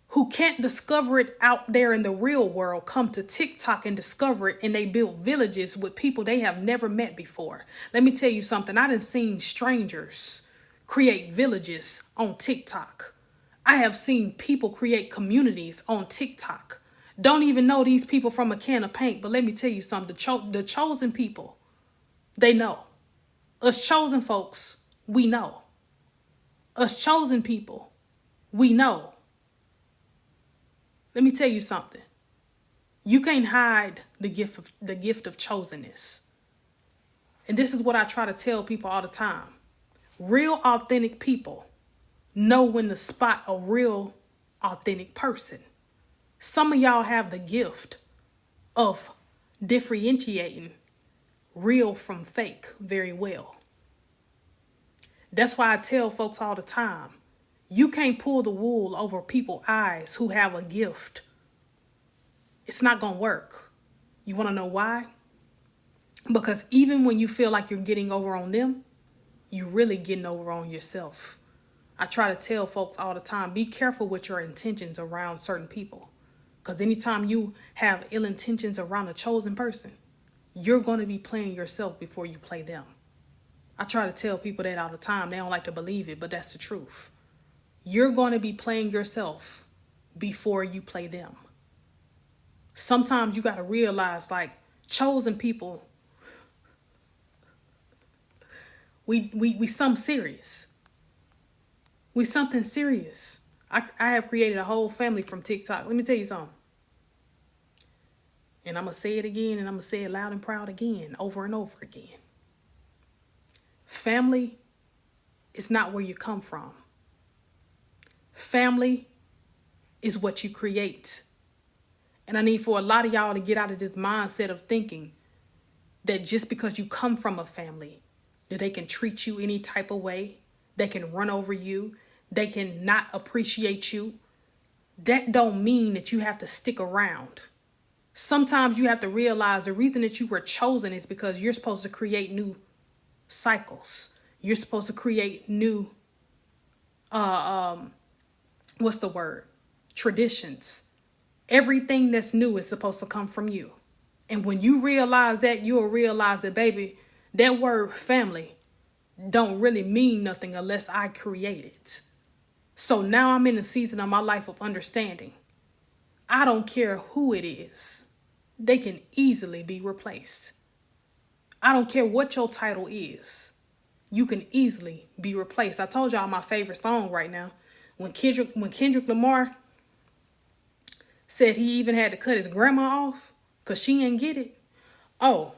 who can't discover it out there in the real world come to TikTok and discover it, and they build villages with people they have never met before. Let me tell you something. I done seen strangers create villages on TikTok. I have seen people create communities on TikTok. Don't even know these people from a can of paint, but let me tell you something. The chosen people, they know. Us chosen folks, we know. Us chosen people, we know. Let me tell you something. You can't hide the gift of chosenness. And this is what I try to tell people all the time. Real authentic people know when to spot a real authentic person. Some of y'all have the gift of differentiating real from fake very well. That's why I tell folks all the time, you can't pull the wool over people's eyes who have a gift. It's not going to work. You want to know why? Because even when you feel like you're getting over on them, you're really getting over on yourself. I try to tell folks all the time, be careful with your intentions around certain people. Because anytime you have ill intentions around a chosen person, you're going to be playing yourself before you play them. I try to tell people that all the time. They don't like to believe it, but that's the truth. You're going to be playing yourself before you play them. Sometimes you got to realize, like, chosen people, we something serious. We something serious. I have created a whole family from TikTok. Let me tell you something. And I'm going to say it again, and I'm going to say it loud and proud again, over and over again. Family is not where you come from. Family is what you create. And I need for a lot of y'all to get out of this mindset of thinking that just because you come from a family, that they can treat you any type of way, they can run over you, they can not appreciate you. That don't mean that you have to stick around. Sometimes you have to realize the reason that you were chosen is because you're supposed to create new cycles. You're supposed to create new, traditions. Everything that's new is supposed to come from you. And when you realize that, you'll realize that, baby, that word family don't really mean nothing unless I create it. So now I'm in a season of my life of understanding. I don't care who it is. They can easily be replaced. I don't care what your title is. You can easily be replaced. I told y'all my favorite song right now. When Kendrick Lamar said he even had to cut his grandma off because she didn't get it. Oh,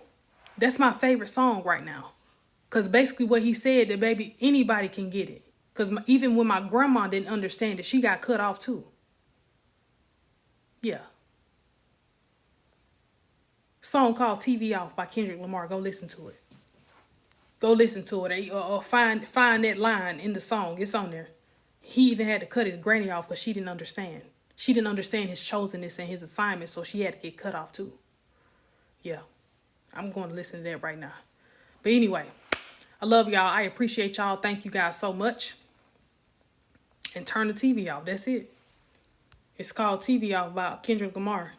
that's my favorite song right now. Because basically what he said, that baby, anybody can get it. Because even when my grandma didn't understand it, she got cut off too. Yeah. Song called TV Off by Kendrick Lamar. Go listen to it. Go listen to it. Or find that line in the song. It's on there. He even had to cut his granny off because she didn't understand. She didn't understand his chosenness and his assignment, so she had to get cut off too. Yeah. I'm going to listen to that right now. But anyway, I love y'all. I appreciate y'all. Thank you guys so much. And turn the TV off. That's it. It's called TV Off by Kendrick Lamar.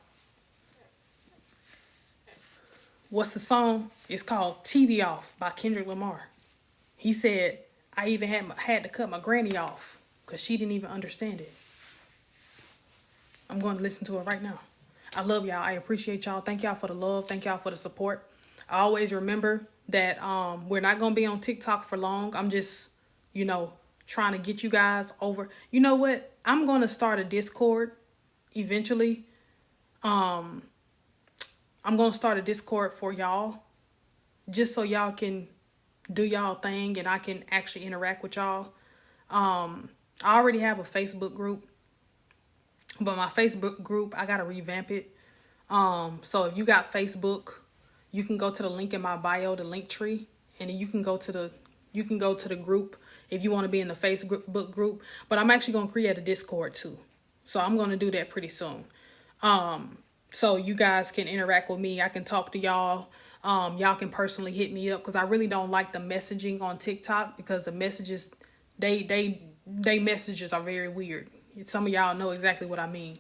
What's the song? It's called TV Off by Kendrick Lamar. He said, I even had to cut my granny off because she didn't even understand it. I'm going to listen to it right now. I love y'all. I appreciate y'all. Thank y'all for the love. Thank y'all for the support. I always remember that we're not going to be on TikTok for long. I'm just, trying to get you guys over. You know what? I'm going to start a Discord eventually. I'm going to start a Discord for y'all just so y'all can do y'all thing and I can actually interact with y'all. I already have a Facebook group, but my Facebook group, I got to revamp it. So if you got Facebook, you can go to the link in my bio, the link tree, and then you can go to the you can go to the group if you want to be in the Facebook group. But I'm actually going to create a Discord too. So I'm going to do that pretty soon. So you guys can interact with me. I can talk to y'all. Y'all can personally hit me up because I really don't like the messaging on TikTok because the messages, they messages are very weird. Some of y'all know exactly what I mean.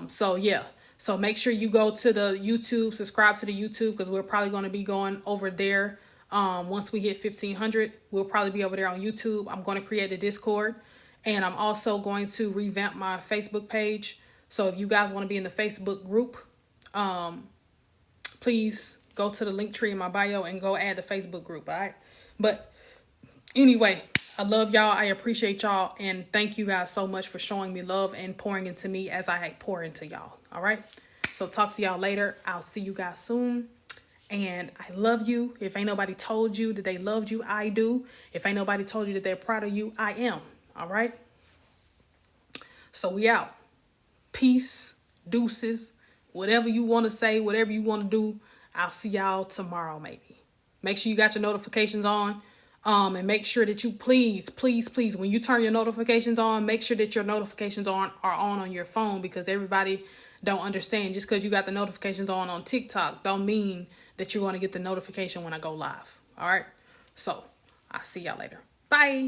So yeah. So make sure you go to the YouTube, subscribe to the YouTube because we're probably going to be going over there. Once we hit 1,500, we'll probably be over there on YouTube. I'm going to create a Discord, and I'm also going to revamp my Facebook page. So if you guys want to be in the Facebook group, please go to the link tree in my bio and go add the Facebook group. All right. But anyway, I love y'all. I appreciate y'all. And thank you guys so much for showing me love and pouring into me as I pour into y'all. All right. So talk to y'all later. I'll see you guys soon. And I love you. If ain't nobody told you that they loved you, I do. If ain't nobody told you that they're proud of you, I am. All right. So we out. Peace, deuces, whatever you want to say, whatever you want to do. I'll see y'all tomorrow, maybe. Make sure you got your notifications on. And make sure that you please, when you turn your notifications on, make sure that your notifications are on your phone because everybody don't understand. Just because you got the notifications on TikTok don't mean that you're going to get the notification when I go live. All right. So I'll see y'all later. Bye.